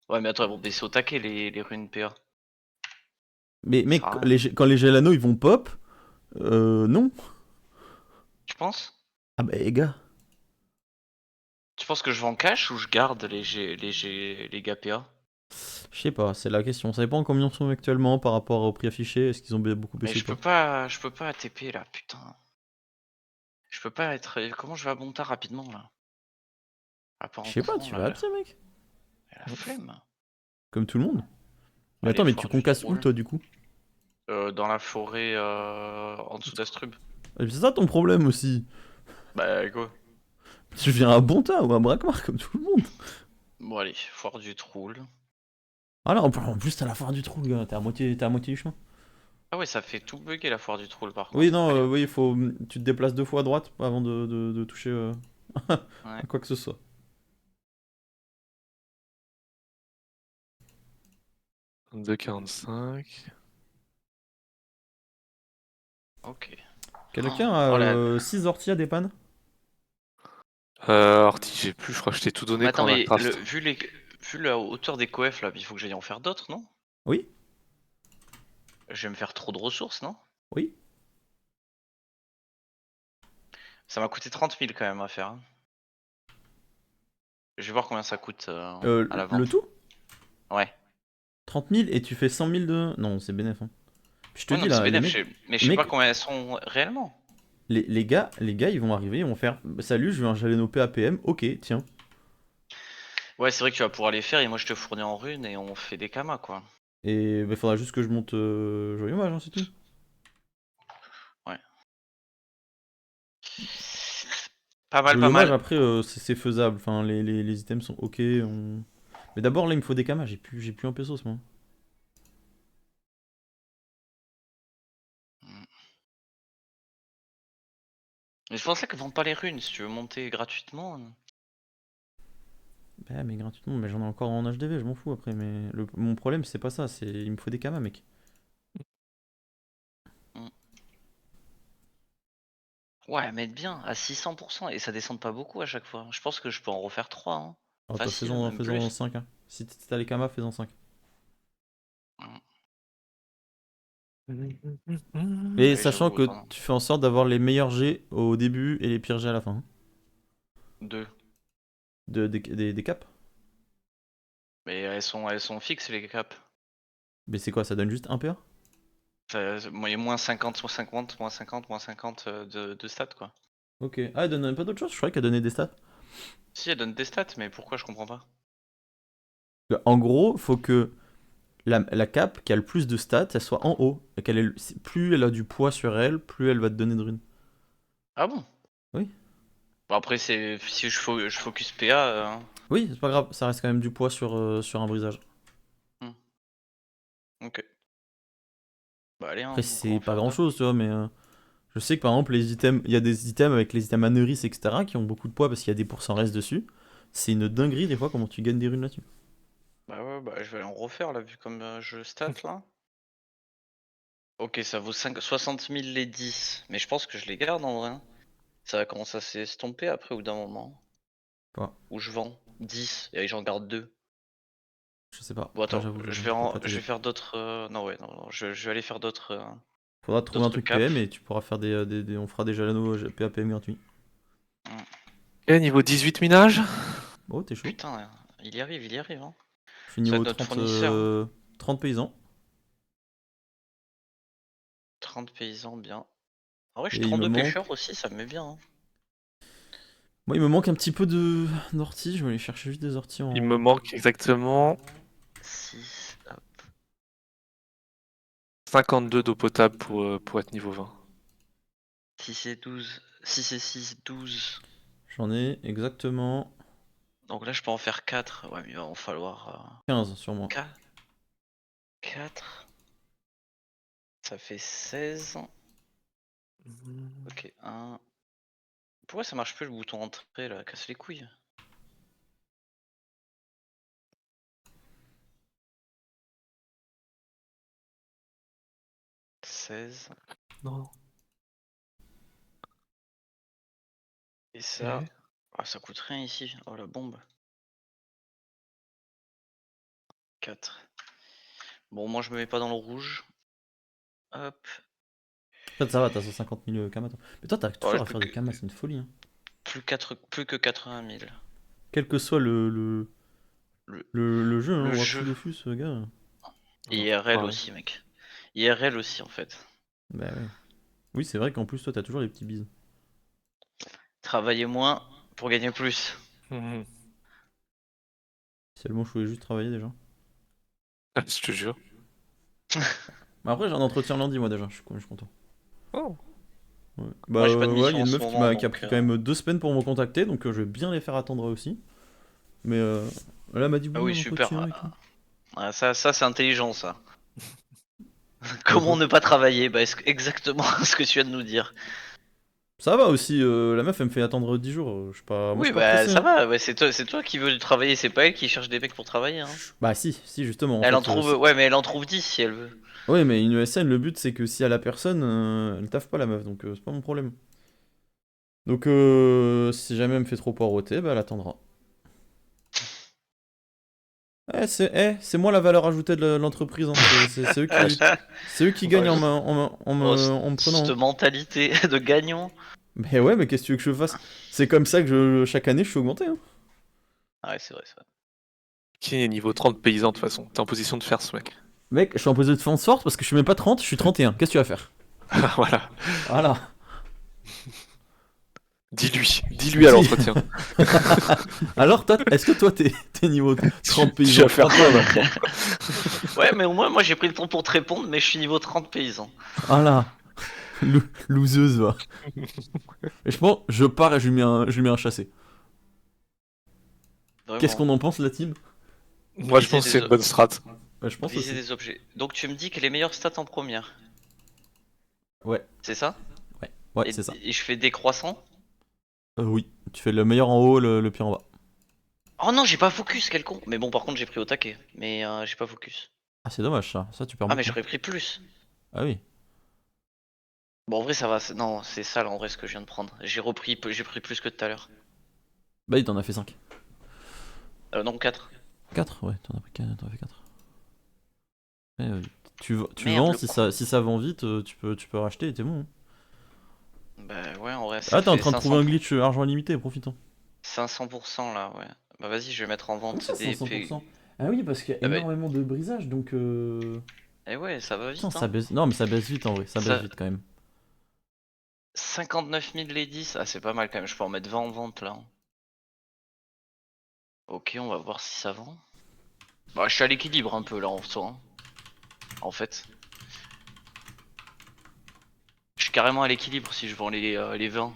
Ouais, mais attends, ils vont baisser au taquet les runes PA. Mais mec, Ça sert à rien. quand les Gelano ils vont pop, non. Tu penses? Ah bah les gars. Tu penses que je vais en cash ou je garde les gars PA? Je sais pas, c'est la question. Ça dépend combien ils sont actuellement par rapport au prix affiché. Est-ce qu'ils ont beaucoup Mais baissé ou pas? je peux pas ATP là, putain. Je peux pas être. Comment je vais à Bonta rapidement là? À part Je en sais pas, courant tu là. vas à pied, mec. La flemme. Comme tout le monde. Mais Allez, attends, mais foire tu du concasses où troll. toi du coup? Dans la forêt en dessous d'Astrub. C'est ça ton problème aussi. Bah go. Tu viens à Bonta ou à Brakmar comme tout le monde. Bon allez, foire du troll. Ah là, en plus t'as la foire du trou, gars. T'es à moitié du chemin. Ah ouais, ça fait tout bugger la foire du troll par contre. Oui, non, Allez, oui, il faut. Tu te déplaces 2 fois à droite avant de toucher à ouais. quoi que ce soit. 22,45. Ok. Quelqu'un Oh a là. 6 orties à dépanne? Orti, j'ai plus, je crois que je t'ai tout donné Mais attends, quand on a mais craft. vu la hauteur des coef là, il faut que j'aille en faire d'autres, non? Oui, Je vais me faire trop de ressources, non? oui. Ça m'a coûté 30 000 quand même à faire. Hein. Je vais voir combien ça coûte à la Le vente. tout? Ouais. 30 000 et tu fais 100 000 de. Non, c'est bénéf. Hein. Je te Ouais, non, dis mais c'est là, les bénéf, mecs, mais je sais mec, pas combien elles sont réellement. les gars, ils vont arriver, ils vont faire salut, je viens j'allais nos PAPM, ok, tiens. Ouais, c'est vrai que tu vas pouvoir les faire et moi je te fournis en runes et on fait des kamas quoi. Et il faudra juste que je monte Joyeux Mage, hein, c'est tout. Ouais. Pas mal, Joyeux pas Mage, mal. après, c'est faisable, enfin, les items sont ok. Mais d'abord, là, il me faut des kamas, j'ai plus un peso, moi. Mais je pensais que vendre pas les runes si tu veux monter gratuitement. Bah, mais gratuitement, mais j'en ai encore en HDV, je m'en fous après. Mais mon problème, c'est pas ça, c'est il me faut des kamas, mec. Ouais, mettre bien à 600% et ça descend pas beaucoup à chaque fois. Je pense que je peux en refaire 3. Hein. Alors, toi, Facile, faisons même faisons plus. 5, hein. Si t'as les kamas, faisons 5. Et Ouais, sachant j'avoue, que autant. tu fais en sorte d'avoir les meilleurs jets au début et les pires jets à la fin. Hein. 2. Des caps. Mais elles sont fixes les caps. Mais c'est quoi, ça donne juste un PA? Moi, il y a moins 50, moins 50, moins 50, moins 50 de stats quoi. Ok. Ah, elle donne pas d'autre chose? Je croyais qu'elle donnait des stats. Si, elle donne des stats, mais pourquoi je comprends pas? En gros, faut que la cape qui a le plus de stats, elle soit en haut. Et plus elle a du poids sur elle, plus elle va te donner de runes. Ah bon? Oui. Bon, après, si je focus PA. Oui, c'est pas grave, ça reste quand même du poids sur un brisage. Ok. Bah, allez, Après, on va c'est en pas faire grand deux. chose, tu vois, mais je sais que par exemple, les items, il y a des items avec les items Aneris, etc., qui ont beaucoup de poids parce qu'il y a des pourcents restes dessus. C'est une dinguerie des fois comment tu gagnes des runes là-dessus. Bah, ouais, bah, je vais aller en refaire là, vu comme je stat là. Ok, ça vaut 60 000 les 10. Mais je pense que je les garde en vrai, hein. Ça va commencer à s'estomper après, au bout d'un moment. Quoi? Où je vends 10 et j'en garde 2. Je sais pas. Bon, Là, attends, j'avoue, je je peux pas je t'aider. vais faire d'autres. Non, ouais, non, je vais aller faire Faudra trouver un d'autres truc caps. PM et tu pourras faire on fera des Jalano PAPM gratuits. Ok, niveau 18 minage. Oh, t'es chaud. Putain, il y arrive, hein. Je suis Ça va niveau être notre 30, fournisseur, hein. 30 paysans. 30 paysans, bien. Ah ouais, j'ai Et il me 32 manque. pêcheurs aussi, ça me met bien, hein. Moi, il me manque un petit peu d'orties. Je vais aller chercher juste des orties Il me en. manque exactement 6. 52 d'eau potable pour être niveau 20. 6 et 12. 6 et 6, 12. J'en ai exactement Donc là, je peux en faire 4. Ouais, mais il va en falloir 15 sur moi. 4. Ça fait 16. Ok, 1. Pourquoi ça marche plus le bouton entrée là? Casse les couilles. « 16. Non. Et ça. Ok. Ah, ça coûte rien ici. Oh la bombe. 4. Bon, moi je me mets pas dans le rouge. Hop. En fait, ça va, t'as 150 000 kamas. Toi. Mais toi, t'arrives Ouais, toujours à faire des kamas, c'est une folie. Hein. plus que 80 000. Quel que soit Le, le jeu, hein, le Wakfu jeu. Dofus, gars. IRL Pareil. aussi, mec. IRL aussi, en fait. Bah ouais. Oui, c'est vrai qu'en plus, toi, t'as toujours les petits bises. Travailler moins pour gagner plus. Mhm. Seulement, je voulais juste travailler déjà. Je te jure. Mais après, j'ai un entretien lundi, moi déjà, je suis content. Oh. Ouais. Bah Moi j'ai pas de ouais, il mission y a en une ce meuf moment, qui a donc. pris quand même 2 semaines pour me contacter, donc je vais bien les faire attendre aussi. Mais elle m'a dit Ah oui, oui, un entretien super. et tout. Ah, ça c'est intelligent, ça. Bah Comment quoi? ne pas travailler? Bah, exactement ce que tu viens de nous dire. Ça va aussi, la meuf elle me fait attendre 10 jours, moi je Oui, suis pas bah pressé ça hein. va. Ouais, c'est toi qui veux travailler, c'est pas elle qui cherche des mecs pour travailler, hein. Bah si justement en Elle en fait. trouve. Ouais, mais elle en trouve 10 si elle veut. Ouais mais une ESN le but c'est que si elle a personne, elle taffe pas la meuf, donc c'est pas mon problème. Donc si jamais elle me fait trop poireauter, bah elle attendra. C'est moi la valeur ajoutée de l'entreprise, hein. C'est eux qui gagnent Ouais, oh, en me prenant. cette Hein. mentalité de gagnant. Mais ouais, mais qu'est-ce que tu veux que je fasse? C'est comme ça que chaque année je suis augmenté. Hein. Ah ouais, c'est vrai, ça. Qui est niveau 30 paysans de toute façon. T'es en position de faire ce mec. Mec, je suis en position de défense forte parce que je suis même pas 30, je suis 31. Qu'est-ce que tu vas faire? Voilà. Voilà. Dis-lui à l'entretien. Alors, toi, est-ce que toi, t'es niveau 30 Tu paysans vas faire quoi maintenant? Ouais, mais au moins, moi j'ai pris le temps pour te répondre, mais je suis niveau 30 paysans. Voilà. Loseuse, va. Et je pense, je pars et je lui mets un chassé. Qu'est-ce qu'on Vraiment. en pense, la team? Moi je Viser pense que c'est des, une bonne strat. Bah, je pense viser aussi. des objets. Donc tu me dis que les meilleures stats en première, Ouais, c'est ça? ouais, Et, c'est ça. et je fais décroissant? Oui, tu fais le meilleur en haut, le pire en bas. Oh non, j'ai pas focus, quel con! Mais bon, par contre, j'ai pris au taquet. Mais j'ai pas focus. Ah, c'est dommage ça. Ça, tu perds Ah, mais beaucoup. j'aurais pris plus. Ah oui. Bon, en vrai, ça va. Non, c'est sale en vrai ce que je viens de prendre. J'ai pris plus que tout à l'heure. Bah, il t'en a fait 5. Non, 4. 4? Ouais, t'en as fait 4. Tu Merde, vends, le con. si ça vend vite, tu peux racheter et t'es bon. Hein. Bah ouais, en vrai, ça Ah, t'es en fait train de trouver un glitch argent illimité, profitons. 500% là, ouais. Bah vas-y, je vais mettre en Comme vente ça, des 500%. Ah oui, parce qu'il y a Ah bah, énormément de brisage, donc eh ouais, ça va Putain, vite, ça hein. baisse. Non, mais ça baisse vite en vrai, ça baisse Ça... vite quand même. 59 000 les 10. Ah, c'est pas mal quand même, je peux en mettre 20 en vente là. Ok, on va voir si ça vend. Bah, je suis à l'équilibre un peu là en soi, hein. En fait. Je suis carrément à l'équilibre si je vends les 20.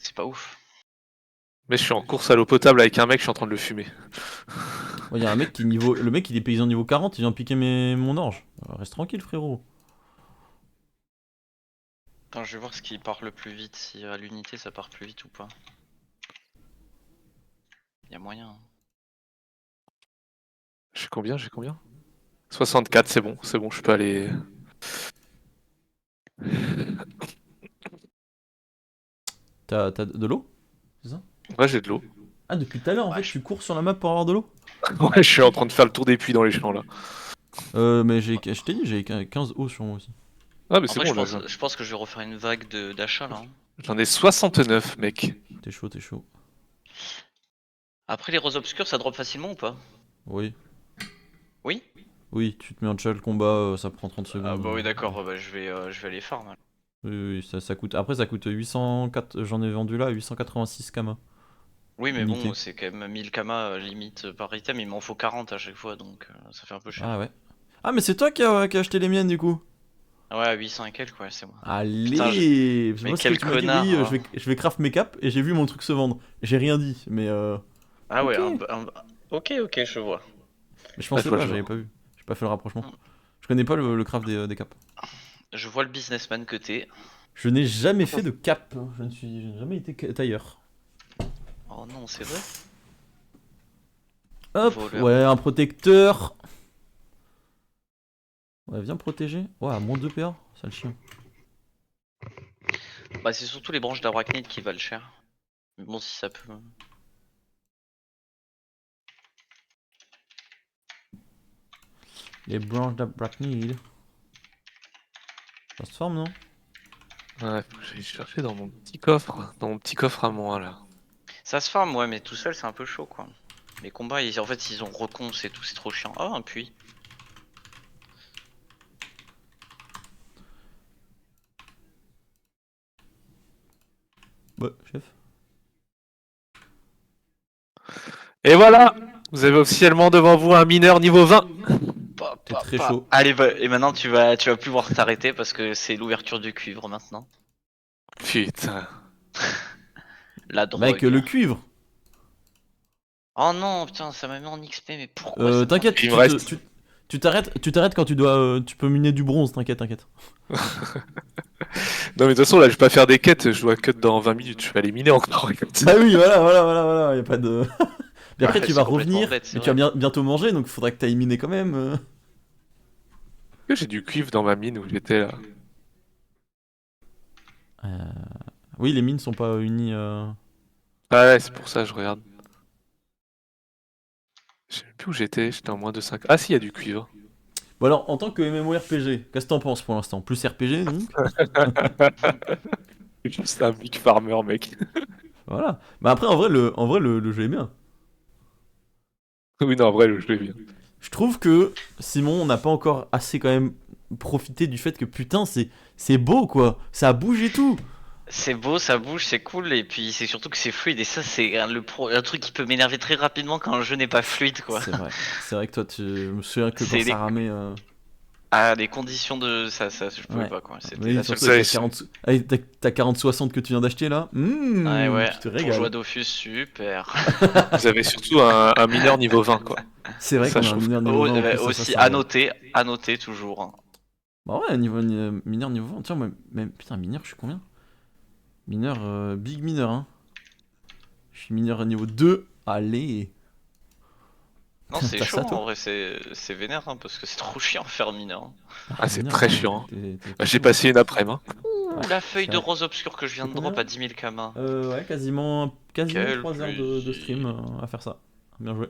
C'est pas ouf. Mais je suis en course à l'eau potable avec un mec, je suis en train de le fumer. Il y a un mec qui niveau. Le mec il est paysan niveau 40, il vient piquer mon orge. Reste tranquille frérot. Attends, je vais voir ce qui part le plus vite, si à l'unité ça part plus vite ou pas. Y a moyen. Hein. J'ai combien 64, c'est bon, je peux aller. T'as de l'eau? C'est ça? Ouais, j'ai de l'eau. Ah, depuis tout à l'heure en Ouais, fait, tu cours sur la map pour avoir de l'eau? Ouais, je suis en train de faire le tour des puits dans les champs là. Mais je t'ai dit, j'ai 15 eau sur moi aussi. Ah, mais En c'est vrai, bon, je pense que je vais refaire une vague d'achat là. Hein. j'en ai 69, mec. T'es chaud. Après, les roses obscures, ça drop facilement ou pas? Oui. Oui? Oui, tu te mets en chat le combat, ça prend 30 secondes. Ah bah oui, d'accord, bah, je vais aller farm. Alors. Oui, ça coûte. Après, ça coûte 804. J'en ai vendu là 886 kama. Oui, mais Unité. bon, c'est quand même 1000 kama limite par item, il m'en faut 40 à chaque fois donc ça fait un peu cher. Ah ouais. Ah, mais c'est toi qui as acheté les miennes du coup. Ouais, à 800 et quelques, ouais, c'est moi. Allez. Putain, Parce que mais moi, c'est quel toi qui m'as dit, connard, oui, hein. je vais craft mes caps et j'ai vu mon truc se vendre. J'ai rien dit, mais Ah ouais, ok. ok, je vois. Mais je pensais Ouais, je vois, pas, je j'avais vois. pas vu. J'ai pas fait le rapprochement. Mm. Je connais pas le craft des caps. Je vois le businessman que t'es. Je n'ai jamais fait de cap. Je n'ai jamais été tailleur. Oh non, c'est vrai? Hop, Voleur. ouais, un protecteur. Ouais, viens protéger. Ouais, moins 2 PA, sale chien. Bah, c'est surtout les branches d'arachnide qui valent cher. Mais bon, si ça peut. Les branches d'arachnide. Ça se forme, non? Ouais, faut que j'aille chercher dans mon petit coffre. Dans mon petit coffre à moi là. Ça se farm, ouais, mais tout seul, c'est un peu chaud quoi. Les combats, en fait, ils ont recon, c'est tout, c'est trop chiant. Ah, un puits. Ouais, chef. Et voilà, vous avez officiellement devant vous un mineur niveau 20. T'es très chaud. Allez, et maintenant tu vas plus pouvoir t'arrêter parce que c'est l'ouverture du cuivre maintenant. Putain. La drogue. Mec, le cuivre. Oh non, putain, ça m'a mis en XP, mais pourquoi ça T'inquiète, Il me reste. tu t'arrêtes quand tu dois. Tu peux miner du bronze, t'inquiète. Non mais de toute façon là je vais pas faire des quêtes, je dois cut dans 20 minutes, je vais aller miner encore. Ah oui, voilà, y a pas de. Puis après, Ouais, tu c'est vas complètement revenir, bête, c'est mais tu vas vrai. bientôt manger, donc il faudra que t'ailles miner quand même. J'ai du cuivre dans ma mine où j'étais là. Oui, les mines sont pas unies. Ah ouais, c'est pour ça je regarde. Je sais même plus où j'étais en moins de 5. Ah si, il y a du cuivre. Bon, alors, en tant que MMORPG, qu'est-ce que t'en penses pour l'instant? Plus RPG, donc? Je suis juste un big farmer mec. Voilà. Bah après, en vrai, le jeu est bien. Oui non en vrai le jeu est bien. Je trouve que Simon n'a pas encore assez quand même profité du fait que putain, c'est beau quoi. Ça bouge et tout. C'est beau, ça bouge, c'est cool, et puis c'est surtout que c'est fluide, et ça, c'est un truc qui peut m'énerver très rapidement quand un jeu n'est pas fluide, quoi. C'est vrai que toi, je me souviens que C'est quand les- ça ramait. Ah, les conditions de ça, je pouvais Ouais. pas, quoi. C'était Oui, la seule surtout Ça, avec c'est- ta 40-60 que tu viens d'acheter là. Ouais, Tu te pour jouer à régales. Dofus, super. Vous avez surtout un mineur niveau 20 quoi. C'est vrai Ça, qu'on a je un trouve mineur niveau 20 en plus, ça Aussi, sert bien. à noter toujours. Hein. Bah ouais, mineur niveau 20. Tiens, moi, même, putain, mineur, je suis combien? Mineur, big mineur, hein. Je suis mineur niveau 2. Allez. Non, c'est T'as chaud, ça, hein, toi? en vrai, c'est vénère, hein, parce que c'est trop chiant à faire mineur. Hein. Ah c'est mineur, très ouais, chiant. Hein. t'es Bah, j'ai cool. passé une après-midi. Hein. Ouh, la feuille c'est de vrai. rose obscure que je viens de Combien drop à 10 000 kama. Ouais, quasiment Quel 3 heures de stream plaisir. à faire ça. Bien joué.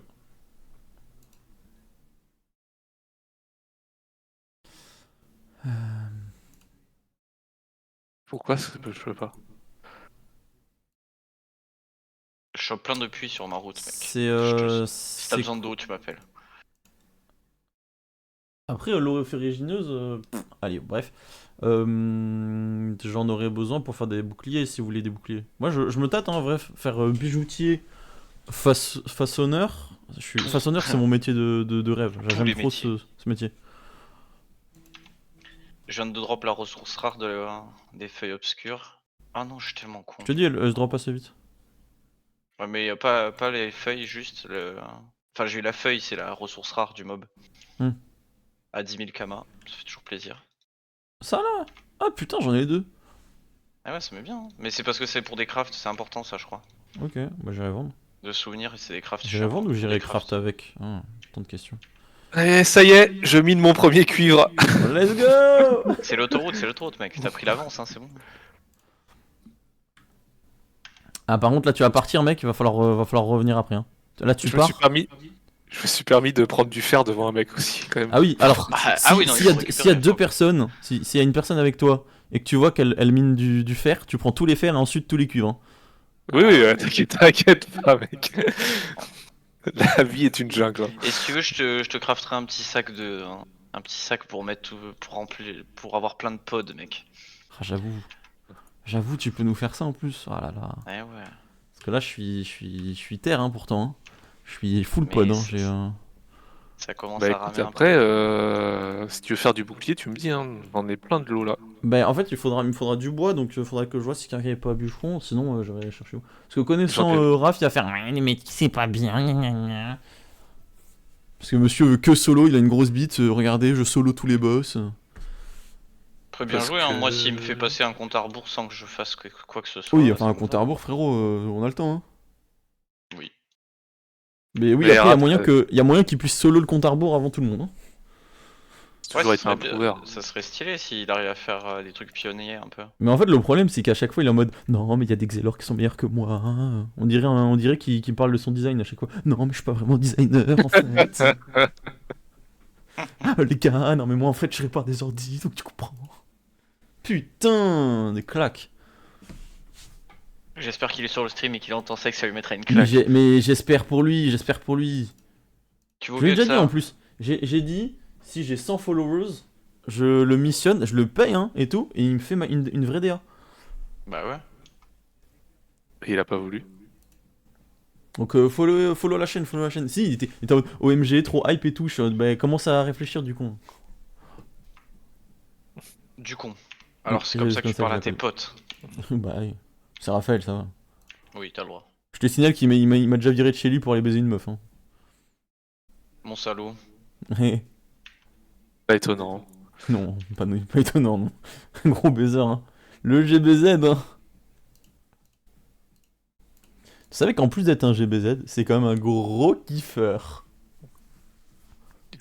Pourquoi je peux pas? Je chope plein de puits sur ma route, mec. C'est. Si t'as besoin d'eau, tu m'appelles. Après, l'eau ferrugineuse. Allez, bref. J'en aurais besoin pour faire des boucliers si vous voulez des boucliers. Moi, je me tâte, hein, bref. Faire bijoutier, façonneur. Façonneur, c'est mon métier de rêve. Tous J'aime les trop métiers. ce métier. Je viens de drop la ressource rare des feuilles obscures. Ah non, je suis tellement con. Je te dis, elle se drop assez vite. Ouais, mais y a pas les feuilles, juste le. Enfin, j'ai eu la feuille, c'est la ressource rare du mob. Hmm. À 10 000 kama, ça fait toujours plaisir. Ça là? Ah putain, j'en ai 2. Ah ouais, ça met bien. Hein. Mais c'est parce que c'est pour des crafts, c'est important ça, je crois. Ok, bah j'irai vendre. De souvenirs, et c'est des crafts. J'irai chiants vendre ou pour j'irai des craft crafts. avec? Ah, tant de questions. Eh, ça y est, je mine mon premier cuivre. Let's go! C'est l'autoroute, mec. T'as pris l'avance, hein, c'est bon. Ah, par contre, là, tu vas partir, mec, va falloir revenir après. Hein. Là, tu Je me suis pars. permis. Je me suis permis de prendre du fer devant un mec aussi, quand même. Ah oui, alors, oui, non, il s'il y, faut s'il y a récupérer, deux faut- personnes, s'il y a une personne avec toi et que tu vois qu'elle mine du fer, tu prends tous les fers et ensuite tous les cuivres. Hein. Oui, oui, t'inquiète pas, mec. La vie est une jungle. Hein. Et si tu veux, je te crafterai un petit sac de. Un petit sac pour mettre tout. Pour remplir. Pour avoir plein de pods, mec. Ah, j'avoue, tu peux nous faire ça en plus. Ah là là. Ouais, ouais. Parce que là, je suis terre, hein, pourtant. Hein. Je suis full Mais pod. Hein. c'est- J'ai, Ça commence Bah à écoute, ramer un peu. après, si tu veux faire du bouclier, tu me dis, hein. J'en ai plein de l'eau là. Bah, en fait, il me faudra du bois, donc il faudra que je vois si quelqu'un n'est pas bûcheron, sinon j'aurais cherché où. Parce que connaissant J'en ai- Raph, il va faire ouais, mais c'est pas bien. Gna, gna, gna. Parce que monsieur veut que solo, il a une grosse bite. Regardez, je solo tous les boss. Très bien Parce joué, hein. que- Moi, s'il me fait passer un compte à rebours sans que je fasse quoi que ce soit. Oui, ça enfin, un me compte va. à rebours, frérot, on a le temps. Hein. Oui. Mais oui, Mais après, Raph, il y a moyen qu'il puisse solo le compte à rebours avant tout le monde. Hein. c'est toujours été ça un serait prouveur. ça serait stylé s'il arrive à faire des trucs pionniers un peu. Mais en fait, le problème, c'est qu'à chaque fois, il est en mode non, mais il y a des Xelor qui sont meilleurs que moi. Hein. On dirait qu'il parle de son design à chaque fois. Non, mais je suis pas vraiment designer en fait. Les gars, non, mais moi en fait, je répare des ordis, donc tu comprends. Putain, des claques. J'espère qu'il est sur le stream et qu'il entend ça et que ça lui mettra une Mais claque. j'espère pour lui, j'espère pour lui. Tu vaux Je l'ai mieux déjà que dit ça. en plus. J'ai dit, si j'ai 100 followers, je le missionne, je le paye hein, et tout, et il me fait une vraie DA. Bah ouais. Et il a pas voulu. Donc follow la chaîne, follow la chaîne. Si, il était en mode OMG, trop hype et tout. Je suis en mode, bah, commence à réfléchir du coup. Du con. Alors c'est c'est comme ça que tu comme ça que parles à je tes l'appelle. potes. Bah oui. C'est Raphaël, ça va. Oui, t'as le droit. Je te signale il m'a déjà viré de chez lui pour aller baiser une meuf. Hein. Mon salaud. Pas étonnant. Non, pas étonnant, non. Gros baiser, hein. Le GBZ, hein. Tu savais qu'en plus d'être un GBZ, c'est quand même un gros kiffeur.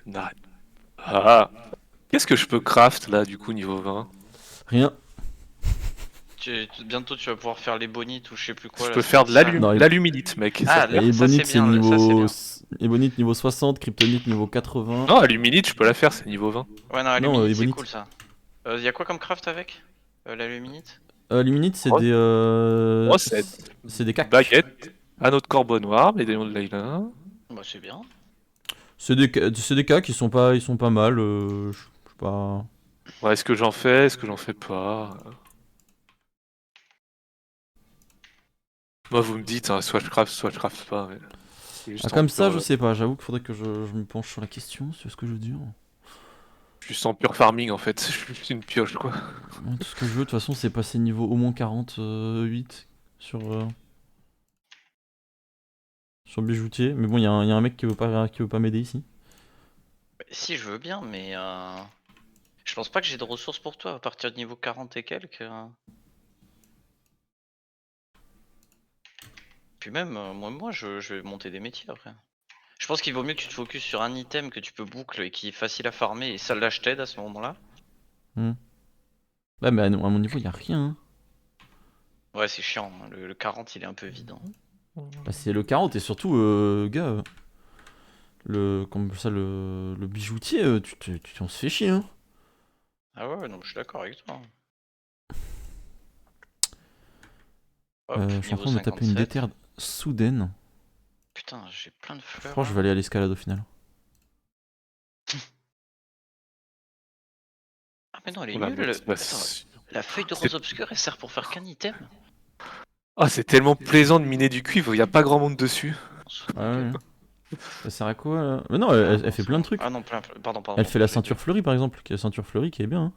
Nah. Ah. Qu'est-ce que je peux craft là du coup niveau 20? Rien. Bientôt tu vas pouvoir faire les bonites ou je sais plus quoi. Je là, peux c'est faire de ça. Non, il- l'aluminite, mec. Ah, Ça- là, Et ça, Ebonite, c'est c'est bien, ça, c'est niveau... bien. Ebonite niveau 60, Kryptonite niveau 80. Non, aluminite, je peux la faire, c'est niveau 20. Ouais, non, Non, aluminite, c'est Ebonite. cool ça. Y'a quoi comme craft avec l'aluminite? Luminite, c'est Oh. des... Recette. C'est des cacs. Baguette, anneau de corbeau noir, médaillon de Layla. Bah, c'est bien. C'est des cacs, ils sont pas mal. Je sais pas... Ouais, est-ce que j'en fais? Est-ce que j'en fais pas? Moi, vous me dites, hein, soit je craft pas. Mais... c'est juste Ah, en comme ça, pur- je sais pas. J'avoue qu'il faudrait que je me penche sur la question, c'est ce que je veux dire. Juste en pure farming en fait, je suis juste une pioche quoi. Ouais, tout ce que je veux, de toute façon, c'est passer niveau au moins 48 sur bijoutier. Mais bon, il y a un mec qui veut pas m'aider ici. Bah, si, je veux bien, mais je pense pas que j'ai de ressources pour toi à partir de niveau 40 et quelques. Puis même, moi je vais monter des métiers après. Je pense qu'il vaut mieux que tu te focuses sur un item que tu peux boucle et qui est facile à farmer et ça je t'aide à ce moment-là. Bah, mais à mon niveau, il y a rien. Hein. Ouais, c'est chiant, hein, le 40 il est un peu vide. Hein. Bah, c'est le 40 et surtout, gars, comme ça, le bijoutier, on se fait chier. Hein. Ah ouais, non, je suis d'accord avec toi. Hop, Je suis en niveau train de me taper une 57. déterre soudaine. Putain, j'ai plein de Je fleurs. crois que je là. vais aller à l'escalade au final. Ah mais non, elle est Oula, nulle. mais- bah, Attends, la feuille de c'est- rose obscure elle sert pour faire qu'un item. Ah, c'est tellement plaisant de miner du cuivre, y a pas grand monde dessus. On se fout de Ouais, gueule. ouais. Ça sert à quoi là Mais non, elle fait plein de trucs. Ah non, pardon. Elle fait la j'ai- ceinture fleurie par exemple, qui est la ceinture fleurie qui est bien. Hein.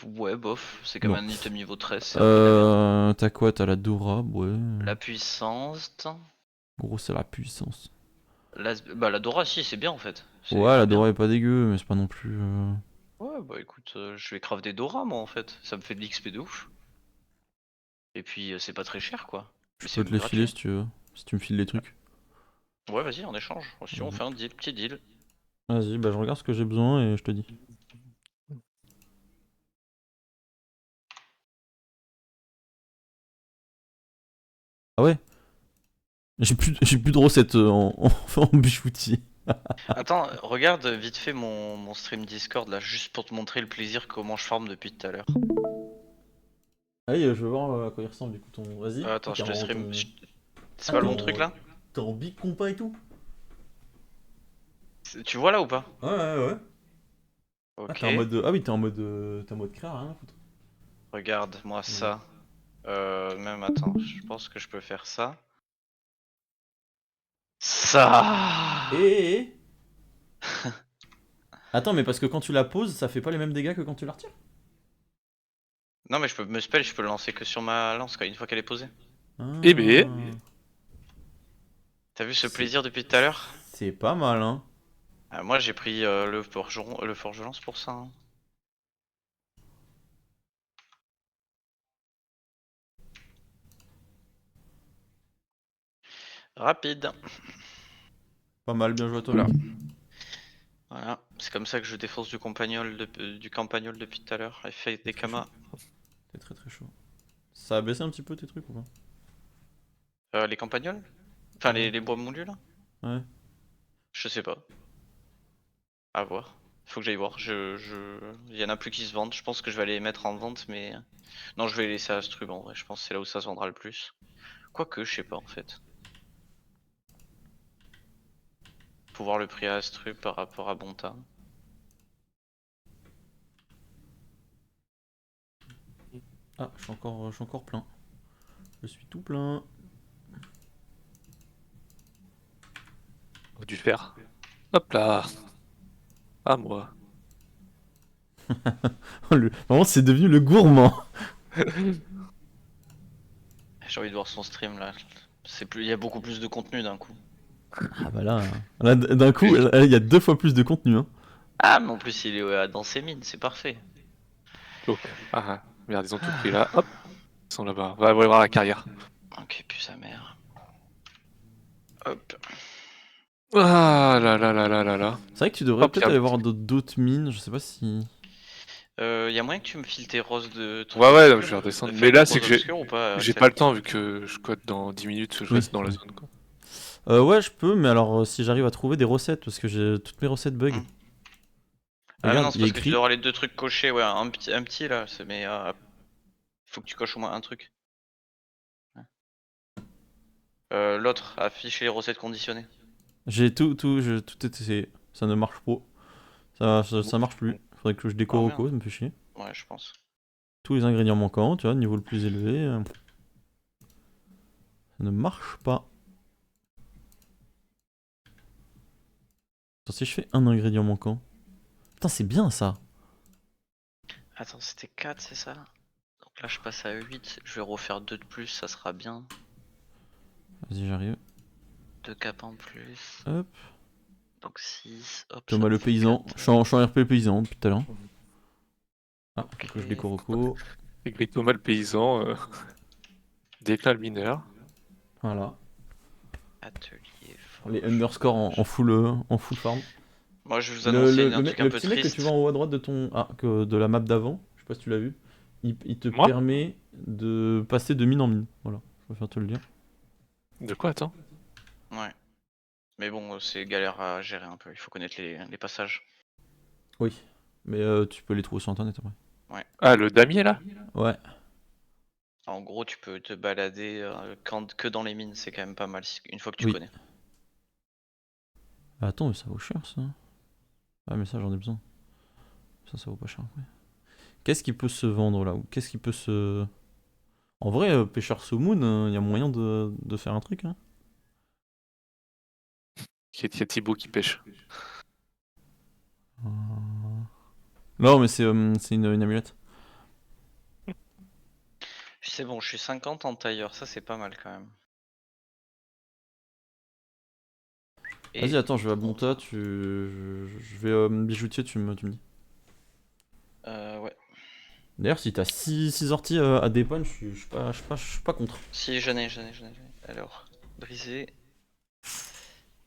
Ouais, bof, c'est quand Bon. même un item niveau 13, c'est un peu de la merde. T'as quoi? T'as la Dora, ouais. La puissance. Gros, c'est la puissance. Bah, la Dora, si, c'est bien en fait. C'est Ouais, la bien. Dora est pas dégueu, mais c'est pas non plus. Ouais, bah écoute, je vais craft des Dora moi en fait. Ça me fait de l'XP de ouf. Et puis, c'est pas très cher quoi. Je Mais c'est peux te les filer gratuit. si tu veux. Si tu me files les trucs. Ouais, vas-y, on échange. Si on Vas-y. fait un deal, petit deal. Vas-y, bah je regarde ce que j'ai besoin et je te dis. Ah ouais? J'ai plus de recettes en bijouterie. Attends, regarde vite fait mon stream Discord là, juste pour te montrer le plaisir comment je farm depuis tout à l'heure. Allez, je veux voir à quoi il ressemble du coup ton. Vas-y. Attends, T'es je te en stream. ton. C'est Ah, pas le bon truc là? t'es en big compas et tout? Tu vois là ou pas? Ouais, ouais, ouais. Ah, Ok. t'es en mode. Ah oui, t'es en mode créa, rien à foutre. Regarde moi Ouais. ça. Même attends, je pense que je peux faire ça. Ça. Et. Attends, mais parce que quand tu la poses, ça fait pas les mêmes dégâts que quand tu la retires? Non mais je peux me spell, je peux le lancer que sur ma lance quoi, une fois qu'elle est posée. Eh ben. Ah. T'as vu ce C'est plaisir depuis tout à l'heure? c'est pas mal, hein. Moi j'ai pris le forgeron pour ça, hein. Rapide. Pas mal, bien joué à toi, Voilà. mec. Voilà, c'est comme ça que je défonce du campagnol depuis tout à l'heure. Effet des Très chaud. kamas. T'es très très chaud. Ça a baissé un petit peu tes trucs ou pas? Les campagnols? Enfin Ouais. les bois moulus là? Ouais. Je sais pas. À voir. Faut que j'aille voir. Il y en a plus qui se vendent. Je pense que je vais aller les mettre en vente, mais. Non, je vais les laisser à Strub en vrai. Je pense que c'est là où ça se vendra le plus. Quoique, je sais pas en fait. Faut voir le prix à Strub par rapport à Bonta. Ah, je suis encore plein. Je suis tout plein. On a dû faire. Hop là. Ah, moi. Vraiment, c'est devenu le gourmand. J'ai envie de voir son stream là. Il y a beaucoup plus de contenu d'un coup. Ah bah là, d'un coup, là, il y a 2 fois plus de contenu, hein. Ah, mais en plus il est dans ses mines, c'est parfait. Oh. Ah, merde, ils ont tout pris là. Hop. Ils sont là-bas. Va voir la carrière. Ok, puis sa mère. Hop. Ah là là là là là là. C'est vrai que tu devrais Hop, peut-être y a- aller voir d'autres mines, je sais pas si. Y a moyen que tu me files tes roses de trucs Ouais, ouais, obscurs, non, je vais redescendre. enfin, Mais de là, roses c'est que obscures ou pas, j'ai Axel? pas le temps vu que je code dans 10 minutes, je Oui. reste dans la zone quoi. Ouais, je peux, mais alors si j'arrive à trouver des recettes, parce que j'ai toutes mes recettes bug. Hmm. Ah, mais Regarde, non, c'est il y a parce que tu écrit. dois avoir les deux trucs cochés, ouais, un petit là, mais faut que tu coches au moins un truc. Ouais. L'autre, afficher les recettes conditionnées. J'ai tout essayé. Ça ne marche pas. Ça marche plus. Faudrait que je décore Oh au merde. code, ça me fait chier. Ouais, je pense. Tous les ingrédients manquants, tu vois, niveau le plus élevé. Ça ne marche pas. Attends, si je fais un ingrédient manquant. Putain, c'est bien ça. Attends, c'était 4, c'est ça? Donc là, je passe à 8. Je vais refaire 2 de plus, ça sera bien. Vas-y, j'arrive. 2 caps en plus. Hop. Donc 6. Hop, ça Thomas me le fait paysan. 4. Je suis en RP le paysan depuis tout à l'heure. Ah, faut que je Ok. décore au co. Écrit Thomas le paysan, déclin le mineur. Voilà. Atelier Les forge. underscores en full farm. Moi, je vais vous annoncer un truc un Le peu petit mec que tu triste. vois en haut à droite de ton. Ah, de la map d'avant, je sais pas si tu l'as vu. Il te Moi? permet de passer de mine en mine. Voilà, je préfère te le dire. De quoi, attends? Ouais. Mais bon, c'est galère à gérer un peu. Il faut connaître les passages. Oui. Mais tu peux les trouver sur internet après. Ah, le damier là? Ouais. En gros, tu peux te balader que dans les mines. C'est quand même pas mal une fois que tu Oui. connais. Ah, attends, mais ça vaut cher ça. Ah, mais ça j'en ai besoin. Ça vaut pas cher après. Qu'est-ce qui peut se vendre là? Ou qu'est-ce qui peut se. En vrai, pêcheur Sumoon, il y a moyen de faire un truc, hein. Il y a Thibaut qui pêche. Euh, Non, mais c'est une amulette. C'est bon, je suis 50 en tailleur, ça c'est pas mal quand même. Et Vas-y, attends, je vais à Bonta, je vais bijoutier, tu me dis. ouais. D'ailleurs, si t'as 6 orties à dépanne, je suis pas contre. Si, j'en ai. Alors, briser.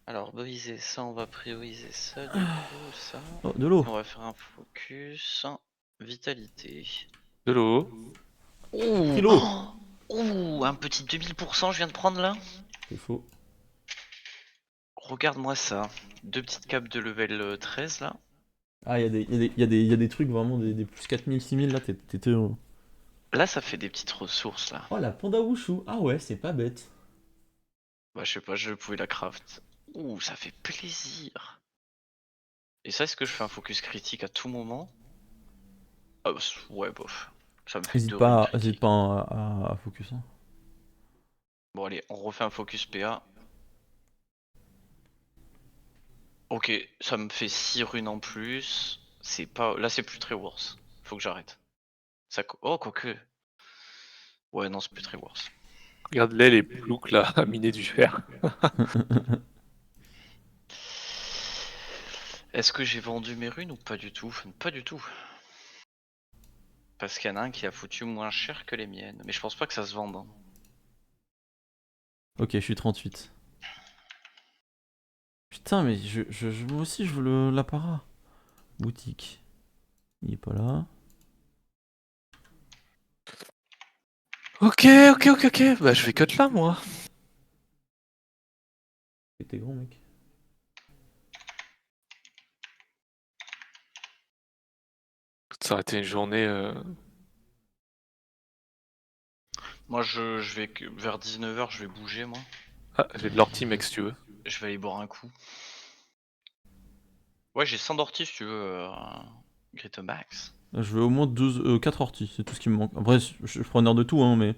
Alors, briser, ça, on va prioriser ça, du coup, ça. Oh, de l'eau. On va faire un focus. Vitalité. De l'eau. Pris Ouh, l'eau. oh ouh, un petit 2000% je viens de prendre là. C'est faux. Regarde-moi ça. Deux petites capes de level 13 là. Ah, y a des trucs vraiment, des plus 4000, 6000 là, t'es heureux. Là, ça fait des petites ressources là. Oh, la panda wushu. Ah ouais, c'est pas bête. Bah, je sais pas, je pouvais la craft. Ouh, ça fait plaisir. Et ça, est-ce que je fais un focus critique à tout moment? Ah, ouais, bof. Ça me fait 2 runes Hésite critiques. pas à focus. Hein. Bon, allez, on refait un focus PA. Ok, ça me fait 6 runes en plus. C'est pas. Là, c'est plus très worse. Faut que j'arrête. Oh, quoique. Ouais, non, c'est plus très worse. Regarde-les, les ploucs là, à miner du fer. Est-ce que j'ai vendu mes runes ou pas du tout? Pas du tout. Parce qu'il y en a un qui a foutu moins cher que les miennes. Mais je pense pas que ça se vende. Hein. Ok, je suis 38. Putain, mais moi aussi je veux l'apparat. Boutique. Il est pas là. Ok. Bah, je vais cut là, moi. T'es grand, mec. Ça aurait été une journée. Moi, je vais vers 19h, je vais bouger, moi. Ah, j'ai de l'ortie, mec, si tu veux. Je vais aller boire un coup. Ouais, j'ai 100 d'ortie si tu veux. Greta Max. Je veux au moins 4 orties, c'est tout ce qui me manque. Après, je suis preneur de tout, hein, mais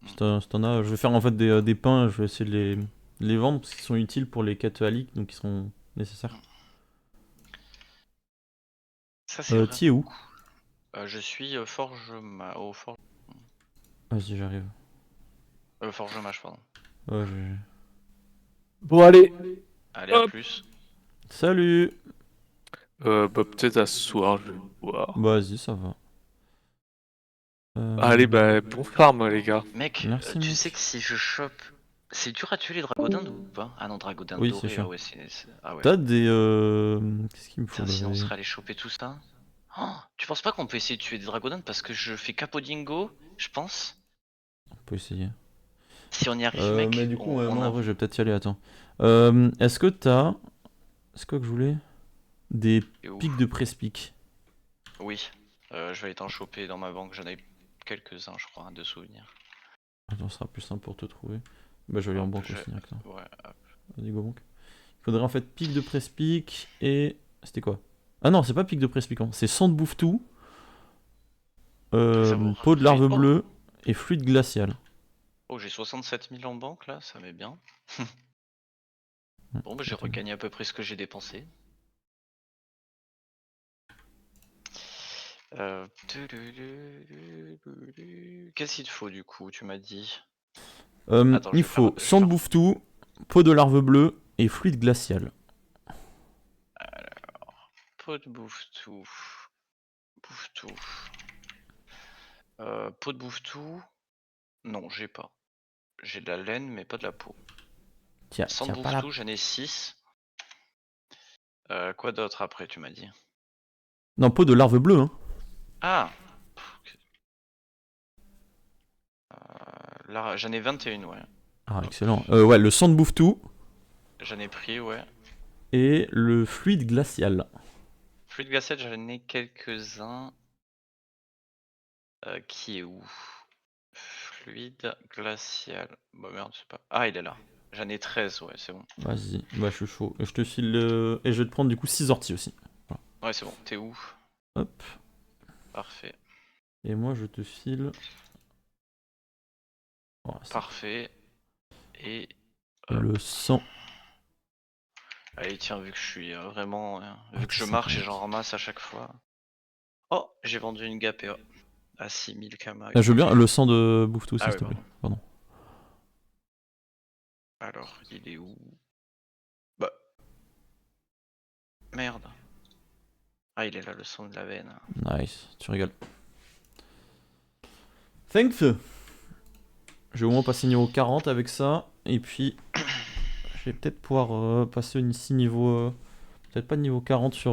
si t'en as, je vais faire en fait des pains, je vais essayer de les vendre parce qu'ils sont utiles pour les quêtes aliques, donc ils seront nécessaires. Ça, c'est vrai. T'y es où? Je suis au Forge... Vas-y, j'arrive. Forge Mage, pardon. Ouais, Bon, allez. Allez, à Hop. plus. Salut! Bah, peut-être à ce soir, je vais voir. Bah, vas-y, ça va. Allez, bah, bon farm, les gars. Mec, Merci, tu mec. sais que si je chope... C'est dur à tuer les dragodindes ou pas? Ah non, dragodindes Oui, c'est dorés, ah chiant. ouais, Ah ouais. T'as des. Qu'est-ce qu'il me Putain, si on faudrait? serait allé choper tout ça... Oh, tu penses pas qu'on peut essayer de tuer des dragodindes parce que je fais Capodingo, je pense? On peut essayer. Si on y arrive, mec, Mais du coup, on non, a... en vrai, je vais peut-être y aller, attends. Est-ce que t'as. C'est quoi que je voulais? Des Et où? pics de presse-pic. Oui, je vais aller t'en choper dans ma banque, j'en ai quelques-uns, je crois, de souvenirs. Attends, ce sera plus simple pour te trouver. Bah, je vais aller en Hop, banque aussi, direct. Là. Ouais, hop. Vas-y, go banque. Il faudrait en fait pic de presse-pic et. C'était quoi? Ah non, c'est pas pic de presse-pic, hein. C'est sang de bouffe-tout, Savoir. peau de larve Oh, bleue et fluide glacial. oh j'ai 67 000 en banque là, ça m'est bien. Bon, bah j'ai Attends. regagné à peu près ce que j'ai dépensé. Qu'est-ce qu'il te faut du coup, tu m'as dit? Attends, je Il vais faire... faut sang de bouffe-tout, peau de larve bleue et fluide glacial. Alors, pot de bouffe-tout. Bouffe-tout. Pot de bouffe-tout. Non, j'ai pas. J'ai de la laine, mais pas de la peau. Tiens, Sans tiens pas la. bouffe-tout, j'en ai 6. Quoi d'autre après, tu m'as dit? Non, peau de larve bleue, hein. Ah! Là, j'en ai 21, ouais. Ah, excellent. Ouais, le sang de bouffe-tout J'en ai pris, ouais. et le fluide glacial. Fluide glacial, j'en ai quelques-uns. Qui est où? Fluide glacial. Bah merde, c'est pas. Ah, il est là. J'en ai 13, ouais, c'est bon. Vas-y, bah je suis chaud. Et je te file. Et je vais te prendre du coup 6 orties aussi. Voilà. Ouais, c'est bon. T'es où? Hop. Parfait. Et moi je te file. Oh, c'est Parfait. Et. le sang. Allez, tiens, vu que je suis vraiment. Ah, Vu que je marche et j'en ramasse à chaque fois. Oh, j'ai vendu une GAPA. à 6000 kama. Je veux bien le sang de Bouffe-Tout, Ah s'il ouais, te plaît. Pardon. Alors, il est où? Bah. Merde. Ah, il est là, le sang de la veine. Nice, tu rigoles. Thanks. Je vais au moins passer niveau 40 avec ça. Et puis, je vais peut-être pouvoir passer ici niveau... peut-être pas de niveau 40 sur...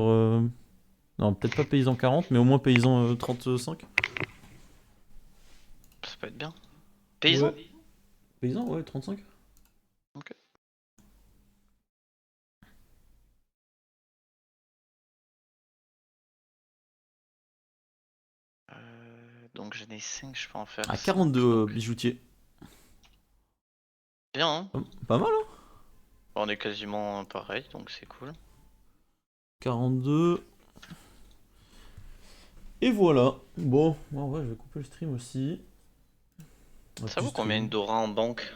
Non, peut-être pas paysan 40, mais au moins paysan 35. Ça peut être bien. Paysan? Ouais. Paysan, ouais, 35. Ok. Donc j'en ai 5, je peux en faire À 5, 42 donc bijoutiers. bien, hein. Pas mal, hein. On est quasiment pareil, donc c'est cool. 42. Et voilà. Bon, en vrai, je vais couper le stream aussi. Ça vaut combien une Dora en banque?